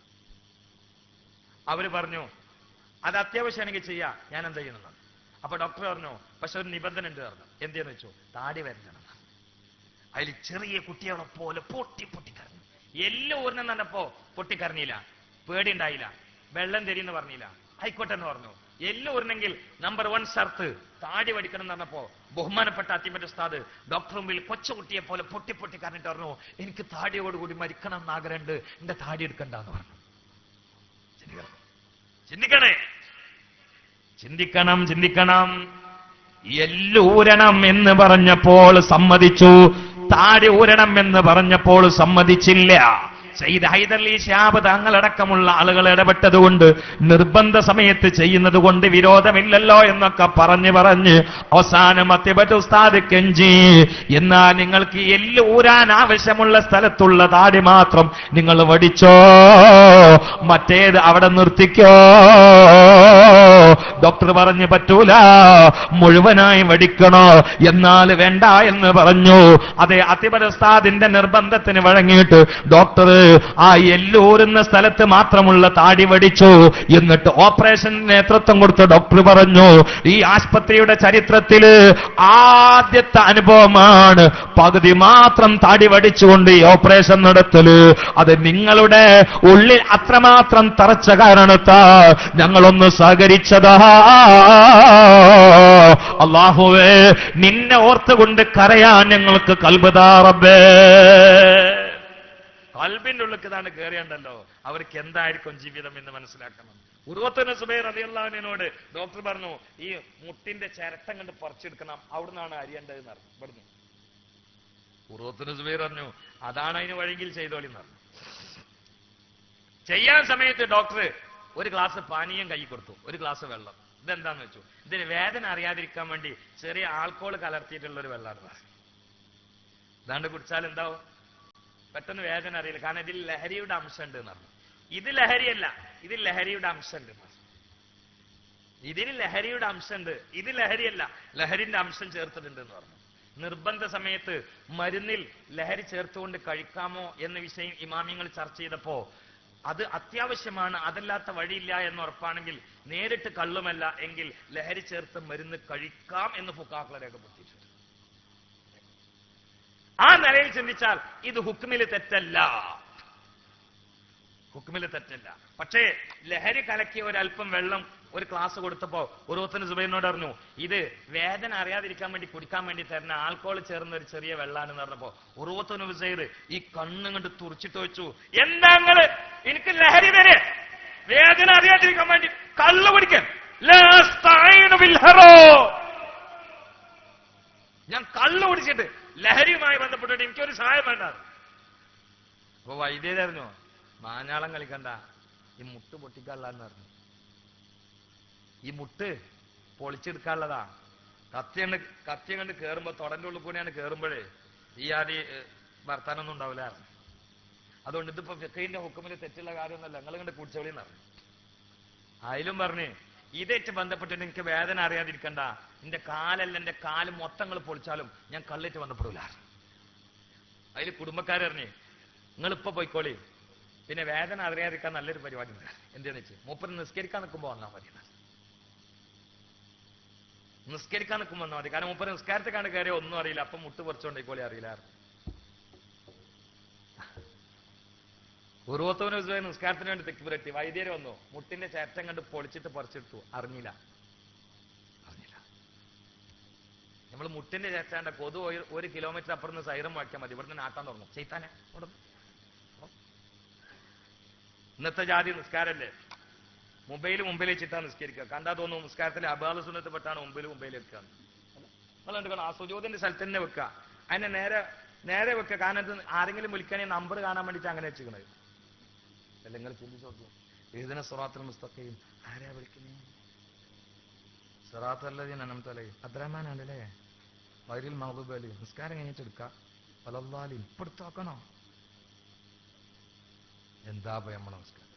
അവര് പറഞ്ഞു, അത് അത്യാവശ്യമാണെങ്കിൽ ചെയ്യാം, ഞാൻ എന്താ ചെയ്യണം. അപ്പൊ ഡോക്ടർ പറഞ്ഞു, പക്ഷെ ഒരു നിബന്ധന ഉണ്ട് പറഞ്ഞു. എന്തെന്ന് വെച്ചു, താടി വരക്കണം. അതിൽ ചെറിയ കുട്ടികളെ പോലെ പൊട്ടിക്കരഞ്ഞു. എല്ലാം ഊരണം പറഞ്ഞപ്പോ പൊട്ടിക്കരഞ്ഞില്ല, പേടി ഉണ്ടായില്ല, വെള്ളം തരീന്ന് പറഞ്ഞില്ല, ആയിക്കോട്ടെ എന്ന് പറഞ്ഞു. എല്ലാം ഊരണമെങ്കിൽ നമ്പർ 1 ഷർത്ത് താടി വടിക്കണം എന്ന് പറഞ്ഞപ്പോ ബഹുമാനപ്പെട്ട അത്തിമറ്റ ഉസ്താദ് ഡോക്ടർ മുമ്പിൽ കൊച്ചുകുട്ടിയെ പോലെ പൊട്ടിക്കരഞ്ഞിട്ട് പറഞ്ഞു, എനിക്ക് താടിയോടുകൂടി മരിക്കണം എന്ന് ആഗ്രഹമുണ്ട്, എന്റെ താടി എടുക്കണ്ടെന്ന് പറഞ്ഞു. ചിന്തിക്കണേ, ചിന്തിക്കണം. എല്ലൂരണം എന്ന് പറഞ്ഞപ്പോൾ സമ്മതിച്ചു, താടി ഊരണം എന്ന് പറഞ്ഞപ്പോൾ സമ്മതിച്ചില്ല. സയ്യിദ് ഹൈദർലി ശിഹാബ് തങ്ങളടക്കമുള്ള ആളുകൾ ഇടപെട്ടതുകൊണ്ട് നിർബന്ധ സമയത്ത് ചെയ്യുന്നത് കൊണ്ട് വിരോധമില്ലല്ലോ എന്നൊക്കെ പറഞ്ഞ് അവസാനം മത്തിബത്ത് ഉസ്താദ് കെഞ്ചി, എന്നാ നിങ്ങൾക്ക് എല്ല് ഊരാൻ ആവശ്യമുള്ള സ്ഥലത്തുള്ള താടി മാത്രം നിങ്ങൾ വടിച്ചോ, മറ്റേത് അവിടെ നിർത്തിക്കോ. ഡോക്ടർ പറഞ്ഞു പറ്റൂല, മുഴുവനായി വടിക്കണോ, എന്നാൽ വേണ്ട എന്ന് പറഞ്ഞു. അതെ, അതിബത്ത് ഉസ്താദിന്റെ നിർബന്ധത്തിന് വഴങ്ങിയിട്ട് ഡോക്ടർ ആ എല്ലൂരുന്ന സ്ഥലത്ത് മാത്രമുള്ള താടി വടിച്ചു. എന്നിട്ട് ഓപ്പറേഷൻ നേതൃത്വം കൊടുത്ത ഡോക്ടർ പറഞ്ഞു, ഈ ആശുപത്രിയുടെ ചരിത്രത്തില് ആദ്യത്തെ അനുഭവമാണ് പകുതി മാത്രം താടി വടിച്ചുകൊണ്ട് ഈ ഓപ്പറേഷൻ നടത്തല്. അത് നിങ്ങളുടെ ഉള്ളിൽ അത്രമാത്രം തറച്ച കാരണത്താ ഞങ്ങളൊന്ന് സഹകരിച്ചതാ. അല്ലാഹുവേ, നിന്നെ ഓർത്തുകൊണ്ട് കരയാൻ ഞങ്ങൾക്ക് കൽബ് താ റബ്ബേ. കൽബിന്റെ ഉള്ളിൽ ഇതാണ് കയറിയണ്ടല്ലോ, അവർക്ക് എന്തായിരിക്കും ജീവിതം എന്ന് മനസ്സിലാക്കണം. ഉർവത്തുബ്നു സുബൈർ റളിയല്ലാഹു അൻഹുവിനോട് ഡോക്ടർ പറഞ്ഞു, ഈ മുട്ടിന്റെ ചിരട്ടം കണ്ട് പറിച്ചെടുക്കണം, അവിടുന്നാണ് അരിയേണ്ടതെന്ന് പറഞ്ഞു. ഇവിടുന്ന് ഉർവത്തുബ്നു സുബൈർ പറഞ്ഞു, അതാണ് അതിന് വഴിയെങ്കിൽ ചെയ്തോളിന്ന് പറഞ്ഞു. ചെയ്യാൻ സമയത്ത് ഡോക്ടർ ഒരു ഗ്ലാസ് പാനീയം കൈ കൊടുത്തു, ഒരു ഗ്ലാസ് വെള്ളം. ഇതെന്താന്ന് വെച്ചു, ഇതിന് വേദന അറിയാതിരിക്കാൻ വേണ്ടി ചെറിയ ആൽക്കോൾ കലർത്തിയിട്ടുള്ള ഒരു വെള്ളമാണ് പറഞ്ഞു. ഇതാണ്ട് കുടിച്ചാൽ എന്താവും, പെട്ടെന്ന് വേദന അറിയില്ല, കാരണം ഇതിൽ ലഹരിയുടെ അംശം ഉണ്ട് എന്ന് പറഞ്ഞു. ഇത് ലഹരിയല്ല, ഇതിൽ ലഹരിയുടെ അംശം ഉണ്ട്. ഇതിന് ലഹരിയുടെ അംശമുണ്ട്, ഇത് ലഹരിയല്ല, ലഹരിന്റെ അംശം ചേർത്തിട്ടുണ്ട് എന്ന് പറഞ്ഞു. നിർബന്ധ സമയത്ത് മരുന്നിൽ ലഹരി ചേർത്തുകൊണ്ട് കഴിക്കാമോ എന്ന വിഷയം ഇമാമിങ്ങൾ ചർച്ച ചെയ്തപ്പോ അത് അത്യാവശ്യമാണ്, അതല്ലാത്ത വഴിയില്ല എന്ന് ഉറപ്പാണെങ്കിൽ നേരിട്ട് കള്ളുമല്ല എങ്കിൽ ലഹരി ചേർത്ത് മരുന്ന് കഴിക്കാം എന്ന് ഫുഖാക്കളെ രേഖപ്പെടുത്തിയിട്ടുണ്ട്. ആ നിലയിൽ ചിന്തിച്ചാൽ ഇത് ഹുക്മിൽ തെറ്റല്ല, ഹുക്മിൽ തെറ്റല്ല. പക്ഷേ ലഹരി കലക്കിയ ഒരല്പം വെള്ളം ഒരു ക്ലാസ് കൊടുത്തപ്പോ ഉർവത്തുബ്നു സുബൈറിനോട് പറഞ്ഞു, ഇത് വേദന അറിയാതിരിക്കാൻ വേണ്ടി കുടിക്കാൻ വേണ്ടി തരുന്ന ആൽക്കോൾ ചേർന്ന ഒരു ചെറിയ വെള്ളാണെന്ന് പറഞ്ഞപ്പോ ഉർവത്തുബ്നു സുബൈർ ഈ കണ്ണും കണ്ട് തുറച്ചിട്ട് വെച്ചു, എന്താ നിങ്ങള് എനിക്ക് ലഹരി വരെ വേദന അറിയാതിരിക്കാൻ വേണ്ടി കള്ള് കുടിക്കാൻ, ഞാൻ കള്ള് കുടിച്ചിട്ട് ലഹരിയുമായി ബന്ധപ്പെട്ടിട്ട് എനിക്കൊരു സഹായം വേണ്ട. അപ്പൊ വൈദ്യരായിരുന്നു, മാഞ്ഞാളം കളിക്കണ്ട, ഈ മുട്ട് പൊട്ടിക്കാനുള്ളതെന്ന് പറഞ്ഞു. ഈ മുട്ട് പൊളിച്ചെടുക്കാനുള്ളതാ. കത്തി കണ്ട് കയറുമ്പോ തൊടന്റെ ഉള്ളിൽ കൂടിയാണ് കയറുമ്പോഴേ ഈ ആദ്യ വർത്താനൊന്നും ഉണ്ടാവില്ല. അതുകൊണ്ട് ഇതിപ്പോ ഫിഖഹിന്റെ ഹുക്കുമിൽ തെറ്റുള്ള കാര്യമൊന്നുമല്ല, നിങ്ങൾ കണ്ട് കുടിച്ചോളിന്ന് പറഞ്ഞു. അതിലും പറഞ്ഞ് ഇതേറ്റ് ബന്ധപ്പെട്ടിട്ട് എനിക്ക് വേദന അറിയാതിരിക്കണ്ട, എന്റെ കാലല്ല, എന്റെ കാല് മൊത്തങ്ങൾ പൊളിച്ചാലും ഞാൻ കള്ളിട്ട് ബന്ധപ്പെടൂല. അതിൽ കുടുംബക്കാരറിഞ്ഞ് നിങ്ങളിപ്പോ പോയിക്കോളി, പിന്നെ വേദന അറിയാതിരിക്കാൻ നല്ലൊരു പരിപാടി ഉണ്ട്. എന്താന്ന് വെച്ച് മൂപ്പര് നിസ്കരിക്കാൻ നിൽക്കുമ്പോ വന്നാൽ മതി, നിസ്കരിക്കാൻ നിൽക്കുമ്പോ വന്നാൽ മതി. കാരണം മൂപ്പര് നിസ്കാരത്തെ കണ്ട് കയറിയ ഒന്നും അറിയില്ല, അപ്പം മുട്ട് പറിച്ചോണ്ടേക്കോളി അറിയില്ല. ഉർവത്തുബ്നു സുബൈർ നിസ്കാരത്തിന് വേണ്ടി തെക്കുപുരട്ടി വൈദ്യര് വന്നു, മുട്ടിന്റെ ചേറ്റം കണ്ട് പൊളിച്ചിട്ട് പറിച്ചെടുത്തു, അറിഞ്ഞില്ല. നമ്മൾ മുട്ടിന്റെ ചേറ്റാണ്ട കൊതു 1 കിലോമീറ്റർ അപ്പുറം നിന്ന് സൈറം വയ്ക്കാൻ മതി, ഇവിടുന്ന് നാട്ടാൻ തുടങ്ങും ചെയ്താനെ. ഇന്നത്തെ ജാതി നിസ്കാരല്ലേ, മുമ്പിൽ വെച്ചിട്ടാ നിസ്കരിക്കുക. കണ്ടാ തോന്നുന്നു നിസ്കാരത്തിലെ അബാല സുന്നത്ത് പെട്ടാണ് മുമ്പിൽ വെക്കുക. നിങ്ങൾ കണ്ടുക്കണം, ആ സുജൂദിന്റെ സ്ഥലത്ത് തന്നെ വെക്കുക, അതിനെ നേരെ വെക്കുക. കാരണം ആരെങ്കിലും വിളിക്കണേ നമ്പർ കാണാൻ വേണ്ടിയിട്ട് അങ്ങനെ വെച്ചിരിക്കണത്. അല്ല, നിങ്ങൾ ചിന്തിച്ചു നോക്കൂ, ഏതിനെ സിറാത്തുൽ മുസ്തഖീം ആരാ വിളിക്കുന്നേ? സിറാത്തുല്ലദീന അൻഅംത അലൈഹിം അബ്ദുറഹ്മാനാണല്ലേ, ഗൈറിൽ മഗ്ദൂബി അലൈഹിം. നിസ്കാരം കഴിഞ്ഞിട്ട് എടുക്കാം, വലദ്ദാലിൻ ഇപ്പെടുത്താക്കണോ? എന്താ നമ്മളെ നിസ്കാരം.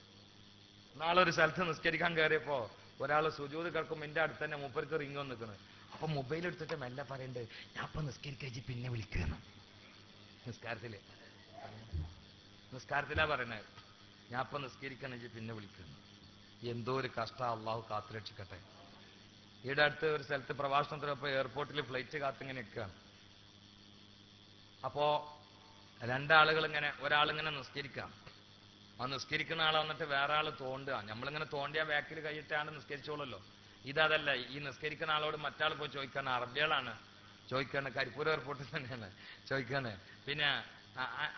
നാളെ ഒരു സ്ഥലത്ത് നിസ്കരിക്കാൻ കയറിയപ്പോ ഒരാൾ സുജൂദ് കിടക്കുമ്പോ എന്റെ അടുത്ത് തന്നെ മൂപ്പർക്ക് റിംഗ് വന്ന് നിൽക്കുന്നത്. അപ്പൊ മൊബൈൽ എടുത്തിട്ട് മെല്ലെ പറയണ്ടേ, ഞാൻ ഇപ്പൊ നിസ്കരിക്കഴിച്ച് പിന്നെ വിളിക്കുന്നു. നിസ്കാരത്തിലാ പറയണത്, ഞാൻ ഇപ്പൊ നിസ്കരിക്കണമെങ്കിൽ പിന്നെ വിളിക്കുന്നു. എന്തോ ഒരു കഷ്ടം, അള്ളാഹു കാത്തുരക്ഷിക്കട്ടെ. ഈടെ അടുത്ത് ഒരു സ്ഥലത്ത് പ്രഭാഷണത്തിനപ്പോ എയർപോർട്ടിൽ ഫ്ലൈറ്റ് കാത്തിങ്ങനെ നിൽക്കുകയാണ്. അപ്പോ രണ്ടാളുകൾ ഇങ്ങനെ, ഒരാളിങ്ങനെ നിസ്കരിക്കാം, ആ നിസ്കരിക്കുന്ന ആൾ വന്നിട്ട് വേറെ ആള് തോണ്ടുക. നമ്മളിങ്ങനെ തോണ്ടിയാ ബാക്കിൽ കൈയിട്ടാണ് നിസ്കരിച്ചോളല്ലോ. ഇതല്ല, ഈ നിസ്കരിക്കുന്ന ആളോട് മറ്റാൾ പോയി ചോദിക്കാണ്, അറബികളാണ് ചോദിക്കാണ്, കരിപ്പൂർ എയർപോർട്ടിൽ തന്നെയാണ് ചോദിക്കാണ്. പിന്നെ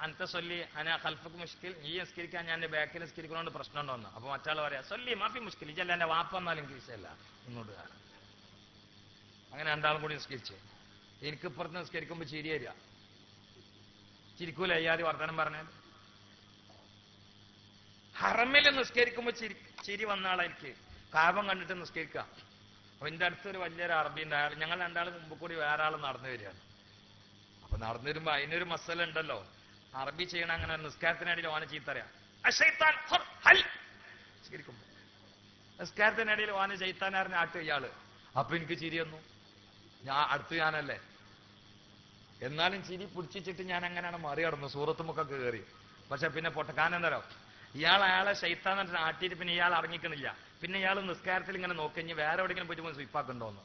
അനത്ത സൊല്ലി അന ഖൽഫക്ക് മുഷ്കിൽ, ഈ നിസ്കരിക്കാൻ ഞാൻ എന്റെ ബാക്കിൽ നിസ്കരിക്കുന്നതുകൊണ്ട് പ്രശ്നം ഉണ്ടോന്ന്. അപ്പൊ മറ്റാൾ പറയാ, സൊല്ലി മാഫി മുഷ്കിൽ, ഇതല്ല എന്റെ വാപ്പ എന്നാലും എനിക്ക് വിഷയമല്ല ഇങ്ങോട്ട് കാണാം. അങ്ങനെ രണ്ടാളും കൂടി നിസ്കരിച്ചു. എനിക്ക് ഇപ്പുറത്ത് നിസ്കരിക്കുമ്പോ ചിരി വരിക, ചിരിക്കൂല അയ്യാതി വർത്തമാനം പറഞ്ഞാൽ. ഹറമിൽ നിസ്കരിക്കുമ്പോ ചിരി വന്നാളാ എനിക്ക് കാബം കണ്ടിട്ട് നിസ്കരിക്കാം. അപ്പൊ എന്റെ അടുത്തൊരു വലിയൊരു അറബി ഉണ്ട്. അയാൾ ഞങ്ങൾ രണ്ടാളും മുമ്പ് കൂടി വേറെ ആൾ നടന്നു വരികയാണ്. അപ്പൊ നടന്നു വരുമ്പോ അതിനൊരു മസല ഉണ്ടല്ലോ, അറബി ചെയ്യണ അങ്ങനെ നിസ്കാരത്തിനിടയിൽ ഓനെ ചീത്തറിയാം. നിസ്കാരത്തിനിടയിൽ ഓനെ ചൈത്താനാറിന് ആട്ടും ഇയാള്. അപ്പൊ എനിക്ക് ചിരി വന്നു. ഞാനല്ലേ, എന്നാലും ചിരി പിടിച്ചിട്ട് ഞാൻ അങ്ങനെയാണ് മറികടന്നു, സൂറത്തുമൊക്കെ കയറി. പക്ഷെ പിന്നെ പൊട്ടക്കാനെന്തരോ അയാളെ ശൈത്താൻ ആട്ടിയിട്ട് പിന്നെ ഇയാൾ അടങ്ങിക്കണില്ല. പിന്നെ ഇയാൾ നിസ്കാരത്തിൽ ഇങ്ങനെ നോക്കി കഴിഞ്ഞ് വേറെ എവിടെയെങ്കിലും പോയിട്ട് സ്വീപ്പാക്കുണ്ടോന്ന്.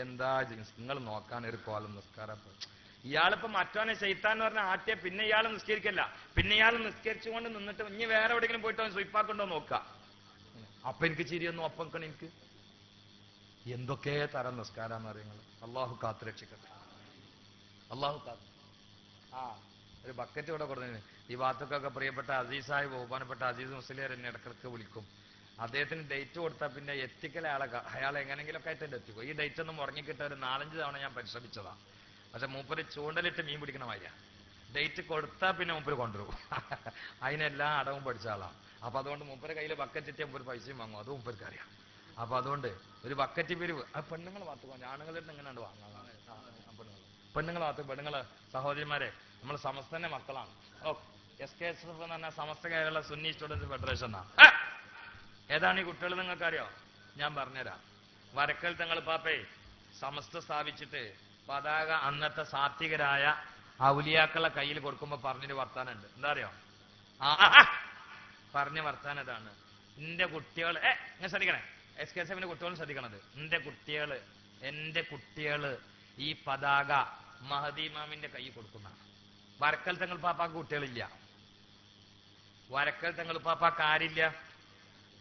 എന്താ നിങ്ങൾ നോക്കാൻ ഒരു കോലം നിസ്കാരം. ഇയാളിപ്പോ മറ്റോനെ ശൈത്താൻ എന്ന് പറഞ്ഞ ആട്ടിയ പിന്നെ ഇയാൾ നിസ്കരിക്കല്ല, പിന്നെ ഇയാൾ നിസ്കരിച്ചുകൊണ്ട് നിന്നിട്ട് ഇനി വേറെ എവിടെയെങ്കിലും പോയിട്ട് അവൻ സ്വീപ്പാക്കുണ്ടോ നോക്കാം. അപ്പൊ എനിക്ക് ചിരിയൊന്നും ഒപ്പം എനിക്ക് എന്തൊക്കെ തരം നിസ്കാരാന്ന് അറിയുന്നത്. അള്ളാഹു കാത്തു രക്ഷിക്കട്ടെ, അള്ളാഹു കാത്തു. ഒരു ബക്കറ്റ് ഇവിടെ കൊടുത്തു. ഈ ഭാഗത്തൊക്കെ പ്രിയപ്പെട്ട അസീസ് സാഹിബ്, ബഹുമാനപ്പെട്ട അസീസ് മുസ്ലിയാർ എന്നെ ഇടക്കിടക്ക് വിളിക്കും. അദ്ദേഹത്തിന് ഡേറ്റ് കൊടുത്താൽ പിന്നെ എത്തിക്കൽ അയാൾ എങ്ങനെങ്കിലൊക്കെ ആയിട്ട് എത്തിക്കും. ഈ ഡേറ്റ് ഒന്നും മുടങ്ങിക്കിട്ട ഒരു 4-5 തവണ ഞാൻ പരിശ്രമിച്ചതാ. പക്ഷെ മൂപ്പര് ചൂണ്ടലിട്ട് മീൻ പിടിക്കണ മാതിരിയാ. ഡേറ്റ് കൊടുത്താൽ പിന്നെ മൂപ്പര് കൊണ്ടുവരും. അതിനെല്ലാം അടവും പഠിച്ച ആളാണ്. അപ്പൊ അതുകൊണ്ട് മൂപ്പര് കയ്യിൽ ബക്കറ്റ് എത്തിയാൽ മൂപ്പര് പൈസയും വാങ്ങും. അത് മൂപ്പർക്ക് അറിയാം. അപ്പൊ അതുകൊണ്ട് ഒരു ബക്കറ്റ് പിരിവ് പെണ്ണുങ്ങൾ ഭാഗത്ത് ആണുങ്ങളുടെ എങ്ങനെയാണ് വാങ്ങാൻ. പെണ്ണുങ്ങൾ ഭാഗത്ത് പെണ്ണുങ്ങള് സഹോദരിമാരെ നമ്മൾ സമസ്തന്റെ മക്കളാണ്. SKSF എന്ന് പറഞ്ഞാൽ സമസ്ത കേരള സുന്നി സ്റ്റുഡൻസ് ഫെഡറേഷൻ എന്നാ. ഏതാണ് ഈ കുട്ടികൾ നിങ്ങൾക്കറിയോ? ഞാൻ പറഞ്ഞുതരാം. വരക്കൽ തങ്ങൾ പാപ്പേ സമസ്ത സ്ഥാപിച്ചിട്ട് പതാക അന്നത്തെ സാത്വികരായ ഔലിയാക്കളെ കയ്യിൽ കൊടുക്കുമ്പോ പറഞ്ഞൊരു വർത്താനുണ്ട്. എന്താ അറിയോ? പറഞ്ഞ വർത്താനം ഇതാണ്. എന്റെ കുട്ടികൾ ഞാൻ ശ്രദ്ധിക്കണേ, SKSFന്റെ കുട്ടികളും ശ്രദ്ധിക്കണത്. എന്റെ കുട്ടികള് ഈ പതാക മഹദി ഇമാമിന്റെ കൈ കൊടുക്കുന്ന. വരക്കൽ തങ്ങൾ പാപ്പാക്ക് കുട്ടികളില്ല. വരക്കൽ തങ്ങൾ പാപ്പാക്ക് ആരില്ല?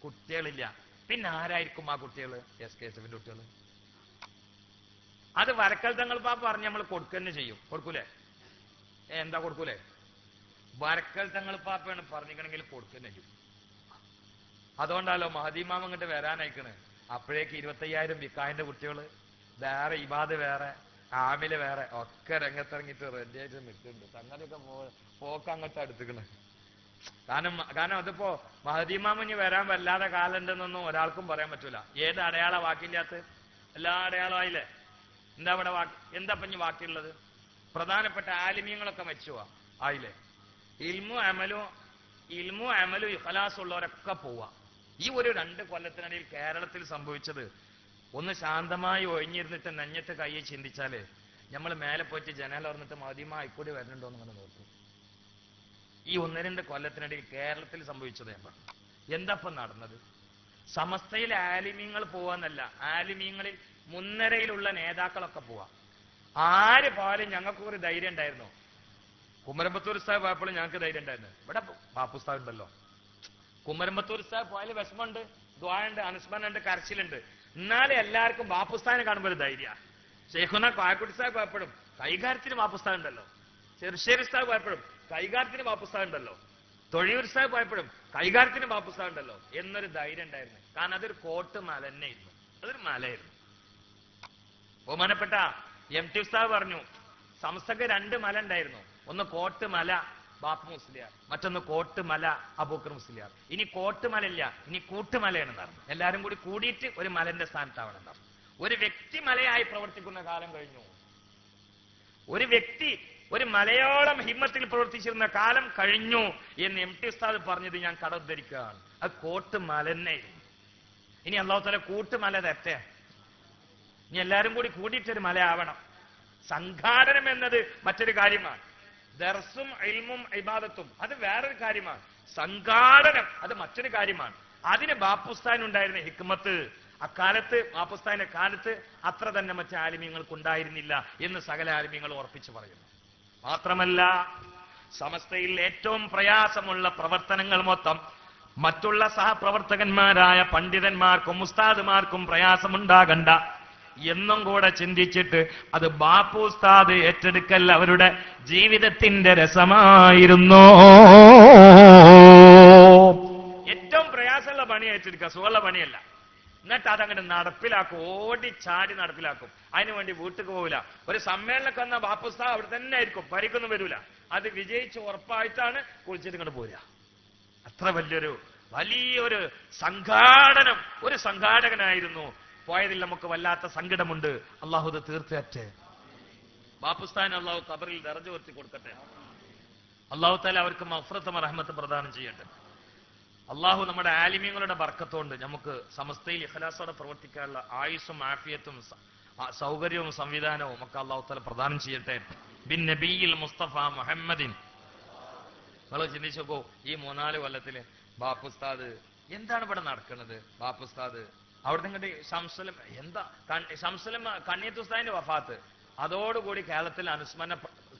കുട്ടികളില്ല. പിന്നെ ആരായിരിക്കും ആ കുട്ടികള്? SKSFന്റെ കുട്ടികള്. അത് വരക്കൽ തങ്ങൾ പാപ്പ പറഞ്ഞ് നമ്മൾ കൊടുക്കന്നെ ചെയ്യും. കൊടുക്കൂലേ? എന്താ കൊടുക്കൂലേ? വരക്കൽ തങ്ങൾ പാപ്പയാണ് പറഞ്ഞിക്കണമെങ്കിൽ കൊടുക്കന്നെ ചെയ്യും. അതുകൊണ്ടാലോ മഹദീമാം അങ്ങോട്ട് വരാനയക്കണ്. അപ്പോഴേക്ക് 25,000 ബിക്കാഹിന്റെ കുട്ടികള് വേറെ, ഇബാദ് വേറെ, ആമില് വേറെ ഒക്കെ രംഗത്തിറങ്ങിയിട്ട് റെഡിയായിട്ട് നിൽക്കുന്നുണ്ട്. സംഗതിയൊക്കെ പോക്ക് അങ്ങോട്ട് അടുത്തിക്കണ്. കാരണം അതിപ്പോ മഹദീമാമിന് വരാൻ വല്ലാതെ കാലുണ്ടെന്നൊന്നും ഒരാൾക്കും പറയാൻ പറ്റൂല. ഏത് അടയാള വാക്കില്ലാത്ത? എല്ലാ അടയാളമായില്ലേ? എന്താ ഇവിടെ എന്താ പഞ്ഞ് ബാക്കിയുള്ളത്? പ്രധാനപ്പെട്ട ആലിമീങ്ങളൊക്കെ മരിച്ചുവാ ആയില്ലേ? ഇൽമു അമലു ഇഖ്ലാസ് ഉള്ളവരൊക്കെ പോവാ. ഈ ഒരു 2 കൊല്ലത്തിനിടയിൽ കേരളത്തിൽ സംഭവിച്ചത്, ഒന്ന് ശാന്തമായി ഒഴിഞ്ഞിരുന്നിട്ട് നെഞ്ഞത്ത് കൈ ചിന്തിച്ചാല് നമ്മൾ മേലെ പോയിട്ട് ജനൽ തുറന്നിട്ട് മദീമ ആയിക്കൂടി വരുന്നുണ്ടോ എന്ന് അങ്ങനെ നോക്കും. ഈ 1-2 കൊല്ലത്തിനിടയിൽ കേരളത്തിൽ സംഭവിച്ചത് എന്താപ്പം നടന്നത്? സമസ്തയിലെ ആലിമീങ്ങൾ പോവാന്നല്ല, ആലിമീങ്ങളിൽ മുൻനിരയിലുള്ള നേതാക്കളൊക്കെ പോവാ. ആര് പോയാലും ഞങ്ങൾക്ക് ഒരു ധൈര്യം ഉണ്ടായിരുന്നു. കുമരമ്പത്തൂർ ഉസ്താദ് പോയപ്പോഴും ഞങ്ങൾക്ക് ധൈര്യം ഉണ്ടായിരുന്നു. ഇവിടെ ബാപ്പുസ്താദ് ഉണ്ടല്ലോ. കുമരമ്പത്തൂർ ഉസ്താദ് പോയാലും വിഷമമുണ്ട്, ദ്വായുണ്ട്, അനുസ്മരണുണ്ട്, കരച്ചിലുണ്ട്. എന്നാലും എല്ലാവർക്കും ബാപ്പുസ്താദിനെ കാണുമ്പോൾ ഒരു ധൈര്യ. ഷെയ്ഖുന കായക്കുട്ടി സാഹിബ് പോയപ്പോഴും കൈകാര്യത്തിന് ബാപ്പുസ്താദ് ഉണ്ടല്ലോ. ചെറുശ്ശേരി ഉസ്താദ് പോയപ്പോഴും കൈകാര്യത്തിന് ബാപ്പുസ്താദ് ഉണ്ടല്ലോ. തൊഴിയൂർ സാഹിബ് പോയപ്പോഴും കൈകാര്യത്തിന് ബാപ്പുസ്താദ് ഉണ്ടല്ലോ എന്നൊരു ധൈര്യം ഉണ്ടായിരുന്നു. കാരണം അതൊരു കോട്ട് മല തന്നെയായിരുന്നു, അതൊരു മലയായിരുന്നു. ബഹുമാനപ്പെട്ട MT ഉസ്താദ് പറഞ്ഞു, സംസ്ഥക്ക് 2 മല ഉണ്ടായിരുന്നു. ഒന്ന് കോട്ട് മല ബാപ്പു മുസ്ലിയാർ, മറ്റൊന്ന് കോട്ട് മല അബൂക്കർ മുസ്ലിയാർ. ഇനി കോട്ട് മലയില്ല, ഇനി കൂട്ടുമലയാണ് പറഞ്ഞു. എല്ലാരും കൂടി കൂടിയിട്ട് ഒരു മലന്റെ സ്ഥാനത്താവണം പറഞ്ഞു. ഒരു വ്യക്തി മലയായി പ്രവർത്തിക്കുന്ന കാലം കഴിഞ്ഞു. ഒരു വ്യക്തി ഒരു മലയോളം ഹിമ്മത്തിൽ പ്രവർത്തിച്ചിരുന്ന കാലം കഴിഞ്ഞു എന്ന് MT ഉസ്താദ് പറഞ്ഞത് ഞാൻ കടോദ്ധരിക്കുകയാണ്. അത് കോട്ട് മലന്നെ. ഇനി അല്ലാഹു തആല കൂട്ടുമല തെറ്റേ. ഇനി എല്ലാരും കൂടി കൂടിയിട്ടൊരു മല ആവണം. സംഘാടനം എന്നത് മറ്റൊരു കാര്യമാണ്. ദർസും ഇൽമും ഇബാദത്തും അത് വേറൊരു കാര്യമാണ്. സംഘാടനം അത് മറ്റൊരു കാര്യമാണ്. അതിന് ബാപ്പുസ്താനുണ്ടായിരുന്ന ഹിക്മത്ത് അക്കാലത്ത്, ബാപ്പുസ്താന്റെ കാലത്ത് അത്ര തന്നെ മറ്റു ആലിമീങ്ങൾക്ക് ഉണ്ടായിരുന്നില്ല എന്ന് സകല ആലിമീങ്ങൾ ഉറപ്പിച്ചു പറയുന്നു. മാത്രമല്ല, സമസ്തയിൽ ഏറ്റവും പ്രയാസമുള്ള പ്രവർത്തനങ്ങൾ മൊത്തം മറ്റുള്ള സഹപ്രവർത്തകന്മാരായ പണ്ഡിതന്മാർക്കും ഉസ്താദുമാർക്കും പ്രയാസമുണ്ടാകണ്ട എന്നും കൂടെ ചിന്തിച്ചിട്ട് അത് ബാപ്പു ഉസ്താദ് ഏറ്റെടുക്കൽ അവരുടെ ജീവിതത്തിന്റെ രസമായിരുന്നു. ഏറ്റവും പ്രയാസമുള്ള പണി ഏറ്റെടുക്കുക, സുഖമുള്ള പണിയല്ല. എന്നിട്ട് അതങ്ങോട്ട് നടപ്പിലാക്കും, ഓടിച്ചാടി നടപ്പിലാക്കും. അതിനുവേണ്ടി വീട്ടിൽ പോവില്ല. ഒരു സമ്മേളനമൊക്കെ വന്ന ബാപ്പു ഉസ്താദ് അവിടെ തന്നെ ആയിരിക്കും, പരിക്കൊന്നും വരൂല. അത് വിജയിച്ച് ഉറപ്പായിട്ടാണ് കുളിച്ചിട്ട് ഇങ്ങോട്ട് പോരുക. അത്ര വലിയൊരു സംഘാടകനായിരുന്നു. പോയതിൽ നമുക്ക് വല്ലാത്ത സങ്കടമുണ്ട്. അള്ളാഹു ഇത് തീർച്ചയാറ്റെ. ബാപ്പുസ്ഥാൻ അള്ളാഹു ഖബറിൽ ദറജ ഉയർത്തി കൊടുക്കട്ടെ. അള്ളാഹു തആല അവർക്ക് മഗ്ഫിറത്തും റഹ്മത്തും പ്രദാനം ചെയ്യട്ടെ. അള്ളാഹു നമ്മുടെ ആലിമീങ്ങളുടെ ബർക്കത്തുകൊണ്ട് നമുക്ക് സമസ്തയിൽ ഇഖ്ലാസോടെ പ്രവർത്തിക്കാനുള്ള ആയുസ്സും ആഫിയത്തും സൗകര്യവും സംവിധാനവും ഒക്കെ അള്ളാഹു തആല പ്രദാനം ചെയ്യട്ടെ. ബിൻ നബിയിൽ മുസ്തഫ മുഹമ്മദിൻ. നിങ്ങൾ ചിന്തിച്ചു നോക്കൂ, ഈ 3-4 കൊല്ലത്തില് ബാപ്പുസ്താദ് എന്താണ് ഇവിടെ നടക്കുന്നത്? ബാപ്പുസ്താദ് അവിടെ നിങ്ങളുടെ ശംസുലം കണ്ണിയത്തുസ്താദിന്റെ വഫാത്ത്, അതോടുകൂടി കേരളത്തിൽ അനുസ്മരണ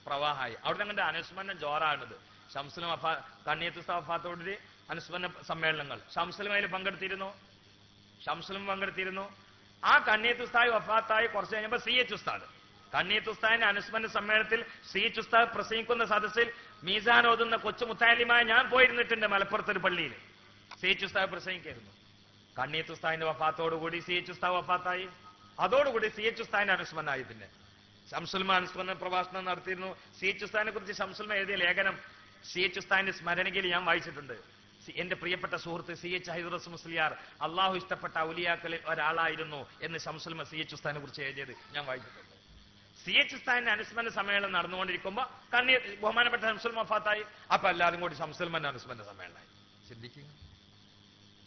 പ്രവാഹമായി. അവിടെ നിങ്ങളുടെ അനുസ്മരണം ജോറാണിത്. ശംസുലം കണ്ണിയത്തുസ്താദ് വഫാത്തോടുകൂടി അനുസ്മരണ സമ്മേളനങ്ങൾ. ശംസുലം അതിൽ പങ്കെടുത്തിരുന്നു. ആ കണ്ണിയത്തുസ്താദ് വഫാത്തായി കുറച്ച് കഴിഞ്ഞപ്പോൾ CH ഉസ്താദ് കണ്ണിയത്ത് ഉസ്താദിന്റെ അനുസ്മരണ സമ്മേളനത്തിൽ CH ഉസ്താദ് പ്രസംഗിക്കുന്ന സദസ്സിൽ മീസാൻ ഓതുന്ന കൊച്ചു മുത്താലിമായ ഞാൻ പോയിരുന്നിട്ടുണ്ട്. മലപ്പുറത്തൊരു പള്ളിയിൽ CH ഉസ്താദ് പ്രസംഗിക്കായിരുന്നു. കണ്ണിയത്ത് ഉസ്താദിന്റെ വഫാത്തോടുകൂടി CH ഉസ്താദ് വഫാത്തായി. അതോടുകൂടി CH ഉസ്താദിന്റെ അനുസ്മരണമായി. പിന്നെ ശംസുൽമ അനുസ്മരണ പ്രഭാഷണം നടത്തിയിരുന്നു. CH ഉസ്താദിനെ കുറിച്ച് ശംസുൽമ എഴുതിയ ലേഖനം CH ഉസ്താദിന്റെ സ്മരണയിൽ ഞാൻ വായിച്ചിട്ടുണ്ട്. എന്റെ പ്രിയപ്പെട്ട സുഹൃത്ത് CH ഹൈദറസ് മുസ്ലിയാർ അള്ളാഹു ഇഷ്ടപ്പെട്ട ഔലിയാക്കളിൽ ഒരാളായിരുന്നു എന്ന് ശംസുൽമ CH ഉസ്താദിനെ കുറിച്ച് എഴുതിയത് ഞാൻ വായിച്ചിട്ടുണ്ട്. CH ഉസ്താദിന്റെ അനുസ്മരണ സമ്മേളനം നടന്നുകൊണ്ടിരിക്കുമ്പോൾ ബഹുമാനപ്പെട്ട ശംസുൽമ വഫാത്തായി. അപ്പൊ എല്ലാവരും കൂടി ശംസുൽമന്റെ അനുസ്മരണ സമ്മേളനമായി. ചിന്തിക്കുക,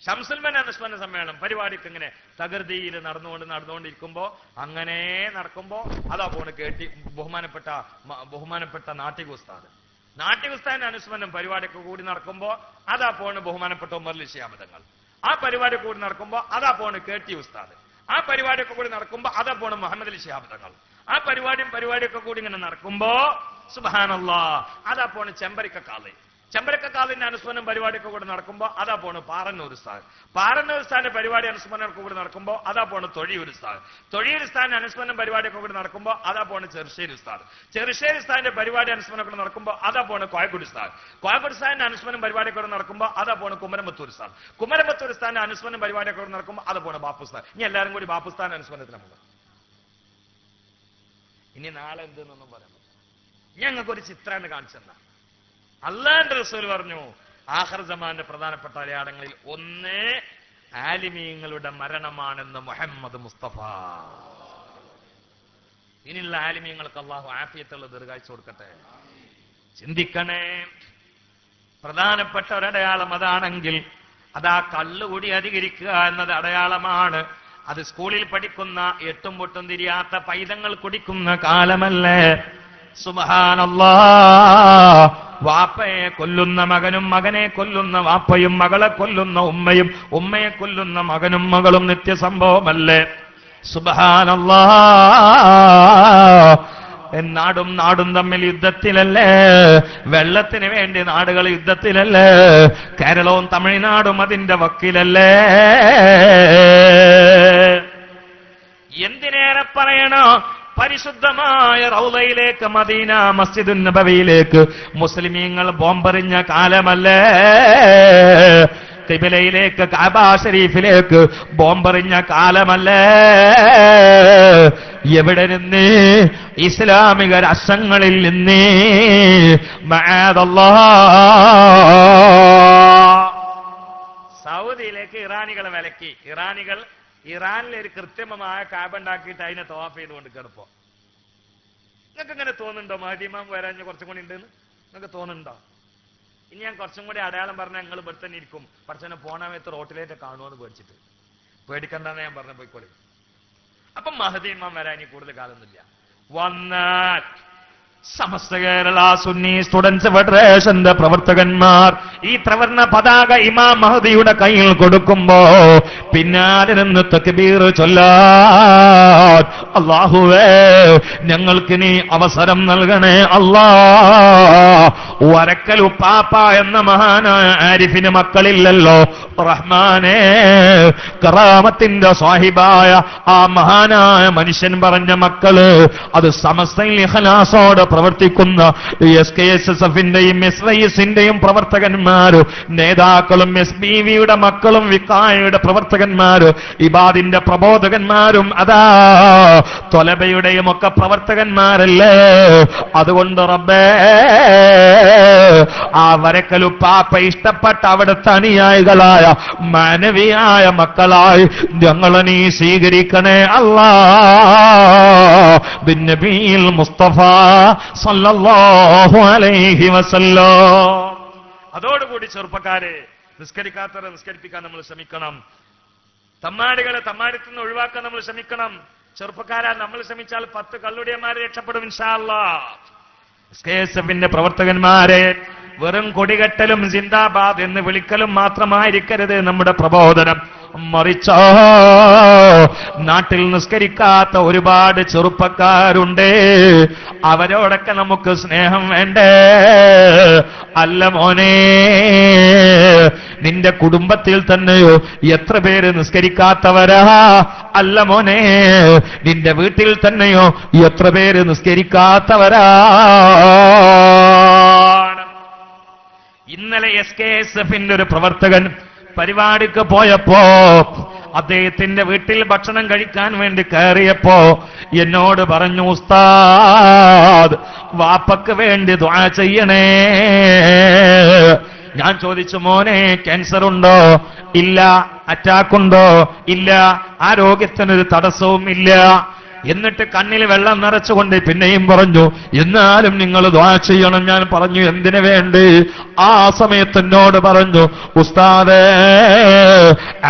ശംസുൽമന്റെ അനുസ്മരണ സമ്മേളനം പരിപാടിക്ക് ഇങ്ങനെ തകൃതിയിൽ നടന്നുകൊണ്ടിരിക്കുമ്പോ അങ്ങനെ നടക്കുമ്പോ അതാ പോണ് കേട്ടി ബഹുമാനപ്പെട്ട നാട്ടിക ഉസ്താദിന്റെ അനുസ്മരണം പരിപാടിക്ക് കൂടി നടക്കുമ്പോ അതാ പോണ് ബഹുമാനപ്പെട്ട ഉമർ ശിഹാബ്. ആ പരിപാടി കൂടി നടക്കുമ്പോ അതാ പോണ് KT ഉസ്താദ്. ആ പരിപാടിയൊക്കെ കൂടി നടക്കുമ്പോ അതാ പോണ് മുഹമ്മദ് ശിഹാബ് തങ്ങൾ. ആ പരിപാടിയൊക്കെ കൂടി ഇങ്ങനെ നടക്കുമ്പോ സുബ്ഹാനല്ലാഹ് അതാ പോണ് ചെമ്പരക്കാളിന്റെ അനുസ്മരണം പരിപാടിയൊക്കെ കൂടി നടക്കുമ്പോ അതാ പോണ് പാറന്നൂർ ഉസ്താദിന്റെ പരിപാടി അനുസ്മരണമൊക്കെ കൂടി നടക്കുമ്പോ അതാ പോണ് തൊഴിയൂർ ഉസ്താദിന്റെ അനുസ്മരണം പരിപാടിയൊക്കെ കൂടി നടക്കുമ്പോ അതാ പോണ് ചെറുശ്ശേരി ഉസ്താദിന്റെ പരിപാടി അനുസ്മരണം കൂടി നടക്കുമ്പോ അതാ പോണ് കോയക്കുടി ഉസ്താദിന്റെ അനുസ്മരണം പരിപാടിയൊക്കെ കൂടി നടക്കുമ്പോ അതാ പോണ് കുമരമ്പത്തൂർ ഉസ്താദിന്റെ അനുസ്മരണം പരിപാടിയൊക്കെ കൂടി നടക്കുമ്പോ അതാ പോണ് ബാപ്പുസ്താൻ. ഇനി എല്ലാവരും കൂടി ബാപ്പുസ്താൻ അനുസ്മരണത്തിനാണ്. ഇനി നാളെ എന്തെന്നൊന്നും പറയാൻ പറ്റില്ല. ഞങ്ങൾക്കൊരു ചിത്രമാണ് കാണിച്ചെന്ന അല്ലാഹുവിന്റെ റസൂൽ പറഞ്ഞു, ആഖിർ സമാന്റെ പ്രധാനപ്പെട്ട അടയാളങ്ങളിൽ ഒന്ന് ആലിമീങ്ങളുടെ മരണമാണെന്ന് മുഹമ്മദ് മുസ്തഫ. ഇനിയുള്ള ആലിമീങ്ങൾക്ക് അള്ളാഹു ആഫിയത്തുള്ള ദീർഘായുസ്സ് കൊടുക്കട്ടെ. ചിന്തിക്കണേ, പ്രധാനപ്പെട്ട ഒരടയാളം അതാണെങ്കിൽ അതാ കള്ളുകൂടി അധികരിക്കുക എന്നത് അടയാളമാണ്. അത് സ്കൂളിൽ പഠിക്കുന്ന എട്ടും പൊട്ടും തിരിയാത്ത പൈതങ്ങൾ കുടിക്കുന്ന കാലമല്ലേ? സുബ്ഹാനല്ലാഹ്. വാപ്പയെ കൊല്ലുന്ന മകനും മകനെ കൊല്ലുന്ന വാപ്പയും മകളെ കൊല്ലുന്ന ഉമ്മയും ഉമ്മയെ കൊല്ലുന്ന മകനും മകളും നിത്യസംഭവമല്ലേ? സുബ്ഹാനല്ലാഹ്. നാടും തമ്മിൽ യുദ്ധത്തിലല്ലേ? വെള്ളത്തിന് വേണ്ടി നാടുകൾ യുദ്ധത്തിലല്ലേ? കേരളവും തമിഴ്നാടും അതിന്റെ വക്കിലല്ലേ? എന്തിനേറെ പറയണോ, പരിശുദ്ധമായ റൗളയിലേക്ക്, മദീന മസ്ജിദുൻ നബവിയിലേക്ക് മുസ്ലിമീങ്ങൾ ബോംബെറിഞ്ഞ കാലമല്ലേ? ഖിബലയിലേക്ക്, കഅബ ശരീഫിലേക്ക് ബോംബെറിഞ്ഞ കാലമല്ലേ? എവിടെ നിന്ന്? ഇസ്ലാമിക രാഷ്ട്രങ്ങളിൽ നിന്ന്. സൗദിയിലേക്ക് ഇറാനികളെ വിലക്കി. ഇറാനിൽ ഒരു കൃത്രിമമായ കാബ ഉണ്ടാക്കിയിട്ട് അതിനെ തവാഫ് ചെയ്തുകൊണ്ട് കിടപ്പോ. നിങ്ങൾക്ക് ഇങ്ങനെ തോന്നുന്നുണ്ടോ മഹദിമാം വരാൻ കുറച്ചും കൂടി ഉണ്ടെന്ന് നിങ്ങൾക്ക് തോന്നുന്നുണ്ടോ? ഇനി ഞാൻ കുറച്ചും കൂടി അടയാളം പറഞ്ഞാൽ നിങ്ങൾ ഇവിടെ തന്നെ ഇരിക്കും. പഠിച്ചനെ പോണാമയത്ത് റോട്ടിലേറ്റ് കാണുമെന്ന് പേടിച്ചിട്ട്. പേടിക്കണ്ടെന്ന് ഞാൻ പറഞ്ഞ പോയിക്കോളി. അപ്പം മഹദിമാം വരാൻ ഇനി കൂടുതൽ കാലമൊന്നുമില്ല. വന്നാൽ സമസ്ത കേരള സുന്നി സ്റ്റുഡൻസ് ഫെഡറേഷന്റെ പ്രവർത്തകന്മാർ ഈ ത്രിവർണ്ണ പതാക ഇമാം മഹദിയുടെ കയ്യിൽ കൊടുക്കുമ്പോ പിന്നാലെ നിന്ന് തക്ബീർ ചൊല്ലാൻ അല്ലാഹുവേ ഞങ്ങൾക്ക് നീ അവസരം നൽകണേ അല്ലാ. വരക്കൽ ഉപ്പാപ്പ എന്ന മഹാനായ ആരിഫിന് മക്കളില്ലല്ലോ റഹ്മാനേ. കറാമത്തിന്റെ സാഹിബായ ആ മഹാനായ മനുഷ്യൻ പറഞ്ഞ മക്കള് അത് സമസ്തയിൽ ഇഖ്ലാസോടെ പ്രവർത്തിക്കുന്ന SKSSFന്റെയും SYSന്റെയും പ്രവർത്തകന്മാര്, നേതാക്കളും SBVയുടെ മക്കളും വിക്കായയുടെ പ്രവർത്തകന്മാര്, ഇബാദിന്റെ പ്രബോധകന്മാരും അതാ ത്വലബയുടെയും ഒക്കെ പ്രവർത്തകന്മാരല്ലേ? അതുകൊണ്ട് റബ്ബേ ആ വരക്കലുപ്പാപ്പ ഇഷ്ടപ്പെട്ട അവിടുത്തെ അനുയായികളായ മാനവിയായ മക്കളായി ഞങ്ങളെ നീ സ്വീകരിക്കണേ അല്ലാ ബിന്നബിയിൽ മുസ്തഫ സല്ലല്ലാഹു അലൈഹി വസല്ലം. അതോടുകൂടി ചെറുപ്പക്കാരെ, നിസ്കരിക്കാത്തവരെ നിസ്കരിപ്പിക്കാൻ നമ്മൾ ശ്രമിക്കണം. തമ്മാടികളെ തമ്മാടിത്തിൽ നിന്ന് ഒഴിവാക്കാൻ നമ്മൾ ശ്രമിക്കണം. ചെറുപ്പക്കാരാ, നമ്മൾ ശ്രമിച്ചാൽ 10 കള്ളുടിയന്മാരെ രക്ഷപ്പെടും ഇൻഷാ അല്ലാഹ്. എസ്കെഎസ്എഫിന്റെ പ്രവർത്തകന്മാരെ വെറും കൊടികെട്ടലും സിന്ദാബാദ് എന്ന് വിളിക്കലും മാത്രമായിരിക്കരുത് നമ്മുടെ പ്രബോധനം. മറിച്ചോ നാട്ടിൽ നിസ്കരിക്കാത്ത ഒരുപാട് ചെറുപ്പക്കാരുണ്ട്. അവരോടൊക്കെ നമുക്ക് സ്നേഹം വേണ്ടേ? അല്ല മോനെ, നിന്റെ കുടുംബത്തിൽ തന്നെയോ എത്ര പേര് നിസ്കരിക്കാത്തവരാ? അല്ല മോനെ, നിന്റെ വീട്ടിൽ തന്നെയോ എത്ര പേര് നിസ്കരിക്കാത്തവരാ? ഇന്നലെ എസ്കെഎസ്എഫിന്റെ ഒരു പ്രവർത്തകൻ പരിപാടിക്ക് പോയപ്പോ അദ്ദേഹത്തിന്റെ വീട്ടിൽ ഭക്ഷണം കഴിക്കാൻ വേണ്ടി കയറിയപ്പോ എന്നോട് പറഞ്ഞു, ഉസ്താദ് വാപ്പക്ക് വേണ്ടി ദുആ ചെയ്യണേ. ഞാൻ ചോദിച്ചു, മോനെ ക്യാൻസർ ഉണ്ടോ? ഇല്ല. അറ്റാക്കുണ്ടോ? ഇല്ല. ആരോഗ്യത്തിനൊരു തടസ്സവും ഇല്ല. എന്നിട്ട് കണ്ണിൽ വെള്ളം നിറച്ചുകൊണ്ട് പിന്നെയും പറഞ്ഞു, എന്നാലും നിങ്ങൾ ദുആ ചെയ്യണം. ഞാൻ പറഞ്ഞു, എന്തിനു വേണ്ടി? ആ സമയത്ത് എന്നോട് പറഞ്ഞു, ഉസ്താദേ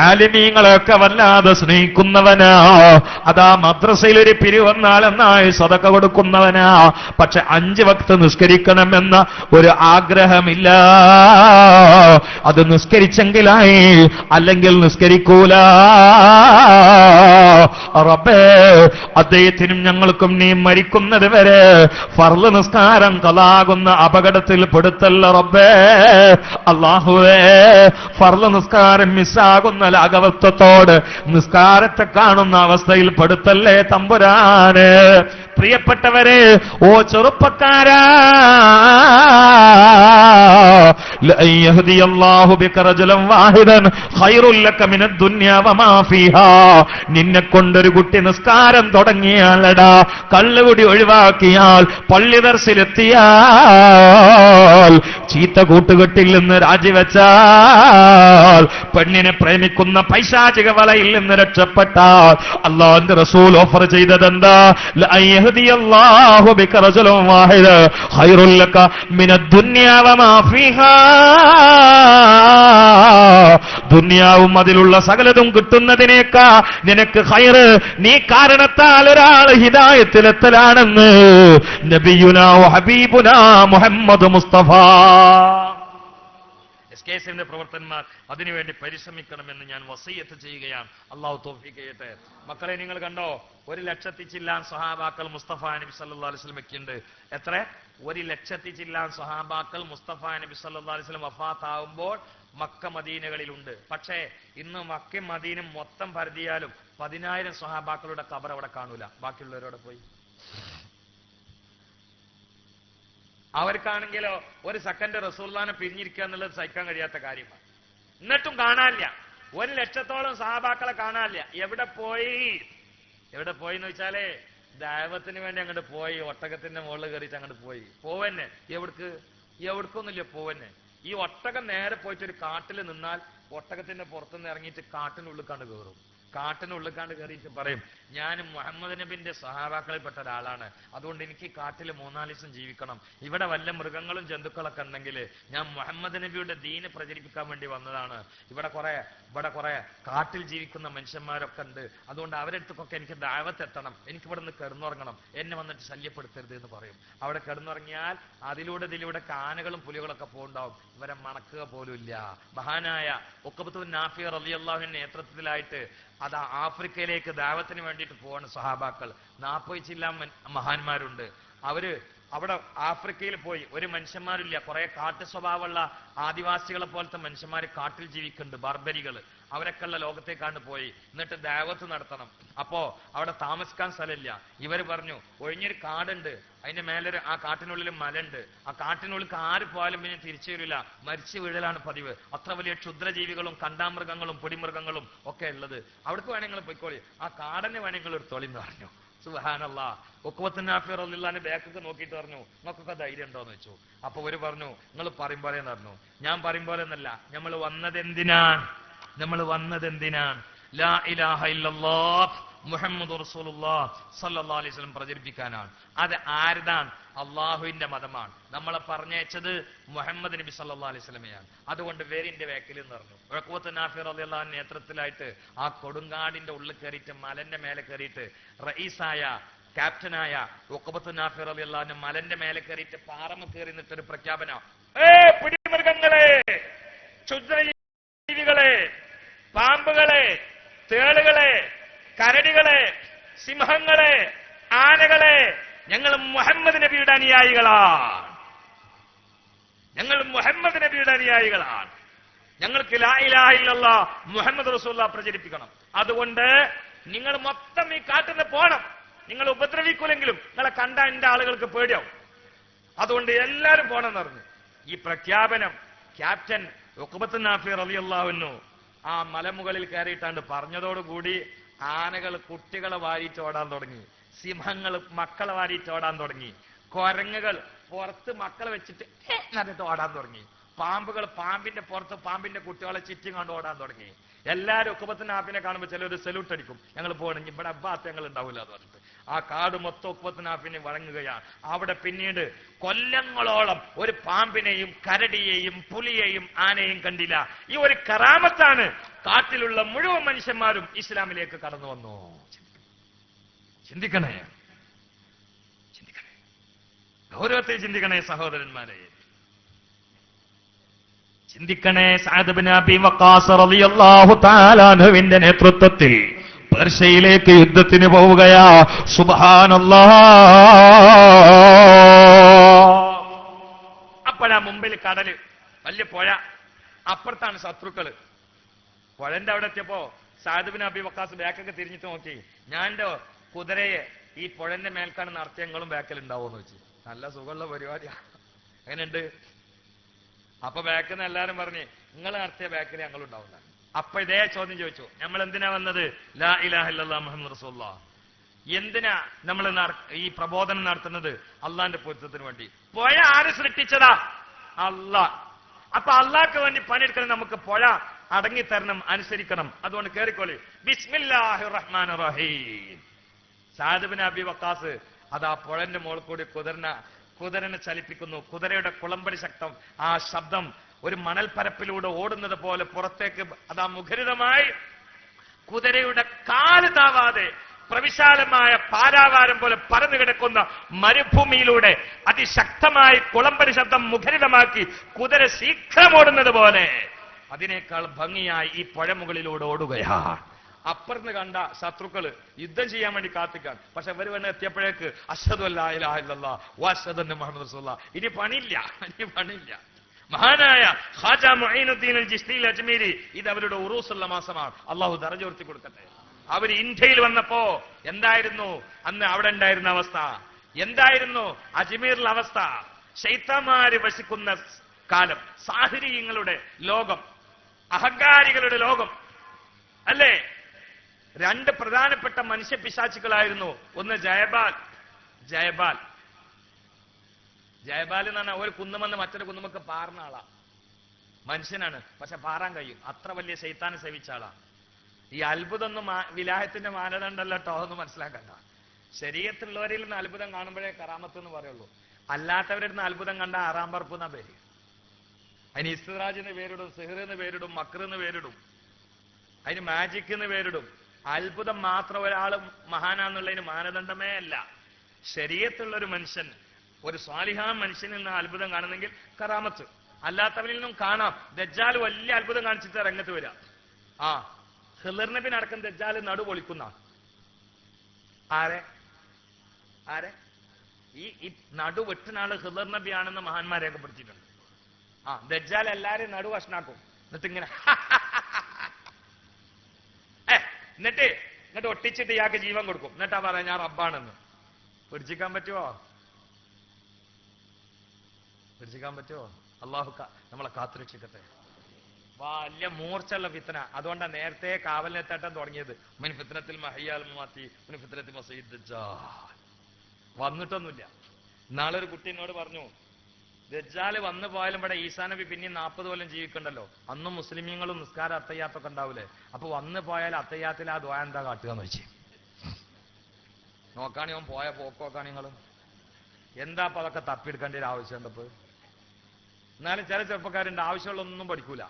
ആലിമീങ്ങളെയൊക്കെ വല്ലാതെ സ്നേഹിക്കുന്നവനാ, അതാ മദ്രസയിൽ ഒരു പിരിവന്നാലെന്നായി സദഖ കൊടുക്കുന്നവനാ, പക്ഷെ 5 വക്ത് നിസ്കരിക്കണമെന്ന ഒരു ആഗ്രഹമില്ല. അത് നിസ്കരിച്ചെങ്കിലായി, അല്ലെങ്കിൽ നിസ്കരിക്കൂല. റബ്ബേ, അദ്ദേഹത്തിനും ഞങ്ങൾക്കും നീ മരിക്കുന്നത് വരെ ഫർള് നിസ്കാരം കളാകുന്ന അപകടത്തിൽ പെടുത്തല്ല റബ്ബേ. അല്ലാഹുവേ, ഫർള് നിസ്കാരം മിസ്സാകുന്ന ലാഘവത്വത്തോട് നിസ്കാരത്തെ കാണുന്ന അവസ്ഥയിൽ പെടുത്തല്ലേ തമ്പുരാന്. പ്രിയപ്പെട്ടവരെ, ഓ ചെറുപ്പക്കാരാ, ലൻ യഹ്ദിയല്ലാഹു ബിക റജുലൻ വാഹിദൻ ഖൈറുൽ ലക മിനദ് ദുനിയ വമാ ഫീഹാ. നിന്നെ കൊണ്ടൊരു കുട്ടി നിസ്കാരം തുടങ്ങിയാലടാ, കള്ളുകുടി ഒഴിവാക്കിയാൽ, പള്ളി ദർസിലെത്തിയാൽ, ചീത്ത കൂട്ടുകെട്ടിൽ നിന്ന് രാജിവെച്ചാൽ, പെണ്ണിനെ പ്രേമിക്കുന്ന പൈശാചിക വലയിൽ നിന്ന് രക്ഷപ്പെട്ടാൽ, അല്ലാഹുവിന്റെ റസൂൽ ഓഫർ ചെയ്തതെന്താ? ലൻ യഹ്ദിയല്ലാഹു ബിക റജുലൻ വാഹിദൻ ഖൈറുൽ ലക മിനദ് ദുനിയ വമാ ഫീഹാ. ദുനിയാവും അതിലുള്ള സകലതും കിട്ടുന്നതിനേക്കാ നിനക്ക് ഖൈറ് നീ കാരണത്താൽ ഒരാൾ ഹിദായത്തിലെത്തലാണെന്ന് നബിയുനാ ഹബീബുനാ മുഹമ്മദ് മുസ്തഫ. എസ്കെഎസ്എഫിന്റെ പ്രവർത്തകന്മാർ അതിനുവേണ്ടി പരിശ്രമിക്കണമെന്ന് ഞാൻ വസിയത്ത് ചെയ്യുകയാണ്. അള്ളാഹു തൗഫീഖ് ചെയ്യട്ടെ. മക്കളെ, നിങ്ങൾ കണ്ടോ, 1,00,000 ചില്ലാൻ സ്വഹാബാക്കൾ മുസ്തഫ നബി സല്ലല്ലാഹു അലൈഹി വസല്ലമയ്ക്കുണ്ട്. എത്ര? 1,00,000 ചില്ലാൻ സ്വഹാബാക്കൾ മുസ്തഫ നബി സല്ലല്ലാഹു അലൈഹി വസല്ലം വഫാത്താവുമ്പോൾ മക്ക മദീനകളിലുണ്ട്. പക്ഷേ ഇന്ന് മക്കയും മദീനും മൊത്തം പരതിയാലും 10,000 സ്വഹാബാക്കളുടെ ഖബർ അവിടെ കാണൂല. ബാക്കിയുള്ളവരോടെ പോയി. അവർക്കാണെങ്കിലോ ഒരു സെക്കൻഡ് റസൂലുള്ളാഹിനെ പിരിഞ്ഞിരിക്കുക എന്നുള്ളത് സഹിക്കാൻ കഴിയാത്ത കാര്യമാണ്. എന്നിട്ടും കാണാനില്ല. 1,00,000-ഓളം സഹാബാക്കളെ കാണാനില്ല. എവിടെ പോയി എന്ന് വെച്ചാലേ ദൈവത്തിന് വേണ്ടി അങ്ങോട്ട് പോയി, ഒട്ടകത്തിന്റെ മുകളിൽ കയറിയിട്ട് അങ്ങോട്ട് പോയി. പോവന്നെ എവിടക്കൊന്നുമില്ല, പോവന്നെ. ഈ ഒട്ടകം നേരെ പോയിട്ട് ഒരു കാട്ടിൽ നിന്നാൽ ഒട്ടകത്തിന്റെ പുറത്തുനിന്ന് ഇറങ്ങിയിട്ട് കാട്ടിനുള്ളിൽ കണ്ട് കയറും. കാട്ടിനുള്ളിൽ കണ്ട് കയറിയിട്ട് പറയും, ഞാൻ മുഹമ്മദ് നബിന്റെ സഹാബാക്കളിൽപ്പെട്ട ഒരാളാണ്, അതുകൊണ്ട് എനിക്ക് കാട്ടിൽ 3-4 ദിവസം ജീവിക്കണം. ഇവിടെ വല്ല മൃഗങ്ങളും ജന്തുക്കളൊക്കെ ഉണ്ടെങ്കിൽ ഞാൻ മുഹമ്മദ് നബിയുടെ ദീന് പ്രചരിപ്പിക്കാൻ വേണ്ടി വന്നതാണ്. ഇവിടെ കുറെ കാട്ടിൽ ജീവിക്കുന്ന മനുഷ്യന്മാരൊക്കെ ഉണ്ട്, അതുകൊണ്ട് അവരുടെ അടുത്തൊക്കെ എനിക്ക് ദഅവത്ത് എത്തണം. എനിക്ക് ഇവിടെ നിന്ന് കിടന്നുറങ്ങണം, എന്നെ വന്നിട്ട് ശല്യപ്പെടുത്തരുത് എന്ന് പറയും. അവിടെ കിടന്നുറങ്ങിയാൽ ഇതിലൂടെ കാനകളും പുലികളൊക്കെ പോകുണ്ടാവും. ഇവരെ മണക്കുക പോലുമില്ല. മഹാനായ ഉഖബത്ത് ബിൻ നാഫി റളിയല്ലാഹുവിന്റെ നേതൃത്വത്തിലായിട്ട് അതാ ആഫ്രിക്കയിലേക്ക് ദഅവത്തിന് വേണ്ടിയിട്ട് പോവാണ് സഹാബാക്കൾ. 40 ചില്ലാൻ മഹാന്മാരുണ്ട്. അവര് അവിടെ ആഫ്രിക്കയിൽ പോയി. ഒരു മനുഷ്യന്മാരില്ല, കുറെ കാട്ടു സ്വഭാവമുള്ള ആദിവാസികളെ പോലത്തെ മനുഷ്യന്മാർ കാട്ടിൽ ജീവിക്കുന്നുണ്ട്, ബർബരികൾ. അവരൊക്കെയുള്ള ലോകത്തേക്കാണ് പോയി. എന്നിട്ട് ദഅവത്ത് നടത്തണം. അപ്പോ അവിടെ താമസിക്കാൻ സ്ഥലമില്ല. ഇവർ പറഞ്ഞു, ഒഴിഞ്ഞൊരു കാടുണ്ട്, അതിന്റെ മേലൊരു ആ കാട്ടിനുള്ളിൽ മലയുണ്ട്. ആ കാട്ടിനുള്ളിൽ ആര് പോയാലും പിന്നെ തിരിച്ചു വരില്ല, മരിച്ചു വീഴലാണ് പതിവ്. അത്ര വലിയ ക്ഷുദ്രജീവികളും കണ്ടാമൃഗങ്ങളും പൊടിമൃഗങ്ങളും ഒക്കെ ഉള്ളത്. അവിടേക്ക് വേണമെങ്കിൽ പോയിക്കോളി, ആ കാടനെ വേണമെങ്കിൽ ഒരു തൊളിന്ന് പറഞ്ഞു. സുബ്ഹാനല്ലാഹ്. ഉഖ്ബത്തുൻ നാഫി റളിയല്ലാഹു ബാക്കൊക്കെ നോക്കിയിട്ട് പറഞ്ഞു, നിങ്ങൾക്കൊക്കെ ധൈര്യം ഉണ്ടോന്ന് വെച്ചു. അപ്പൊ ഒരു പറഞ്ഞു, നിങ്ങൾ പറയും പോലെ എന്ന് പറഞ്ഞു. ഞാൻ പറയും പോലെ എന്നല്ല, നമ്മൾ വന്നതെന്തിനാണ് ലാ ഇലാഹ ഇല്ലല്ലാഹ് മുഹമ്മദുർ റസൂലുള്ളാഹ് സ്വല്ലല്ലാഹു അലൈഹി വസല്ലം പ്രചരിപ്പിക്കാനാണ്. അത് ആരുതാണ്? അള്ളാഹുവിന്റെ മതമാണ്. നമ്മളെ പറഞ്ഞയച്ചത് മുഹമ്മദ് നബി സല്ലല്ലാഹു അലൈഹി വസല്ലമയാണ്. അതുകൊണ്ട് വേരിന്റെ വേക്കിൽ എന്ന് പറഞ്ഞു. ഉഖ്ബത്തുൻ നാഫി റളിയല്ലാഹു അൻഹു നേതൃത്വത്തിലായിട്ട് ആ കൊടുങ്കാടിന്റെ ഉള്ളിൽ കയറിയിട്ട് മലന്റെ മേലെ കയറിയിട്ട് റഈസായ ക്യാപ്റ്റനായ ഉഖ്ബത്തുൻ നാഫി റളിയല്ലാഹു അൻഹു മലന്റെ മേലെ കയറിയിട്ട് പാറമ കയറി നിന്നിട്ടൊരു പ്രഖ്യാപനം, പിടിമൃഗങ്ങളെ, ക്ഷുദ്രജീവികളെ, പാമ്പുകളെ, തേളുകളെ, കരടികളെ, സിംഹങ്ങളെ, ആനകളെ, ഞങ്ങൾ മുഹമ്മദ് നബിയുടെ അനുയായികളാണ്. ഞങ്ങൾക്ക് ലാ ഇലാഹ ഇല്ലല്ലാഹ് മുഹമ്മദ് റസൂലുള്ളാഹ് പ്രചരിപ്പിക്കണം. അതുകൊണ്ട് നിങ്ങൾ മൊത്തം ഈ കാട്ടിൽ പോണം. നിങ്ങൾ ഉപദ്രവിക്കൂലെങ്കിലും നിങ്ങളെ കണ്ട എന്റെ ആളുകൾക്ക് പേടിയാവും. അതുകൊണ്ട് എല്ലാരും പോണെന്ന് പറഞ്ഞു. ഈ പ്രഖ്യാപനം ക്യാപ്റ്റൻ ഉഖ്ബത്തുൻ നാഫി റളിയല്ലാഹു അൻഹു ആ മലമുകളിൽ കയറിയിട്ടാണ്ട് പറഞ്ഞതോടുകൂടി ആനകൾ കുട്ടികളെ വാരിയിട്ട് ഓടാൻ തുടങ്ങി, സിംഹങ്ങൾ മക്കളെ വാരിയിട്ട് ഓടാൻ തുടങ്ങി, കുരങ്ങുകൾ പുറത്ത് മക്കളെ വെച്ചിട്ട് എന്നിട്ട് ഓടാൻ തുടങ്ങി, പാമ്പുകൾ പാമ്പിന്റെ പുറത്ത് പാമ്പിന്റെ കുട്ടികളെ ചുറ്റും കണ്ട് ഓടാൻ തുടങ്ങി. എല്ലാവരും ഉഖ്ബത്തുൻ നാഫിനെ കാണുമ്പോൾ ചിലർ സല്യൂട്ട് അടിക്കും, ഞങ്ങൾ പോകണമെങ്കിൽ ഇവിടെ അബ്ബാത്ത് ഞങ്ങൾ ഉണ്ടാവില്ല എന്ന് പറഞ്ഞിട്ട് ആ കാട് മൊത്തം ഉഖ്ബത്തുൻ നാഫിനെ വഴങ്ങുകയാണ്. അവിടെ പിന്നീട് കൊല്ലങ്ങളോളം ഒരു പാമ്പിനെയും കരടിയെയും പുലിയെയും ആനയെയും കണ്ടില്ല. ഈ ഒരു കറാമത്താണ് കാട്ടിലുള്ള മുഴുവൻ മനുഷ്യന്മാരും ഇസ്ലാമിലേക്ക് കടന്നു വന്നു. ചിന്തിക്കണേ, ഗൗരവത്തെ ചിന്തിക്കണേ സഹോദരന്മാരെ, ചിന്തിക്കണേ. സഅദ് ഇബ്നു അബീ വഖാസ് റളിയല്ലാഹു തആല അൻഹുവിന്റെ നേതൃത്വത്തിൽ പേർഷ്യയിലേക്ക് യുദ്ധത്തിന് പോവുകയാ. സുബ്ഹാനല്ലാഹ്. അപ്പോഴാ മുമ്പിൽ കടല്, വലിയ പുഴ, അപ്പുറത്താണ് ശത്രുക്കള്. പുഴന്റെ അവിടെ എത്തിയപ്പോ സഅദ് ഇബ്നു അബീ വഖാസ് ബാക്കൊക്കെ തിരിഞ്ഞിട്ട് നോക്കി, ഞാൻ എന്റെ കുതിരയെ ഈ പുഴന്റെ മേൽക്കാണ് നടത്തിയ ഞങ്ങളും ബാക്കിൽ ഉണ്ടാവുമെന്ന് വെച്ചു. നല്ല സുഖമുള്ള പരിപാടിയാ. എങ്ങനെയുണ്ട്? അപ്പൊ ബാക്കിൽ നിന്ന് എല്ലാരും പറഞ്ഞ് നിങ്ങൾ നടത്തിയ ബാക്കിൽ ഞങ്ങൾ ഉണ്ടാവില്ല. അപ്പൊ ഇതേ ചോദ്യം ചോദിച്ചു, നമ്മൾ എന്തിനാ വന്നത്? ലാ ഇലാഹ ഇല്ലല്ലാഹ് മുഹമ്മദ് റസൂലുള്ളാഹ്. എന്തിനാ നമ്മൾ ഈ പ്രബോധനം നടത്തുന്നത്? അള്ളാന്റെ പൊരുത്തത്തിന് വേണ്ടി. പുഴ ആര് സൃഷ്ടിച്ചതാ? അള്ളാഹ്. അപ്പൊ അള്ളാഹ്ക്ക് വേണ്ടി പണിയെടുക്കണം. നമുക്ക് പുഴ അടങ്ങിത്തരണം, അനുസരിക്കണം. അതുകൊണ്ട് കേറിക്കോളി. ബിസ്മില്ലാഹിർ റഹ്മാനിർ റഹീം. സഅദ് ഇബ്നു അബീ വഖാസ് അതാ പുഴന്റെ മുകളിൽ കൂടി കുതിരനെ ചലിപ്പിക്കുന്നു. കുതിരയുടെ കുളമ്പടി ശക്തം, ആ ശബ്ദം ഒരു മണൽപ്പരപ്പിലൂടെ ഓടുന്നത് പോലെ പുറത്തേക്ക് അതാ മുഖരിതമായി കുതിരയുടെ കാല് താവാതെ പ്രവിശാലമായ പാരാവാരം പോലെ പരന്നു കിടക്കുന്ന മരുഭൂമിയിലൂടെ അതിശക്തമായി കുളമ്പടി ശബ്ദം മുഖരിതമാക്കി കുതിര ശീഘ്രം ഓടുന്നത് പോലെ അതിനേക്കാൾ ഭംഗിയായി ഈ പുഴമുകളിലൂടെ ഓടുകയാണ്. അപ്പുറത്ത് കണ്ട ശത്രുക്കള് യുദ്ധം ചെയ്യാൻ വേണ്ടി കാത്തിക്കാണ്. പക്ഷെ ഇവർ വേണ്ട എത്തിയപ്പോഴേക്ക് അശ്ഹദു അല്ലാ ഇലാഹ ഇല്ലല്ലാഹ് വഅശ്ഹദു അന്ന മുഹമ്മദ് റസൂലുള്ളാഹ്. ഇനി പണിയില്ല. മഹാനായ ഖാജ മുഈനുദ്ദീൻ അൽ ജിസ്തി അൽ അജ്മീരി ഇത് അവരുടെ ഉറൂസുള്ള മാസമാണ്. അള്ളാഹു ദറജ ഉയർത്തി കൊടുക്കട്ടെ. അവർ ഇന്ത്യയിൽ വന്നപ്പോ എന്തായിരുന്നു അന്ന് അവിടെ ഉണ്ടായിരുന്ന അവസ്ഥ? എന്തായിരുന്നു അജ്മീറിലെ അവസ്ഥ? ശൈത്താന്മാര് വസിക്കുന്ന കാലം, സാഹിര്യങ്ങളുടെ ലോകം, അഹങ്കാരികളുടെ ലോകം അല്ലേ? രണ്ട് പ്രധാനപ്പെട്ട മനുഷ്യ പിശാചുക്കളായിരുന്നു. ഒന്ന് ജയബാൽ എന്ന് പറഞ്ഞാൽ ഒരു കുന്നുമെന്ന് മറ്റൊരു കുന്നുമൊക്കെ പാറുന്ന ആളാ. മനുഷ്യനാണ്, പക്ഷെ പാറാൻ കഴിയും. അത്ര വലിയ ശൈത്താനെ സേവിച്ച ആളാ. ഈ അത്ഭുതമൊന്നും വിലാഹത്തിന്റെ മാനദണ്ഡമല്ല കേട്ടോ, അതൊന്നും മനസ്സിലാക്കണ്ട. ശരീരത്തിലുള്ളവരിൽ നിന്ന് അത്ഭുതം കാണുമ്പോഴേ കറാമത്ത് എന്ന് പറയുള്ളൂ. അല്ലാത്തവരിൽ നിന്ന് അത്ഭുതം കണ്ട ആറാം പറപ്പ് എന്നാ പേര്. അതിന് ഇസ്തിറാജ് എന്ന് പേരിടും, സിഹർ എന്ന് പേരിടും, മക്ർ എന്ന് പേരിടും, അതിന് മാജിക് എന്ന് പേരിടും. അത്ഭുതം മാത്രം ഒരാൾ മഹാനാന്നുള്ളതിന് മാനദണ്ഡമേ അല്ല. ശരീരത്തുള്ള ഒരു മനുഷ്യൻ, ഒരു സ്വാലിഹാൻ മനുഷ്യനിൽ നിന്ന് അത്ഭുതം കാണുന്നെങ്കിൽ കറാമത്ത്. അല്ലാത്തവരിൽ നിന്നും കാണാം. ദജ്ജാൽ വലിയ അത്ഭുതം കാണിച്ചിട്ട് രംഗത്ത് വരാം. ഖിളർ നബി അടക്കം ദജ്ജാൽ നടു പൊളിക്കുന്ന ആരെ ഈ നടു വെട്ടുന്നാള് ഖിളർ നബിയാണെന്ന് മഹാന്മാരെ രേഖപ്പെടുത്തിയിട്ടുണ്ട്. ദജ്ജാൽ എല്ലാരെയും നടു കഷ്ണാക്കും. എന്നിട്ട് എന്നിട്ട് ഒട്ടിച്ചിട്ട് ഇയാൾക്ക് ജീവൻ കൊടുക്കും. എന്നിട്ടാ പറയാ ഞാൻ റബ്ബാണെന്ന്. പിടിച്ചിക്കാൻ പറ്റുമോ? അള്ളാഹു നമ്മളെ കാത്തുരക്ഷിക്കട്ടെ. വലിയ മൂർച്ചുള്ള ഫിത്തന. അതുകൊണ്ടാണ് നേരത്തെ കാവലിനെത്താട്ടം തുടങ്ങിയത്. മിൻ ഫിത്നത്തിൽ മഹിയാൽ മമാത്തി മിൻ ഫിത്നത്തിൽ മസീഹ് ദജ്ജാൽ. വന്നിട്ടൊന്നുമില്ല. നാളൊരു കുട്ടി എന്നോട് പറഞ്ഞു, ദജ്ജാല് വന്നു പോയാലും ഇവിടെ ഈസാ നബി പിന്നെയും 40 കൊല്ലം ജീവിക്കണ്ടല്ലോ, അന്നും മുസ്ലിമീങ്ങളും നിസ്കാരം അത്തയ്യാത്തൊക്കെ ഉണ്ടാവൂലേ, അപ്പൊ വന്നു പോയാൽ അത്തയ്യാത്തിൽ ആ ദ്വാ എന്താ കാട്ടുക എന്ന് വെച്ച് നോക്കാണി. അവൻ പോയ പോക്കോക്കാണ് നിങ്ങൾ എന്താ അപ്പൊ അതൊക്കെ തപ്പിയെടുക്കേണ്ട ഒരു ആവശ്യമുണ്ടപ്പോ. എന്നാലും ചില ചെറുപ്പക്കാരുണ്ട് ആവശ്യമുള്ളൊന്നും പഠിക്കൂല,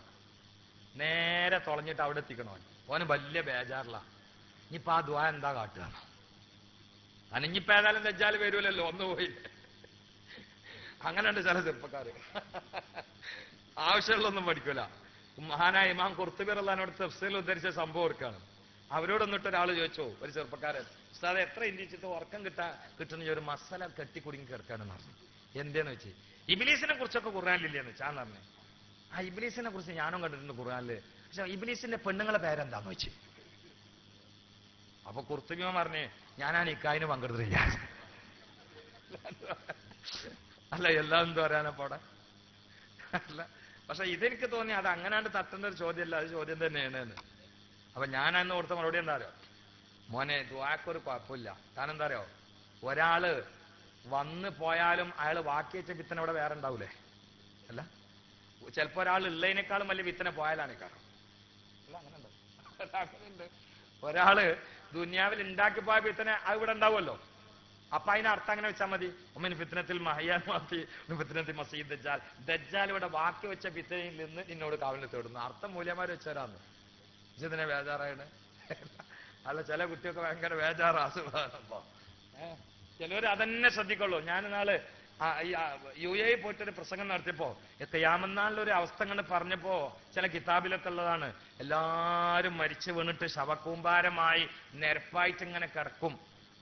നേരെ തുളഞ്ഞിട്ട് അവിടെ എത്തിക്കണോ. ഓന് വലിയ ബേജാറില്ല, ഇനിയിപ്പോ ആ ദ്വാ എന്താ കാട്ടുക. അനഞ്ഞിപ്പോ ഏതായാലും ദജ്ജാല് വരുമല്ലോ, ഒന്ന് പോയി. അങ്ങനെയുണ്ട് ചില ചെറുപ്പക്കാര്, ആവശ്യമുള്ളൊന്നും പഠിക്കൂല. മഹാനായ ഇമാം ഖുർത്തുബി റളിയല്ലാഹു തഫ്സീറിൽ ഉദ്ധരിച്ച സംഭവം ഓർക്കാണ്. അവരോടൊന്നിട്ട് ഒരാൾ ചോദിച്ചോ, ഒരു ചെറുപ്പക്കാരൻ, ഉസ്താദ് എത്ര ഇന്ത്യച്ചിട്ട് ഉറക്കം കിട്ടുന്ന ഒരു മസല കെട്ടി കുടുങ്ങി കിടക്കാണെന്ന് പറഞ്ഞു. എന്തേന്ന് വെച്ച്, ഇബ്ലീസിനെ കുറിച്ചൊക്കെ ഖുർആനിലില്ലേന്ന് ചാന്ന് പറഞ്ഞു. ആ ഇബ്ലീസിനെ കുറിച്ച് ഞാനും കണ്ടിട്ടുണ്ട് ഖുർആനില്, പക്ഷെ ഇബ്ലീസിന്റെ പെണ്ണുങ്ങളെ പേരെന്താന്ന് വെച്ച്. അപ്പൊ ഖുർത്തുബി പറഞ്ഞേ, ഞാൻ ആ നിക്കാഹിന് പങ്കെടുത്തില്ല. അല്ല എല്ലാം എന്ത് പറയാനപ്പോ അവിടെ അല്ല. പക്ഷെ ഇതെനിക്ക് തോന്നി അത് അങ്ങനാണ്ട് തട്ടേണ്ട ഒരു ചോദ്യമല്ല, അത് ചോദ്യം തന്നെയാണ്. അപ്പൊ ഞാൻ അന്ന് കൊടുത്ത മറുപടി എന്താ അറിയോ, മോനെ ദുആക്കൊരു കുഴപ്പമില്ല. കാരണം എന്താ അറിയോ, ഒരാള് വന്ന് പോയാലും അയാൾ ബാക്കി വെച്ച വിത്തന ഇവിടെ വേറെ ഉണ്ടാവൂലേ. അല്ല ചിലപ്പോ ഒരാൾ ഉള്ളതിനേക്കാളും വലിയ വിത്തന പോയാലാണ് കാരണം. അല്ല അങ്ങനെയുണ്ട്. ഒരാള് ദുനിയാവിൽ ഉണ്ടാക്കി പോയ വിത്തന അത് ഇവിടെ ഉണ്ടാവുമല്ലോ. അപ്പൊ അതിന് അർത്ഥം അങ്ങനെ വെച്ചാൽ മതി. ഉമ്മിൻ ഫിത്നത്തിൽ മഹിയാൽ മാറ്റി ഫിത്നത്തിൽ മസീദ് ദജ്ജാൽ. ദജ്ജാൽ ഇവിടെ ബാക്കി വെച്ച ഫിത്നയിൽ നിന്ന് നിന്നോട് കാവലിൽ തേടുന്നു. അർത്ഥം മൂല്യമാര് വെച്ചവരാന്ന് ഇതിനെ ബേജാറായാണ്. അല്ല ചില കുട്ടിയൊക്കെ ഭയങ്കര ബേജാറാസുഖാണപ്പോ. ചിലവർ അതന്നെ ശ്രദ്ധിക്കുള്ളൂ. ഞാൻ നാള് UAE പോയിട്ടൊരു പ്രസംഗം നടത്തിയപ്പോ ഖിയാമത്ത് അവസ്ഥ കണ്ട് പറഞ്ഞപ്പോ ചില കിതാബിലൊക്കെ ഉള്ളതാണ്, എല്ലാരും മരിച്ചു വീണിട്ട് ശവകൂമ്പാരമായി നിരപ്പായിട്ട് ഇങ്ങനെ കിടക്കും.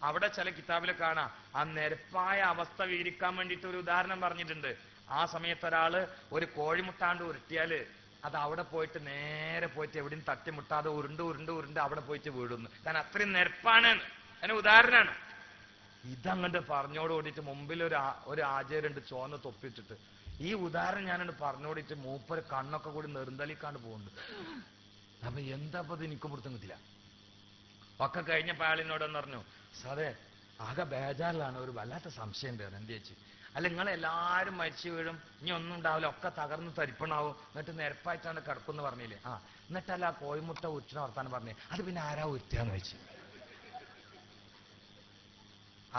അവിടെ ചില കിതാബിൽ കാണാം, ആ നിരപ്പായ അവസ്ഥ വിവരിക്കാൻ വേണ്ടിയിട്ട് ഒരു ഉദാഹരണം പറഞ്ഞിട്ടുണ്ട്. ആ സമയത്ത് ഒരാള് ഒരു കോഴിമുട്ടാണ്ട് ഉരുട്ടിയാല് അത് അവിടെ പോയിട്ട് നേരെ പോയിട്ട് എവിടെയും തട്ടിമുട്ടാതെ ഉരുണ്ട് അവിടെ പോയിട്ട് വീഴുന്നു. കാരണം അത്രയും നിരപ്പാണ്. അതിന് ഉദാഹരണമാണ്. ഇതങ്ങോട്ട് പറഞ്ഞോടുകൂടിയിട്ട് മുമ്പിൽ ഒരു ആചാര്യണ്ട് ചോന്ന തൊപ്പിട്ടിട്ട് ഈ ഉദാഹരണം ഞാനങ്ങോട്ട് പറഞ്ഞോടിയിട്ട് മൂപ്പര് കണ്ണൊക്കെ കൂടി നെറുന്തലിക്കാണ്ട് പോകുന്നുണ്ട്. അപ്പൊ എന്താ ഇത് എനിക്ക് പുറത്തും കിട്ടില്ല. ഒക്കെ കഴിഞ്ഞപ്പോൾ അയാളിനോടെന്ന് പറഞ്ഞു, സാറേ ആകെ ബേജാറിലാണ്, ഒരു വല്ലാത്ത സംശയം ഉണ്ട്. എന്ത് ചേച്ചി, അല്ല നിങ്ങളെല്ലാരും മരിച്ചു വീഴും, ഇനി ഒന്നും ഉണ്ടാവില്ല, ഒക്കെ തകർന്ന് തരിപ്പണാവും, എന്നിട്ട് നിരപ്പായിട്ടാണ് കിടക്കുമെന്ന് പറഞ്ഞില്ലേ. ആ എന്നിട്ടല്ല ആ കോഴിമുട്ട ഉരുട്ടിനെ വർത്താനം പറഞ്ഞേ, അത് പിന്നെ ആരാ ഉരുത്തിയാന്ന് വെച്ച്.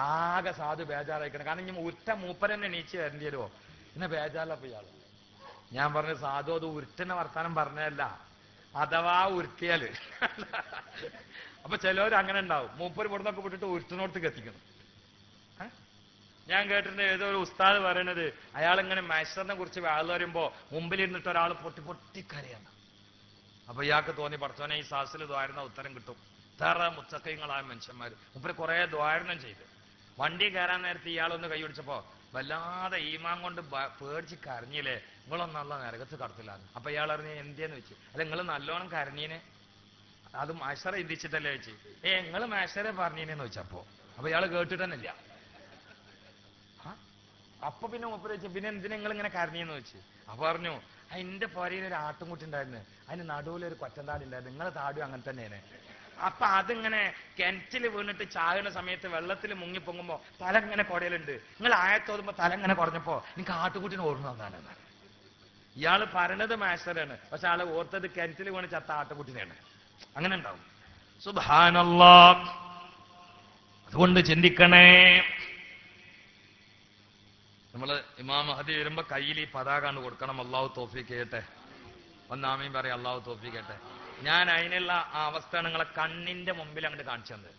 ആകെ സാധു ബേജാറായിക്കണം. കാരണം ഇനി ഉരുട്ട മൂപ്പരെന്നെ എണീച്ച് വരേണ്ടി വരുമോ, പിന്നെ ബേജാറിലപ്പോ ഇയാള്. ഞാൻ പറഞ്ഞു, സാധു അത് ഉരുട്ടിനെ വർത്താനം പറഞ്ഞതല്ല, അഥവാ ഉരുട്ടിയാല്. അപ്പൊ ചിലവർ അങ്ങനെ ഉണ്ടാവും, മൂപ്പര് ഇവിടുന്നൊക്കെ വിട്ടിട്ട് ഉരുട്ടിനോടത്തേക്ക് എത്തിക്കണം. ഞാൻ കേട്ടിട്ടുണ്ട് ഏതോ ഒരു ഉസ്താദ് പറയണത്, അയാളിങ്ങനെ മൈസറിനെ കുറിച്ച് വാഴ്ന്നു വരുമ്പോ മുമ്പിലിരുന്നിട്ട് ഒരാൾ പൊട്ടിക്കരയാണ്. അപ്പൊ ഇയാൾക്ക് തോന്നി, പടച്ചോനെ ഈ സാസിൽ ദ്വാരണ ഉത്തരം കിട്ടും. ഇത്ര മുത്തക്കയങ്ങളായ മനുഷ്യന്മാർ മുപ്പര് കുറെ ദ്വാരണം ചെയ്ത്. വണ്ടി കയറാൻ നേരത്തെ ഇയാളൊന്ന് കൈപിടിച്ചപ്പോ വല്ലാതെ ഈമാൻ കൊണ്ട് പേടിച്ച് കരഞ്ഞില്ലേ, നിങ്ങളൊന്നും നല്ല നരകത്ത് കടത്തില്ലാന്ന്. അപ്പൊ ഇയാൾ അറിഞ്ഞ എന്തേന്ന് വെച്ച്, അല്ല നിങ്ങൾ നല്ലോണം കരഞ്ഞീനെ, അത് മാഷറ ഇരിച്ചിട്ടല്ലേ വെച്ച്. നിങ്ങൾ മാഷറെ പറഞ്ഞീനെന്ന് വെച്ചപ്പോ അപ്പൊ ഇയാള് കേട്ടിട്ട് തന്നെ ഇല്ല. അപ്പൊ പിന്നെ മുപ്പര് വെച്ചു, പിന്നെ എന്തിനാ നിങ്ങൾ ഇങ്ങനെ കരഞ്ഞെന്ന് വെച്ച്. അപ്പൊ പറഞ്ഞു, എന്റെ പുരയിൽ ഒരു ആട്ടുംകുട്ടി ഉണ്ടായിരുന്നു, അതിന് നടുവിലൊരു കൊറ്റന്താടി ഉണ്ടായിരുന്നു, നിങ്ങളെ താടും അങ്ങനെ തന്നെയാണ്. അപ്പൊ അതിങ്ങനെ കിണറ്റിൽ വീണിട്ട് ചാകുന്ന സമയത്ത് വെള്ളത്തിൽ മുങ്ങിപ്പൊങ്ങുമ്പോ തല ഇങ്ങനെ കുടയിലുണ്ട്, നിങ്ങൾ ആയത്തോതുമ്പോ തല ഇങ്ങനെ കുറഞ്ഞപ്പോ എനിക്ക് ആട്ടുകുട്ടിനെ ഓർമ്മ വന്നാണ്. ഇയാള് പറഞ്ഞത് മാസ്റ്ററാണ്, പക്ഷെ ആള് ഓർത്തത് കിണറ്റിൽ വീണ് ചത്ത ആട്ടുകുട്ടിനെയാണ്. അങ്ങനെ ഉണ്ടാവും. സുബ്ഹാനല്ലാഹ്. അതുകൊണ്ട് ചിന്തിക്കണേ. നമ്മള് ഇമാം മഹദി വരുമ്പോ കയ്യിൽ ഈ പതാക കണ്ട് കൊടുക്കണം. അള്ളാഹു തൗഫീഖ് ചെയ്യട്ടെ. ഒന്നാമീൻ പറയാം, അള്ളാഹു തൗഫീഖ് ചെയ്യട്ടെ. ഞാൻ അതിനുള്ള ആ അവസ്ഥ നിങ്ങളെ കണ്ണിന്റെ മുമ്പിൽ അങ്ങോട്ട് കാണിച്ചു തന്നത്.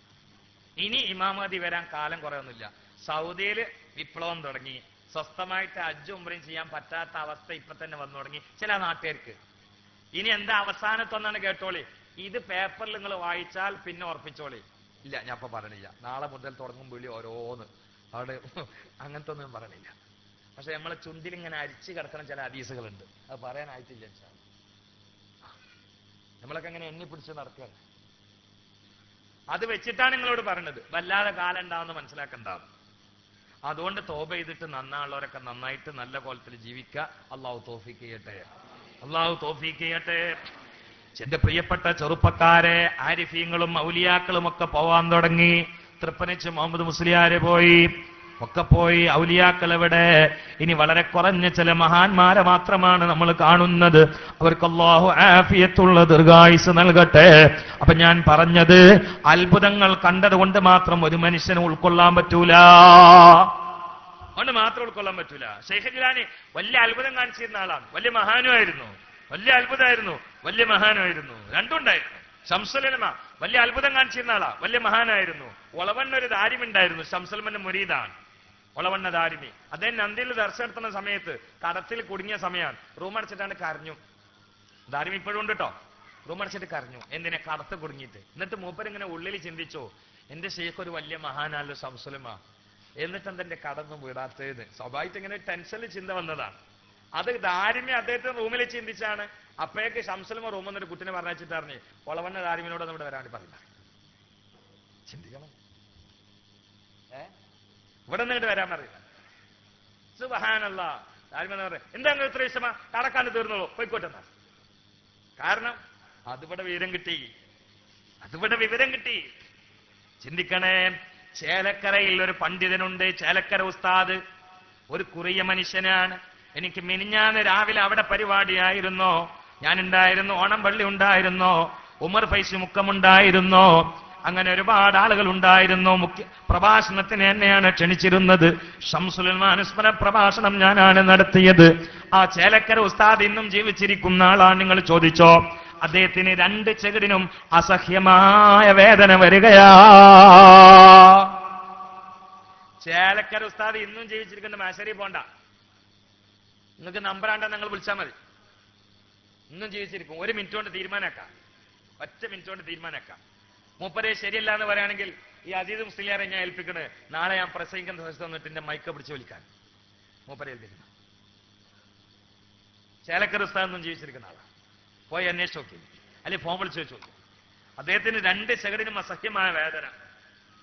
ഇനി ഇമാം മഹദി വരാൻ കാലം കുറയൊന്നുമില്ല. സൗദിയിൽ വിപ്ലവം തുടങ്ങി, സ്വസ്ഥമായിട്ട് ഹജ്ജും ഉംറയും ചെയ്യാൻ പറ്റാത്ത അവസ്ഥ ഇപ്പൊ തന്നെ വന്നു തുടങ്ങി ചില നാട്ടുകാർക്ക്. ഇനി എന്താ അവസാനത്തൊന്നാണ് കേട്ടോളി, ഇത് പേപ്പറിൽ നിങ്ങൾ വായിച്ചാൽ പിന്നെ ഉറപ്പിച്ചോളി. ഇല്ല ഞാൻ ഇപ്പൊ പറയണില്ല, നാളെ മുതൽ തുടങ്ങും വിളി ഓരോന്ന്, അവിടെ അങ്ങനത്തെ ഒന്നും പറയണില്ല. പക്ഷെ നമ്മളെ ചുണ്ടിൽ ഇങ്ങനെ അരിച്ചു കിടക്കുന്ന ചില ഹദീസുകളുണ്ട്, അത് പറയാനായിട്ടില്ല. നമ്മളൊക്കെ അങ്ങനെ എണ്ണി പിടിച്ച് നടക്കുകയാണ്. അത് വെച്ചിട്ടാണ് നിങ്ങളോട് പറഞ്ഞത്, വല്ലാതെ കാലം ഉണ്ടാവുന്ന മനസ്സിലാക്കണ്ടാവും. അതുകൊണ്ട് തൗബ ചെയ്തിട്ട് നന്നാളുള്ളവരൊക്കെ നന്നായിട്ട് നല്ല കോലത്തിൽ ജീവിക്കുക. അള്ളാഹു തൗഫീഖ് ചെയ്യട്ടെ. അള്ളാഹു തൗഫീഖ് ചെയ്യട്ടെ. എന്റെ പ്രിയപ്പെട്ട ചെറുപ്പക്കാരെ, ആരിഫീങ്ങളും ഔലിയാക്കളും ഒക്കെ പോവാൻ തുടങ്ങി. തൃപ്പനിച്ച് മുഹമ്മദ് മുസ്ലിയാര് പോയി, ഒക്കെ പോയി. ഔലിയാക്കൾ എവിടെ? ഇനി വളരെ കുറഞ്ഞ ചില മഹാന്മാരെ മാത്രമാണ് നമ്മൾ കാണുന്നത്. അവർക്ക് അല്ലാഹു ആഫിയത്തുള്ള ദീർഘായുസ് നൽകട്ടെ. അപ്പൊ ഞാൻ പറഞ്ഞത്, അത്ഭുതങ്ങൾ കണ്ടതുകൊണ്ട് മാത്രം ഒരു മനുഷ്യനെ ഉൾക്കൊള്ളാൻ പറ്റൂല, അതുകൊണ്ട് മാത്രം ഉൾക്കൊള്ളാൻ പറ്റൂല. ശൈഖ് ജിലാനി വലിയ അത്ഭുതം കാണിച്ചിരുന്ന ആളാണ്, വലിയ മഹാനുമായിരുന്നു, വലിയ അത്ഭുതമായിരുന്നു, വലിയ മഹാനുമായിരുന്നു, രണ്ടുണ്ടായിരുന്നു. ശംസുലമ വലിയ അത്ഭുതം കാണിച്ചിരുന്ന ആളാ, വലിയ മഹാനായിരുന്നു. ഒളവണ്ണ ഒരു ദാരിമുണ്ടായിരുന്നു, ശംസുലമന്റെ മുരീദാണ് ഒളവണ്ണ ദാരിമി. അദ്ദേഹം നന്ദിയിൽ ദർശനം നടത്തുന്ന സമയത്ത് കടത്തിൽ കുടുങ്ങിയ സമയമാണ്. റൂം അടച്ചിട്ടാണ് കരഞ്ഞു. ദാരിമി ഇപ്പോഴും ഉണ്ട് കേട്ടോ. റൂം അടച്ചിട്ട് കരഞ്ഞു. എന്തിനെ? കടത്ത് കുടുങ്ങിയിട്ട്. എന്നിട്ട് മൂപ്പരിങ്ങനെ ഉള്ളിൽ ചിന്തിച്ചു, എന്റെ ശേഖ് ഒരു വലിയ മഹാനല്ലോ ശംസുലമ, എന്നിട്ട് എന്തെന്റെ കടന്നും വിടാത്തത്. സ്വാഭാവികമായിട്ട് ഇങ്ങനെ ടെൻഷനിൽ ചിന്ത വന്നതാണ്. അത് ദാരിമി അദ്ദേഹത്തെ റൂമിൽ ചിന്തിച്ചാണ്. അപ്പോഴേക്ക് ശംസുലമ റൂമിൽ നിന്നൊരു കുട്ടിനെ പറഞ്ഞിട്ട് അറിഞ്ഞ് ഒളവണ്ണ ദാരിമിനോട് നമ്മുടെ വരാണ്ട് പറയുന്നത്. ചിന്തിക്കണം, ഇവിടെ നിന്നിട്ട് വരാൻ പറയുന്നത്. സുബ്ഹാനല്ലാഹ്. ദാരിമെന്ന് പറയാം, എന്താ ഇത്ര ഇഷ്ടമാ, കടക്കാണ്ട് തീർന്നോളൂ, പോയിക്കോട്ടെ. കാരണം അതിവിടെ വിവരം കിട്ടി, അതിവിടെ വിവരം കിട്ടി. ചിന്തിക്കണേ. ചേലക്കരയിൽ ഒരു പണ്ഡിതനുണ്ട്, ചേലക്കര ഉസ്താദ്, ഒരു കുറിയ മനുഷ്യനാണ്. എനിക്ക് മിനിഞ്ഞാന്ന് രാവിലെ അവിടെ പരിപാടിയായിരുന്നു, ഞാനുണ്ടായിരുന്നു, ഓണം പള്ളി ഉണ്ടായിരുന്നു, ഉമർ ഫൈസി മുക്കമുണ്ടായിരുന്നു, അങ്ങനെ ഒരുപാട് ആളുകൾ ഉണ്ടായിരുന്നു. മുഖ്യ പ്രഭാഷണത്തിന് എന്നെയാണ് ക്ഷണിച്ചിരുന്നത്. ശംസുൽ ഉലമ അനുസ്മരണ പ്രഭാഷണം ഞാനാണ് നടത്തിയത്. ആ ചേലക്കര ഉസ്താദ് ഇന്നും ജീവിച്ചിരിക്കുന്ന ആളാണ്. നിങ്ങൾ ചോദിച്ചോ, അദ്ദേഹത്തിന് 2 ചെകിടിനും അസഹ്യമായ വേദന വരികയാ. ചേലക്കര ഉസ്താദ് ഇന്നും ജീവിച്ചിരിക്കുന്ന മാശരി പോണ്ട, നിങ്ങൾക്ക് നമ്പറാണ്ട നിങ്ങൾ വിളിച്ചാൽ മതി, ഇന്നും ജീവിച്ചിരിക്കും. 1 മിനിറ്റ് കൊണ്ട് തീരുമാനമാക്കാം, ഒറ്റ മിനിറ്റ് കൊണ്ട് തീരുമാനമാക്കാം. മൂപ്പരെ ശരിയല്ല എന്ന് പറയുകയാണെങ്കിൽ ഈ അസീസ് മുസ്ലിയാരെ ഞാൻ ഏൽപ്പിക്കണേ, നാളെ ഞാൻ പ്രസംഗിക്കുന്ന ദിവസം വന്നിട്ട് എന്റെ മൈക്ക് പിടിച്ച് വിളിക്കാൻ മൂപ്പരെ ഏൽപ്പിക്കണം. ചേലക്കര ഉസ്താദൊന്നും ജീവിച്ചിരിക്കുന്ന ആളാണ്. പോയി അന്വേഷിച്ച് നോക്കി, അല്ലെങ്കിൽ ഫോൺ വിളിച്ച് വെച്ച് നോക്കി. അദ്ദേഹത്തിന് 2 ചെകിടിനും അസഹ്യമായ വേദന.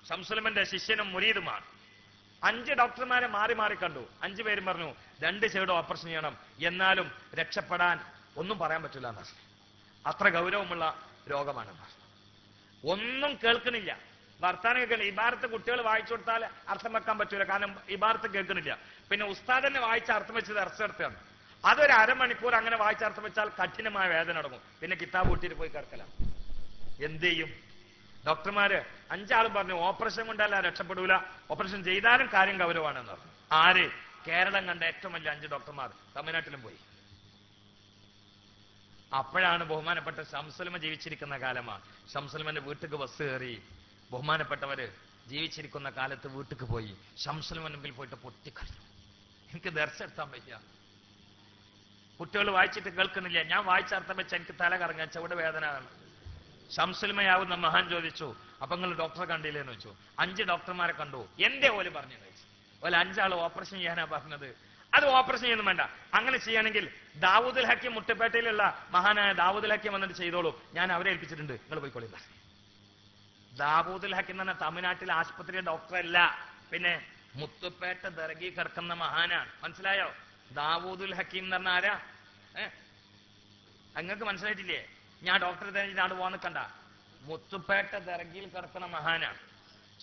ശംസുലമന്റെ ശിഷ്യനും മുരീദുമാണ്. 5 ഡോക്ടർമാരെ മാറി മാറി കണ്ടു. 5 പേരും പറഞ്ഞു 2 ചെകിട് ഓപ്പറേഷൻ ചെയ്യണം, എന്നാലും രക്ഷപ്പെടാൻ ഒന്നും പറയാൻ പറ്റില്ല എന്നാണ്. അത്ര ഗൗരവമുള്ള രോഗമാണ്. ഒന്നും കേൾക്കണില്ല, വർത്താനം കേൾക്കണില്ല. ഇബാറത്ത് കുട്ടികൾ വായിച്ചു കൊടുത്താൽ അർത്ഥം വെക്കാൻ പറ്റൂല, കാരണം ഇബാറത്ത് കേൾക്കണില്ല. പിന്നെ ഉസ്താദ് തന്നെ വായിച്ച അർത്ഥം വെച്ചത് അർത്ഥം. അതൊരു അരമണിക്കൂർ അങ്ങനെ വായിച്ച അർത്ഥം വെച്ചാൽ കഠിനമായ വേദന അടങ്ങും. പിന്നെ കിതാബ് കൂട്ടിയിട്ട് പോയി കിടക്കലാണ്. എന്ത് ചെയ്യും? ഡോക്ടർമാര് 5 ആളും പറഞ്ഞു ഓപ്പറേഷൻ കൊണ്ടല്ല രക്ഷപ്പെടൂല, ഓപ്പറേഷൻ ചെയ്താലും കാര്യം ഗൗരവമാണെന്ന് പറഞ്ഞു. ആര്? കേരളം കണ്ട ഏറ്റവും വലിയ 5 ഡോക്ടർമാർ തമിഴ്നാട്ടിലും പോയി. അപ്പോഴാണ് ബഹുമാനപ്പെട്ട ശംസുലമ ജീവിച്ചിരിക്കുന്ന കാലമാണ്. ശംസുലമന്റെ വീട്ടിക്ക് ബസ് കയറി ബഹുമാനപ്പെട്ടവര് ജീവിച്ചിരിക്കുന്ന കാലത്ത് വീട്ടിക്ക് പോയി. ശംസുലമ മുമ്പിൽ പോയിട്ട് പൊട്ടിക്കഴിഞ്ഞു. എനിക്ക് ദർശനം വയ്യ, കുട്ടികൾ വായിച്ചിട്ട് കേൾക്കുന്നില്ല, ഞാൻ വായിച്ചർത്ഥം വെച്ച് എനിക്ക് തല കറങ്ങാൻ, ചുവട് വേദന. ശംസുലമയാവുന്ന മഹാൻ ചോദിച്ചു, അപ്പൊ നിങ്ങൾ ഡോക്ടറെ കണ്ടില്ലേന്ന് വെച്ചു. 5 ഡോക്ടർമാരെ കണ്ടു. എന്തേ ഓല് പറഞ്ഞു ചോദിച്ചു. ഓല് 5 ആള് ഓപ്പറേഷൻ ചെയ്യാനാ പറഞ്ഞത്. അത് ഓപ്പറേഷൻ ചെയ്യുന്നു വേണ്ട, അങ്ങനെ ചെയ്യുകയാണെങ്കിൽ ദാവൂദുൽ ഹക്കീം മുട്ടുപേട്ടയിലുള്ള മഹാനായ ദാവൂദുൽ ഹക്കീം വന്നിട്ട് ചെയ്തോളൂ, ഞാൻ അവരെ ഏൽപ്പിച്ചിട്ടുണ്ട്, നിങ്ങൾ പോയിക്കോളി. ദാവൂദുൽ ഹക്കീം എന്ന് പറഞ്ഞാൽ തമിഴ്നാട്ടിലെ ആശുപത്രിയിലെ ഡോക്ടറല്ല, പിന്നെ മുത്തുപേട്ട ദർഗി കിടക്കുന്ന മഹാനാണ്. മനസ്സിലായോ? ദാവൂദുൽ ഹക്കീം എന്ന് പറഞ്ഞ ആരാ? നിങ്ങൾക്ക് മനസ്സിലായിട്ടില്ലേ? ഞാൻ ഡോക്ടറെ തെരഞ്ഞിട്ട് അവിടെ പോകാൻ നിൽക്കണ്ട. മുത്തുപേട്ട ദർഗിയിൽ കിടക്കുന്ന മഹാനാണ്.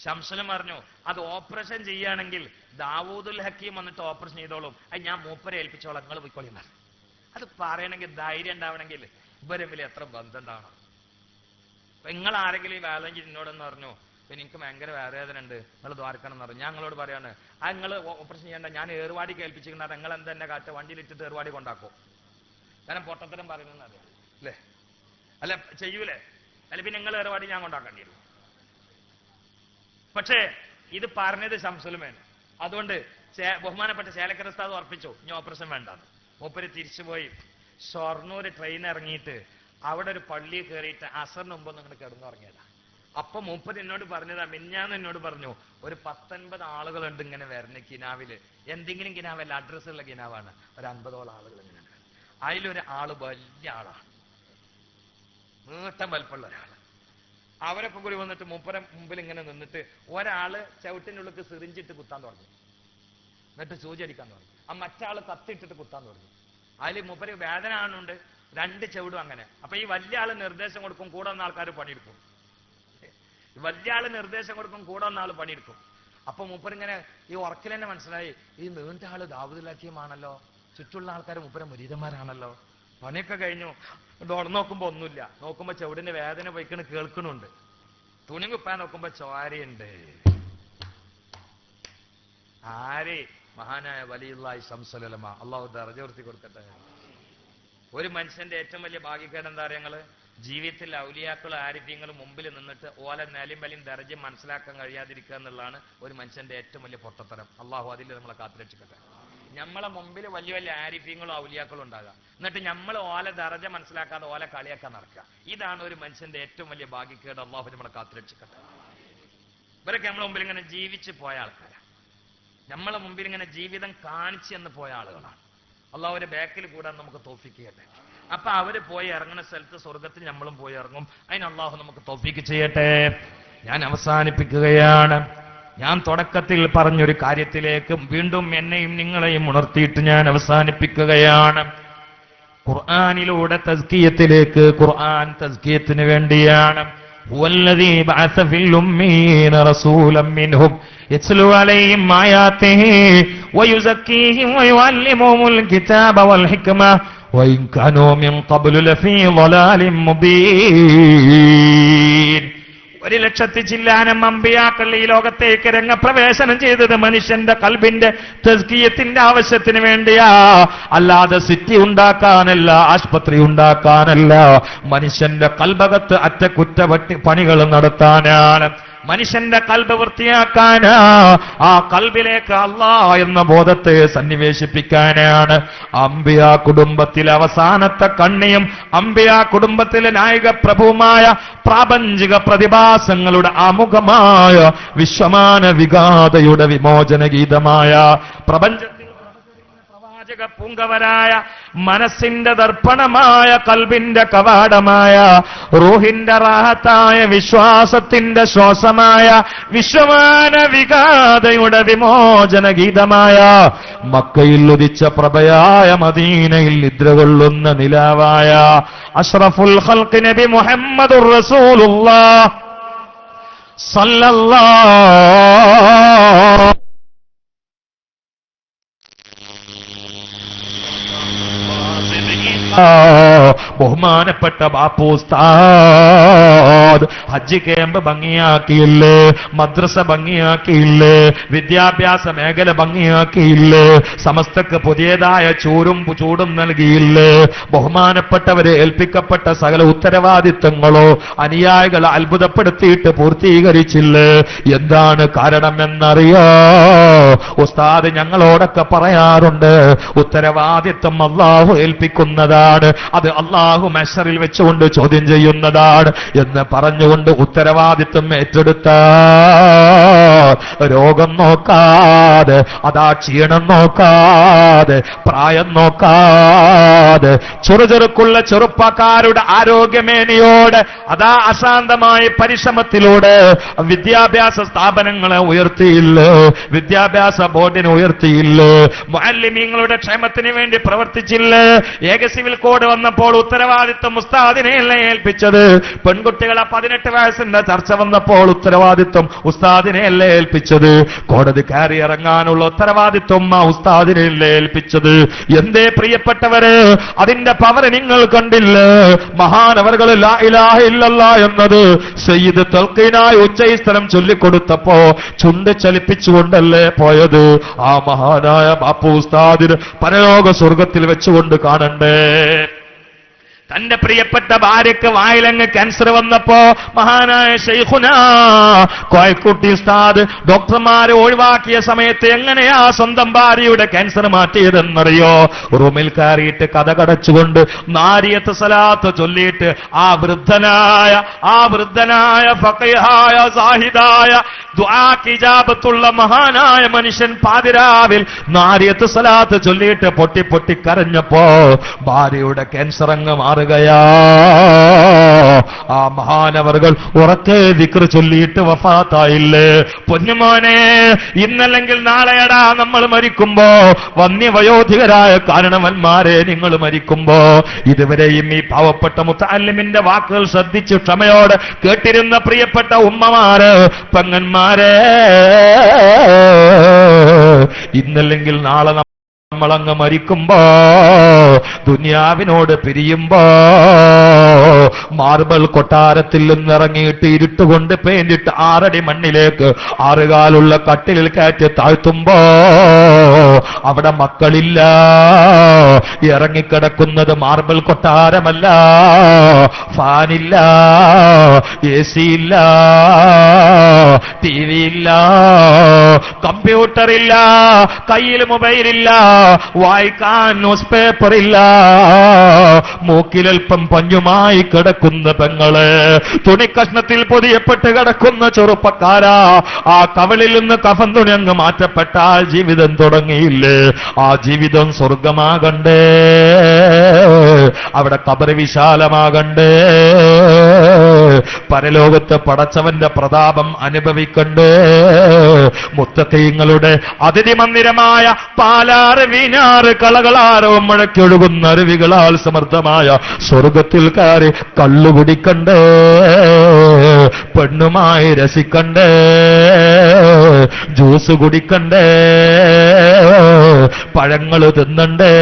ശംസുലം പറഞ്ഞു അത് ഓപ്പറേഷൻ ചെയ്യുകയാണെങ്കിൽ ദാവൂദുൽ ഹക്കീം വന്നിട്ട് ഓപ്പറേഷൻ ചെയ്തോളും, അത് ഞാൻ മൂപ്പരെ ഏൽപ്പിച്ചോളാം, നിങ്ങൾ പോയിക്കോളി. അത് പറയണമെങ്കിൽ ധൈര്യം ഉണ്ടാവണമെങ്കിൽ ഇവരെ തമ്മിൽ എത്ര ബന്ധം ഉണ്ടാവണം. നിങ്ങൾ ആരെങ്കിലും ഈ വേദന എന്നോടെന്ന് പറഞ്ഞു, പിന്നെ എനിക്ക് ഭയങ്കര വേദന ഉണ്ട്, നിങ്ങൾ ദ്വാരക്കണം എന്ന് പറഞ്ഞു. ഞാൻ നിങ്ങളോട് പറയാണ്, ആ നിങ്ങൾ ഓപ്പറേഷൻ ചെയ്യേണ്ട, ഞാൻ ഏറുവാടി കേൾപ്പിച്ചിരിക്കുന്നത്, നിങ്ങൾ എന്തെന്നെ കാറ്റ് വണ്ടിയിലിട്ടിട്ട് ഏറുവാടി കൊണ്ടാക്കും. കാരണം പൊട്ടത്തരം പറയുന്നത് അറിയാം അല്ലേ? അല്ല ചെയ്യൂലേ? അല്ല പിന്നെ നിങ്ങൾ ഏറുവാടി ഞാൻ കൊണ്ടാക്കേണ്ടി വരും. പക്ഷേ ഇത് പറഞ്ഞത് ശംസുലമയാണ്. അതുകൊണ്ട് ബഹുമാനപ്പെട്ട ചേലക്കര ഉസ്താദ് ഉറപ്പിച്ചു ഇനി ഓപ്പറേഷൻ വേണ്ടാന്ന്. മൂപ്പര് തിരിച്ചുപോയി ഷൊർണൂർ ട്രെയിൻ ഇറങ്ങിയിട്ട് അവിടെ ഒരു പള്ളിയിൽ കയറിയിട്ട് അസറിന് മുമ്പ് നിങ്ങൾ കിടന്നുറങ്ങിയതാ. അപ്പൊ മൂപ്പര് എന്നോട് പറഞ്ഞതാ, മിഞ്ഞാന്ന് എന്നോട് പറഞ്ഞു, ഒരു 19 ആളുകളുണ്ട് ഇങ്ങനെ വരണ കിനാവില്. എന്തെങ്കിലും കിനാവല്ല, അഡ്രസ്സുള്ള കിനാവാണ്. ഒരു 50ഓളം ആളുകൾ ഇങ്ങനെ. അതിലൊരു ആള് വലിയ ആളാണ്, നീട്ടം വലിപ്പമുള്ള ഒരാള്. അവരൊക്കെ കൂടി വന്നിട്ട് മൂപ്പര മുമ്പിൽ ഇങ്ങനെ നിന്നിട്ട് ഒരാള് ചവിട്ടിനുള്ളിൽ സിറിഞ്ചിട്ട് കുത്താൻ തുടങ്ങി, എന്നിട്ട് സൂചി അടിക്കാൻ തുടങ്ങി. ആ മറ്റാള് കത്തിയിട്ടിട്ട് കുത്താൻ തുടങ്ങി. അതിൽ മൂപ്പര് വേദന ആണുണ്ട്, 2 ചെവിടും അങ്ങനെ. അപ്പൊ ഈ വലിയ ആള് നിർദ്ദേശം കൊടുക്കും, കൂടെ വന്ന ആൾക്കാർ പണിയെടുക്കും. വലിയ ആള് നിർദ്ദേശം കൊടുക്കും, കൂടെ വന്ന ആള് പണിയെടുക്കും. അപ്പൊ മൂപ്പരിങ്ങനെ ഈ ഉറക്കിൽ തന്നെ മനസ്സിലായി, ഈ നീണ്ട ആള് ദാവൂദുൽ-ഹക്കീമാണല്ലോ, ചുറ്റുള്ള ആൾക്കാർ മൂപ്പരെ മുരീദന്മാരാണല്ലോ. പണിയൊക്കെ കഴിഞ്ഞു, നോക്കുമ്പോ ഒന്നുമില്ല. നോക്കുമ്പോ ചെവിടിന്റെ വേദന പോയിക്കണ് കേൾക്കണുണ്ട്. തുണി കുപ്പാൻ നോക്കുമ്പോ ചോരയുണ്ട്. ആര്? മഹാനായ വലിയുള്ളാഹി ശംസുൽ ഉലമ, അള്ളാഹു ദർജ ഉയർത്തി കൊടുക്കട്ടെ. ഒരു മനുഷ്യന്റെ ഏറ്റവും വലിയ ഭാഗ്യക്കേട് എന്താ പറയുക? ഞങ്ങള് ജീവിതത്തിൽ ഔലിയാക്കളും ആരിഫ്യങ്ങളും മുമ്പിൽ നിന്നിട്ട് ഓല നിലയും വലിയും ദർജയും മനസ്സിലാക്കാൻ കഴിയാതിരിക്കുക എന്നുള്ളതാണ് ഒരു മനുഷ്യന്റെ ഏറ്റവും വലിയ പൊട്ടത്തരം. അള്ളാഹു അതിൽ നമ്മളെ കാത്തുരക്ഷിക്കട്ടെ. നമ്മളെ മുമ്പിൽ വലിയ വലിയ ആരിഫ്യങ്ങളും ഔലിയാക്കളും ഉണ്ടാകുക, എന്നിട്ട് നമ്മൾ ഓല ദർജ മനസ്സിലാക്കാതെ ഓല കളിയാക്കാൻ നടക്കുക. ഇതാണ് ഒരു മനുഷ്യന്റെ ഏറ്റവും വലിയ ഭാഗ്യക്കേട്. അള്ളാഹു നമ്മളെ കാത്തുരക്ഷിക്കട്ടെ. ഇവരൊക്കെ നമ്മളെ മുമ്പിൽ ഇങ്ങനെ ജീവിച്ച് പോയ ആൾക്കാരാണ്. നമ്മളെ മുമ്പിൽ ഇങ്ങനെ ജീവിതം കാണിച്ചു എന്ന് പോയ ആളുകളാണ്. അള്ളാഹുവിന്റെ ബാക്കിൽ കൂടാൻ നമുക്ക് തൗഫീക്ക് ചെയ്യട്ടെ. അപ്പൊ അവര് പോയി ഇറങ്ങുന്ന സ്ഥലത്ത് സ്വർഗത്തിൽ നമ്മളും പോയി ഇറങ്ങും. അതിന് അള്ളാഹു നമുക്ക് തൗഫീക്ക് ചെയ്യട്ടെ. ഞാൻ അവസാനിപ്പിക്കുകയാണ്. ഞാൻ തുടക്കത്തിൽ പറഞ്ഞൊരു കാര്യത്തിലേക്ക് വീണ്ടും എന്നെയും നിങ്ങളെയും ഉണർത്തിയിട്ട് ഞാൻ അവസാനിപ്പിക്കുകയാണ്. ഖുർആനിലൂടെ തസ്കിയത്തിലേക്ക്. ഖുർആൻ തസ്കിയത്തിന് വേണ്ടിയാണ്. ഹുവല്ലദീ ബഅസ ഫിൽ ഉമ്മീന റസൂലൻ മിൻഹും യത്ലു അലൈഹിം ആയാതിഹി വയുസക്കീഹിം വയുഅല്ലിമുഹുൽ കിതാബ വൽ ഹിക്മ വഇൻ കാനൂ മിൻ ഖബ്ലു ലഫീ ളലാലിൻ മുബീൻ. 1,00,000 ചില്ലാനം അമ്പിയാക്കൾ ഈ ലോകത്തേക്ക് രംഗപ്രവേശനം ചെയ്തത് മനുഷ്യന്റെ കൽബിന്റെ തസ്കിയത്തിന്റെ ആവശ്യത്തിന് വേണ്ടിയാ, അല്ലാതെ സിറ്റി ഉണ്ടാക്കാനല്ല, ആശുപത്രി ഉണ്ടാക്കാനല്ല. മനുഷ്യന്റെ കൽബകത്ത് അറ്റകുറ്റപണികൾ നടത്താനാണ്. മനുഷ്യന്റെ കൽബ് വൃത്തിയാക്കാനാ. ആ കൽബിലേക്ക് അല്ലാഹ് എന്ന ബോധത്തെ സന്നിവേശിപ്പിക്കാനാണ്. അംബിയാ കുടുംബത്തിലെ അവസാനത്തെ കണ്ണിയും അംബിയാ കുടുംബത്തിലെ നായിക പ്രഭുവുമായ പ്രാപഞ്ചിക പ്രതിഭാസങ്ങളുടെ ആമുഖമായ വിശ്വമാന വിഗാതയുടെ വിമോചന ഗീതമായ പ്രപഞ്ചത്തിൽ പ്രവാചക പൂങ്കവരായ മനസ്സിന്റെ ദർപ്പണമായ കൽബിന്റെ കവാടമായ റൂഹിന്റെ റാഹത്തായ വിശ്വാസത്തിന്റെ ശ്വാസമായ വിശ്വമാന വിഗാതയുടെ വിമോചന ഗീതമായ മക്കയിൽ ഉദിച്ച പ്രഭയായ മദീനയിൽ നിദ്ര കൊള്ളുന്ന നിലാവായ അഷ്റഫുൽ ഖൽഖ് നബി മുഹമ്മദുർ റസൂലുള്ളാഹ് സല്ലല്ലാഹു ബഹുമാനപ്പെട്ട ബാപ്പു ഉസ്താദ് ഹജ്ജ് ക്യാമ്പ് ഭംഗിയാക്കിയില്ലേ, മദ്രസ ഭംഗിയാക്കിയില്ലേ, വിദ്യാഭ്യാസ മേഖല ഭംഗിയാക്കിയില്ലേ, സമസ്തക്ക് പുതിയതായ ചൂടും നൽകിയില്ലേ, ബഹുമാനപ്പെട്ടവരെ ഏൽപ്പിക്കപ്പെട്ട സകല ഉത്തരവാദിത്തങ്ങളോ അനുയായികളെ അത്ഭുതപ്പെടുത്തിയിട്ട് പൂർത്തീകരിച്ചില്ലേ? എന്താണ് കാരണമെന്നറിയോ? ഉസ്താദ് ഞങ്ങളോടൊക്കെ പറയാറുണ്ട്, ഉത്തരവാദിത്തം അല്ലാഹു ഏൽപ്പിക്കുന്നതാണ്, അത് അല്ലാഹു മഹ്ശറിൽ വെച്ചുകൊണ്ട് ചോദ്യം ചെയ്യുന്നതാണ് എന്ന് പറഞ്ഞുകൊണ്ട് ഉത്തരവാദിത്വം ഏറ്റെടുത്ത രോഗം നോക്കാതെ, അതാ ക്ഷീണം നോക്കാതെ, പ്രായം നോക്കാതെ, ചെറുചെറുക്കുള്ള ചെറുപ്പക്കാരുടെ ആരോഗ്യമേനയോടെ അതാ അശാന്തമായ പരിശ്രമത്തിലൂടെ വിദ്യാഭ്യാസ സ്ഥാപനങ്ങളെ ഉയർത്തിയില്ലേ, വിദ്യാഭ്യാസ ബോർഡിനെ ഉയർത്തിയില്ലേ, മുഅല്ലിമീങ്ങളുടെ ക്ഷേമത്തിന് വേണ്ടി പ്രവർത്തിച്ചില്ലേ? ഏക സിവിൽ കോഡ് വന്നപ്പോൾ ഉത്തരവാദിത്വം ഉസ്താദിനെയല്ലേ ഏൽപ്പിച്ചത്? പെൺകുട്ടികളെ 18 വയസ്സിന്റെ ചർച്ച വന്നപ്പോൾ ഉത്തരവാദിത്വം ഉസ്താദിനെയല്ലേ ഏൽപ്പിച്ചത്? കോടതി കയറി ഇറങ്ങാനുള്ള ഉത്തരവാദിത്വം ആ ഉസ്താദിനെയല്ലേ ഏൽപ്പിച്ചത്? എന്തേ പ്രിയപ്പെട്ടവരെ, അതിന്റെ പവർ നിങ്ങൾ കണ്ടില്ലേ? മഹാനവറുകൾ ലാ ഇലാഹ ഇല്ലല്ലാഹ് എന്നത് സയ്യിദ് തൽഖീനായി ഉച്ചസ്ഥലം ചൊല്ലിക്കൊടുത്തപ്പോ ചുണ്ട് ചലിപ്പിച്ചുകൊണ്ടല്ലേ പോയത്? ആ മഹാനായ ബാപ്പു ഉസ്താദിന് പരലോക സ്വർഗത്തിൽ വെച്ചുകൊണ്ട് കാണണ്ടേ? തന്റെ പ്രിയപ്പെട്ട ഭാര്യക്ക് വായിലങ്ങ് ക്യാൻസർ വന്നപ്പോ മഹാനായ ശൈഖുനാ കോയക്കുട്ടി ഉസ്താദ് ഡോക്ടർമാരെ ഒഴിവാക്കിയ സമയത്ത് എങ്ങനെയാ സ്വന്തം ഭാര്യയുടെ ക്യാൻസർ മാറ്റിയതെന്നറിയോ? റൂമിൽ കയറിയിട്ട് കഥ കടച്ചുകൊണ്ട് നാരിയത്ത് സലാത്ത് ചൊല്ലിയിട്ട് ആ വൃദ്ധനായ ഫഖീഹായ സാഹിദായ ദുആക്ക് ഇജാബത്തുള്ള മഹാനായ മനുഷ്യൻ പാതിരാവിൽ നാരിയത്ത് സലാത്ത് ചൊല്ലിയിട്ട് പൊട്ടി പൊട്ടി കരഞ്ഞപ്പോ ഭാര്യയുടെ ക്യാൻസർ അങ്ങ് മാറി മാറുകയാ. ആ മഹാനവറുകൾ ഉറക്കെ ദിക്ർ ചൊല്ലിയിട്ട് വഫാത്തായില്ലേ? പൊന്നുമോനെ, ഇന്നല്ലെങ്കിൽ നാളെയടാ നമ്മൾ മരിക്കുമ്പോ, വന്യവയോധികരായ കാരണവന്മാരെ നിങ്ങൾ മരിക്കുമ്പോ, ഇതുവരെയും ഈ പാവപ്പെട്ട മുത്തഅല്ലിമിന്റെ വാക്കുകൾ ശ്രദ്ധിച്ച് ക്ഷമയോടെ കേട്ടിരുന്ന പ്രിയപ്പെട്ട ഉമ്മമാര്, പെങ്ങന്മാരെ, ഇന്നല്ലെങ്കിൽ നാളെ നമ്മളങ്ങ് മരിക്കുമ്പോ, ദുനിയാവിനോട് പിരിയുമ്പോ, മാർബിൾ കൊട്ടാരത്തിൽ നിന്നിറങ്ങിയിട്ട് ഇരുട്ടുകൊണ്ട് പെയിന്റിട്ട് 6 അടി മണ്ണിലേക്ക് 6 കാലുള്ള കട്ടിലിൽ കയറ്റി താഴ്ത്തുമ്പോ, അവിടെ മക്കളില്ല. ഇറങ്ങിക്കിടക്കുന്നത് മാർബിൾ കൊട്ടാരമല്ല, ഫാനില്ല, AC ഇല്ല, TV ഇല്ല, കമ്പ്യൂട്ടറില്ല, കയ്യിൽ മൊബൈലില്ല, വായിക്കാൻ ന്യൂസ് പേപ്പർ ഇല്ല, മൂക്കിലൽപ്പം പഞ്ഞുമായി കിടക്കുന്ന പെങ്ങള്, തുണിക്കഷ്ണത്തിൽ പൊതിയപ്പെട്ട് കിടക്കുന്ന ചെറുപ്പക്കാരാ, ആ കവളിൽ നിന്ന് കഫൻ തുണി അങ്ങ് മാറ്റപ്പെട്ടാൽ ജീവിതം തുടങ്ങിയില്ലേ? ആ ജീവിതം സ്വർഗമാകണ്ടേ, അവിടെ ഖബർ വിശാലമാകണ്ടേ, പരലോകത്ത് പടച്ചവന്റെ പ്രതാപം അനുഭവിക്കണ്ടേ? മുത്തഖീങ്ങളുടെ അതിഥി മന്ദിരമായ പാലാറ് വീഞ്ഞാറ് കളകളാരവും മുഴക്കൊഴുകുന്ന അരുവികളാൽ സമൃദ്ധമായ സ്വർഗത്തിൽ കയറി കള്ളുകുടിക്കണ്ടേ, പെണ്ണുമായി രസിക്കണ്ടേ, ജ്യൂസ് കുടിക്കണ്ടേ, പഴങ്ങൾ തിന്നണ്ടേ?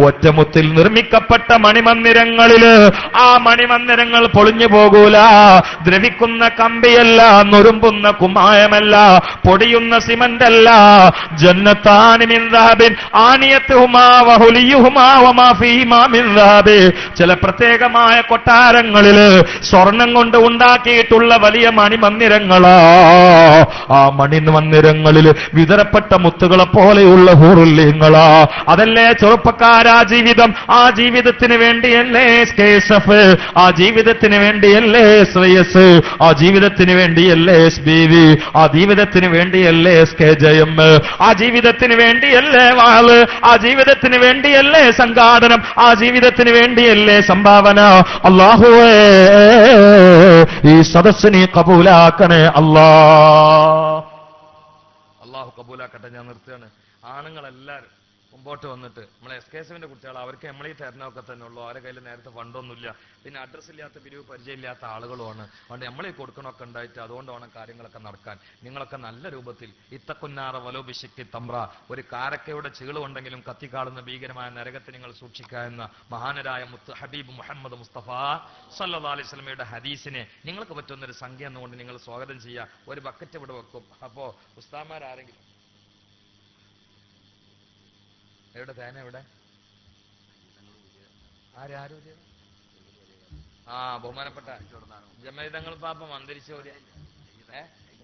ഒറ്റമുത്തിൽ നിർമ്മിക്കപ്പെട്ട മണിമന്ദിരങ്ങളില് ആ മണിമന്ദിരങ്ങൾ പൊളിഞ്ഞു പോകൂല. ദ്രവിക്കുന്ന കമ്പിയല്ല, നുറുമ്പുന്ന കുമ്മായമല്ല, പൊടിയുന്ന സിമന്റല്ല. ജന്നത്താനി മിൻ ദഹബിൻ ആനിയത്തുഹുമാ വഹുലിയുഹുമാ വമാ ഫീഹിമാ മിൻ ദഹബ്. ചില പ്രത്യേകമായ കൊട്ടാരങ്ങളില് സ്വർണം കൊണ്ട് ഉണ്ടാക്കിയിട്ടുള്ള വലിയ മണിമന്ദിരങ്ങളാ. ആ മണിമന്ദിരങ്ങളിൽ വിതരപ്പെട്ട മുത്തുകളെ പോലെയുള്ള ഹൂറുല്യങ്ങളാ. അതല്ലേ ചെറുപ്പക്കാരാ ജീവിതം? ആ ജീവിതത്തിന് വേണ്ടിയല്ലേ SKSF, ആ ജീവിതത്തിന് വേണ്ടിയല്ലേ SYS, ആ ജീവിതത്തിന് വേണ്ടിയല്ലേ SBV, ആ ജീവിതത്തിന് വേണ്ടിയല്ലേ SKJM, ആ ജീവിതത്തിന് വേണ്ടിയല്ലേ വാള്, ആ ജീവിതത്തിന് വേണ്ടിയല്ലേ സംഘാടനം, ആ ജീവിതത്തിന് വേണ്ടിയല്ലേ സംഭാവന? അല്ലാഹുവേ, ഈ സദസ്സിനെ കബൂലാക്കണേ അല്ലാ. അല്ലാഹു കബൂലാക്കട്ടെ. ഞാൻ നിർത്തുകയാണ്. ആണുങ്ങളെല്ലാരും മുമ്പോട്ട് വന്നിട്ട് നമ്മളെ SKSFന്റെ കുട്ടികൾ, അവർക്ക് നമ്മളീ തരണമൊക്കെ തന്നെ ഉള്ളൂ. അവരുടെ കയ്യിൽ നേരത്തെ ഫണ്ടൊന്നുമില്ല, പിന്നെ അഡ്രസ് ഇല്ലാത്ത, പിരിവ് പരിചയമില്ലാത്ത ആളുകളുമാണ്. അതുകൊണ്ട് നമ്മളീ കൊടുക്കണമൊക്കെ ഉണ്ടായിട്ട് അതുകൊണ്ട് വേണം കാര്യങ്ങളൊക്കെ നടക്കാൻ. നിങ്ങളൊക്കെ നല്ല രൂപത്തിൽ ഇത്തക്കുന്നാറ വലോഭിഷിക്ക് തമ്ര, ഒരു കാരക്കയുടെ ചീളുണ്ടെങ്കിലും കത്തിക്കാളുന്ന ഭീകരമായ നരകത്തെ നിങ്ങൾ സൂക്ഷിക്കുക എന്ന മഹാനരായ മുത്ത് ഹബീബ് മുഹമ്മദ് മുസ്തഫ സല്ലല്ലാഹു അലൈഹി വസല്ലമയുടെ ഹദീസിനെ നിങ്ങൾക്ക് പറ്റുന്നൊരു സംഖ്യ എന്നുകൊണ്ട് നിങ്ങൾ സ്വാഗതം ചെയ്യുക. ഒരു ബക്കറ്റ് ഇവിടെ വെക്കും. അപ്പോ ഉസ്താദ്മാരാരെങ്കിലും എവിടെ തേന എവിടെ? ആരും ബഹുമാനപ്പെട്ട ജമൈതങ്ങൾ പാപ്പ മന്ത്രിച്ച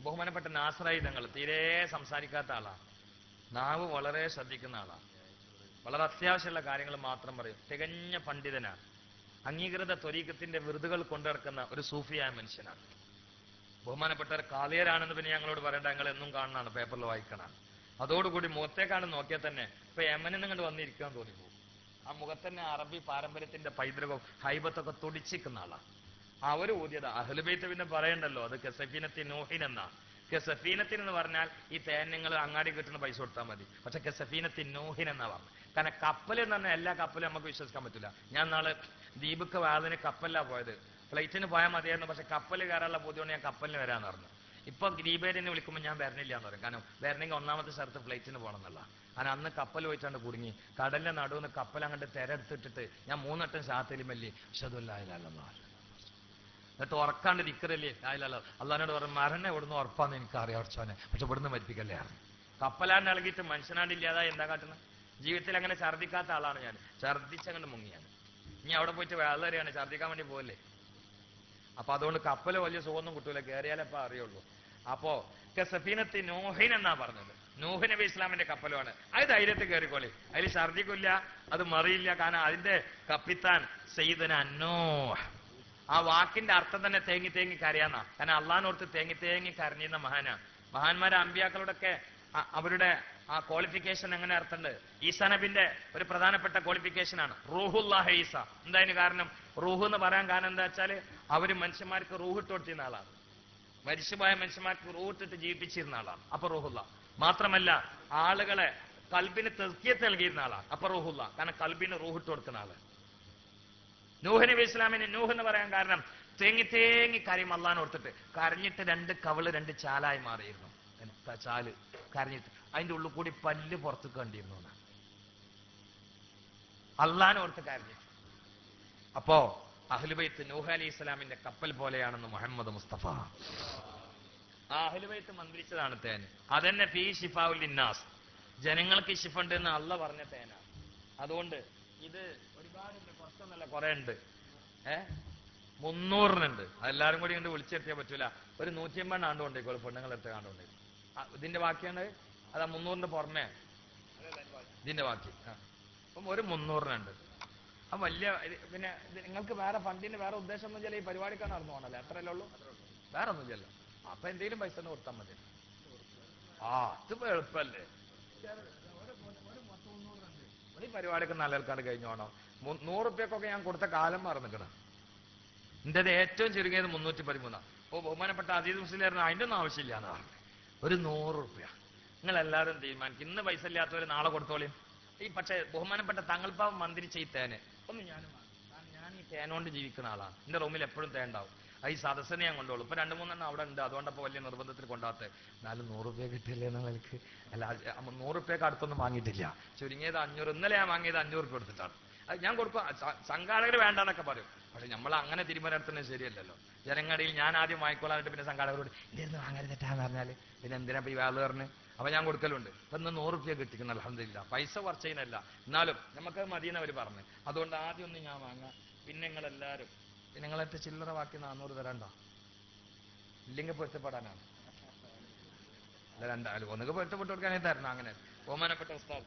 ബഹുമാനപ്പെട്ട നാസറായുധങ്ങൾ തീരെ സംസാരിക്കാത്ത ആളാ. നാവ് വളരെ ശ്രദ്ധിക്കുന്ന ആളാ. വളരെ അത്യാവശ്യമുള്ള കാര്യങ്ങൾ മാത്രം പറയും. തികഞ്ഞ പണ്ഡിതനാണ്. അംഗീകൃത ത്വരീഖത്തിന്റെ വിരുദുകൾ കൊണ്ടിറക്കുന്ന ഒരു സൂഫിയായ മനുഷ്യനാണ്. ബഹുമാനപ്പെട്ട ഒരു കാളിയരാണെന്ന് പിന്നെ ഞങ്ങളോട് പറയേണ്ട, ഞങ്ങൾ എന്നും കാണുന്നതാണ്, പേപ്പറിൽ വായിക്കണം. അതോടുകൂടി മുഖത്തേക്കാണ് നോക്കിയാൽ തന്നെ ഇപ്പൊ യമനിൽ നിന്ന് ഇങ്ങോട്ട് വന്നിരിക്കാൻ തോന്നിപ്പോകും. ആ മുഖത്തന്നെ അറബി പാരമ്പര്യത്തിന്റെ പൈതൃകവും ഹൈബത്തൊക്കെ തുടിച്ചിക്കുന്ന ആളാണ്. അവർ ഊതിയത് അഹ്ലുബൈത്ത് പിന്നെ പറയണ്ടല്ലോ, അത് കെസഫീനത്തി നൂഹിൻ എന്നാ. കെസഫീനത്തിന് എന്ന് പറഞ്ഞാൽ ഈ തേൻ നിങ്ങൾ അങ്ങാടി കിട്ടുന്ന പൈസ കൊടുത്താൽ മതി. പക്ഷെ കെസഫീനത്തി നൂഹിൻ എന്നാ പറഞ്ഞു. കാരണം കപ്പൽ എന്ന് പറഞ്ഞാൽ എല്ലാ കപ്പലും നമുക്ക് വിശ്വസിക്കാൻ പറ്റില്ല. ഞാൻ നാളെ ദീപക്ക് വാതിന് കപ്പലിലാണ് പോയത്. ഫ്ലൈറ്റിന് പോയാൽ മതിയായിരുന്നു, പക്ഷെ കപ്പൽ കയറാനുള്ള ബോധ്യമാണ് ഞാൻ കപ്പലിന് വരാന്ന് പറഞ്ഞു. ഇപ്പൊ ദീപേരിനെ വിളിക്കുമ്പോൾ ഞാൻ വരണില്ല എന്ന് പറയും. കാരണം വരണമെങ്കിൽ ഒന്നാമത്തെ സ്ഥലത്ത് ഫ്ലൈറ്റിന് പോകണം എന്നുള്ള. അങ്ങനെ അന്ന് കപ്പൽ പോയിട്ടാണ്ട് കുടുങ്ങി. കടലിന്റെ നടുവിന്ന് കപ്പൽ അങ്ങോട്ട് തെരെടുത്തിട്ടിട്ട് ഞാൻ 3 വട്ടം ഷാത്തിലും മല്ലി അഷ്ഹദുല്ലാഹിലാ, എന്നിട്ട് ഉറക്കാണ്ട് ദിക്റല്ലേ ആയില്ലല്ലോ. അള്ളാഹിനോട് പറഞ്ഞു, മരണം എവിടുന്ന് ഉറപ്പാന്ന് എനിക്ക് അറിയാം അർച്ചോനെ, പക്ഷെ ഇവിടുന്ന് മരിപ്പിക്കല്ലേ. കപ്പലാണ്ട് ഇളകിയിട്ട് മനുഷ്യനാണ്ട് ഇല്ലാതായി എന്താ കാട്ടുന്നത്? ജീവിതത്തിൽ അങ്ങനെ ഛർദ്ദിക്കാത്ത ആളാണ് ഞാൻ. ഛർദ്ദിച്ചങ്ങണ്ട് മുങ്ങിയാണ്. ഇനി അവിടെ പോയിട്ട് വേളറിയാണ്, ഛർദ്ദിക്കാൻ വേണ്ടി പോകല്ലേ. അപ്പൊ അതുകൊണ്ട് കപ്പല് വലിയ സുഖമൊന്നും കിട്ടൂല, കയറിയാലപ്പോ അറിയുള്ളൂ. അപ്പോ സഫീനത്തി നൂഹിൻ എന്നാ പറഞ്ഞത്. നൂഹ് നബി ഇസ്ലാമിന്റെ കപ്പലുമാണ്. അത് ധൈര്യത്തിൽ കയറിക്കോളി, അതിൽ ഛർദ്ദിക്കില്ല, അത് മറിയില്ല. കാരണം അതിന്റെ കപ്പിത്താൻ സയ്യിദുനാ നൂഹ്. ആ വാക്കിന്റെ അർത്ഥം തന്നെ തേങ്ങി തേങ്ങി കരയാന്നാ. കാരണം അള്ളാഹിനോർത്ത് തേങ്ങി തേങ്ങി കരഞ്ഞിരുന്ന മഹാനാ. മഹാന്മാരെ അമ്പിയാക്കളോടൊക്കെ അവരുടെ ആ ക്വാളിഫിക്കേഷൻ എങ്ങനെ അർത്ഥമുണ്ട്? ഈസാ നബിന്റെ ഒരു പ്രധാനപ്പെട്ട ക്വാളിഫിക്കേഷനാണ് റൂഹുല്ലാഹ ഈസ. എന്തായാലും കാരണം റൂഹ് എന്ന് പറയാൻ കാരണം എന്താ വെച്ചാല് അവര് മനുഷ്യന്മാർക്ക് റൂഹ് ഇട്ട് കൊടുത്തിരുന്ന ആളാണ്. മരിച്ചുപോയ മനുഷ്യന്മാർക്ക് റൂഹ് ഇട്ടിട്ട് ജീവിപ്പിച്ചിരുന്ന ആളാണ്. അപ്പൊ റൂഹുല്ല. മാത്രമല്ല ആളുകളെ കൽബിന് തെസ്കിയത്ത് നൽകിയിരുന്ന ആളാണ്. അപ്പൊ റൂഹുല്ല. കാരണം കൽബിന് റൂഹ് ഇട്ട് കൊടുക്കുന്ന ആള്. നൂഹ് നബി ഇസ്ലാമിന് നൂഹ് എന്ന് പറയാൻ കാരണം തേങ്ങി തേങ്ങി കരയും അള്ളാൻ ഓർത്തിട്ട്. കരഞ്ഞിട്ട് 2 കവിള് 2 ചാലായി മാറിയിരുന്നു. ചാല് കരഞ്ഞിട്ട് അതിന്റെ ഉള്ളിൽ കൂടി പല്ല് പുറത്തേക്ക് കണ്ടിരുന്നു അള്ളാനോർത്ത് കരഞ്ഞിട്ട്. അപ്പോ അഹ്ലുബൈത്ത് നൂഹ് അലൈഹി ഇസ്ലാമിന്റെ കപ്പൽ പോലെയാണെന്ന് മുഹമ്മദ് മുസ്തഫ. ആ അഹ്ലുബൈത്ത് മന്ത്രിച്ചതാണ് തേൻ. അതന്നെ ഫീ ശിഫാഉൽ ലിന്നാസ്, ജനങ്ങൾക്ക് ശിഫുണ്ട് എന്ന് അള്ള പറഞ്ഞ തേനാണ്. അതുകൊണ്ട് ഇത് ഒരുപാടുണ്ട്, കുറച്ചൊന്നല്ല, കുറെ ഉണ്ട്. 300 അതെല്ലാരും കൂടി കൊണ്ട് വിളിച്ചെത്തിയാൽ പറ്റൂല. ഒരു 150 ആണ്ടുകൊണ്ടേക്കോളൂ പെണ്ണുങ്ങളെടുത്ത് കാണുകൊണ്ടേ. ഇതിന്റെ ബാക്കിയാണ് അതാ 300 പുറമേ ഇതിന്റെ ബാക്കി. അപ്പം ഒരു 300 ആ വലിയ. പിന്നെ നിങ്ങൾക്ക് വേറെ ഫണ്ടിന് വേറെ ഉദ്ദേശം ഒന്നും ചില ഈ പരിപാടിക്കാണ് നടന്നു പോകണല്ലേ? അത്രയല്ലേ ഉള്ളൂ, വേറെ ഒന്നും ചെല്ല. അപ്പൊ എന്തെങ്കിലും പൈസ ഒന്ന് കൊടുത്താൽ മതി. ഇതിപ്പോ എളുപ്പല്ലേ? ഈ പരിപാടിയൊക്കെ നല്ല ആൾക്കാട് കഴിഞ്ഞോണം. 100 റുപ്യക്കൊക്കെ ഞാൻ കൊടുത്ത കാലം മറന്നിക്കണം. എൻ്റെത് ഏറ്റവും ചുരുങ്ങിയത് 313. അപ്പോൾ ബഹുമാനപ്പെട്ട അസീസ് മുസ്ലിയായിരുന്നു അതിൻ്റെ ഒന്നും ആവശ്യമില്ല എന്ന് പറഞ്ഞു. ഒരു 100 റുപ്യ നിങ്ങൾ എല്ലാവരും തീരുമാനിക്കും. ഇന്ന് പൈസ ഇല്ലാത്തവർ നാളെ കൊടുത്തോളിയും. ഈ പക്ഷേ ബഹുമാനപ്പെട്ട തങ്ങൾപ്പാവം മന്ത്രിച്ച ഈ തേന് ഒന്ന് ഞാനും കാരണം ഞാൻ ഈ തേനോണ്ട് ജീവിക്കുന്ന ആളാണ്. എന്റെ റൂമിൽ എപ്പോഴും തേൻ ഉണ്ടാവും. ഈ സദസ്സിനെ ഞാൻ കൊണ്ടുപോകും. ഇപ്പൊ 2-3 അവിടെ ഉണ്ട്. അതുകൊണ്ടപ്പോ വലിയ നിർബന്ധത്തിൽ കൊണ്ടാകത്തെ. എന്നാലും 100 റുപ്യ കിട്ടില്ലേ എന്ന നിലക്ക്. അല്ല 100 റുപ്യക്ക് അടുത്തൊന്നും വാങ്ങിയിട്ടില്ല. ചുരുങ്ങിയത് 500. ഇന്നലെ ഞാൻ വാങ്ങിയത് 500 റുപ്യ കൊടുത്തിട്ടാണ്. അത് ഞാൻ കൊടുക്കും. സംഘാടകർ വേണ്ടെന്നൊക്കെ പറയും. പക്ഷെ നമ്മൾ അങ്ങനെ തീരുമാനമെടുത്തുന്നത് ശരിയല്ലല്ലോ. ജനങ്ങളിൽ ഞാൻ ആദ്യം വാങ്ങിക്കോളാനിട്ട് പിന്നെ സംഘാടകരോട് ഇതൊന്നും വാങ്ങരുതെറ്റാന്ന് പറഞ്ഞാല് പിന്നെ എന്തിനാ ഈ വേള് പറഞ്ഞ്. അപ്പൊ ഞാൻ കൊടുക്കലുണ്ട്. ഇപ്പൊ ഇന്ന് 100 റുപ്യ കിട്ടിക്കുന്നു അൽഹംദുലില്ലാ. പൈസ കുറച്ചതിനല്ല, എന്നാലും നമുക്കത് മതിയെന്ന് അവർ പറഞ്ഞു. അതുകൊണ്ട് ആദ്യം ഒന്ന് ഞാൻ വാങ്ങാം. പിന്നെ നിങ്ങളെല്ലാവരും പിന്നെ നിങ്ങളെത്തെ ചില്ലറ ബാക്കി 400 തരണ്ടോ? ഇല്ലെങ്കിൽ പൊരുത്തപ്പെടാനാണ്. അല്ല, രണ്ടായാലും ഒന്നുകിൽ പൊരുത്തപ്പെട്ട് കൊടുക്കാനേ തരണം. അങ്ങനെ ബഹുമാനപ്പെട്ട ഉസ്താദ്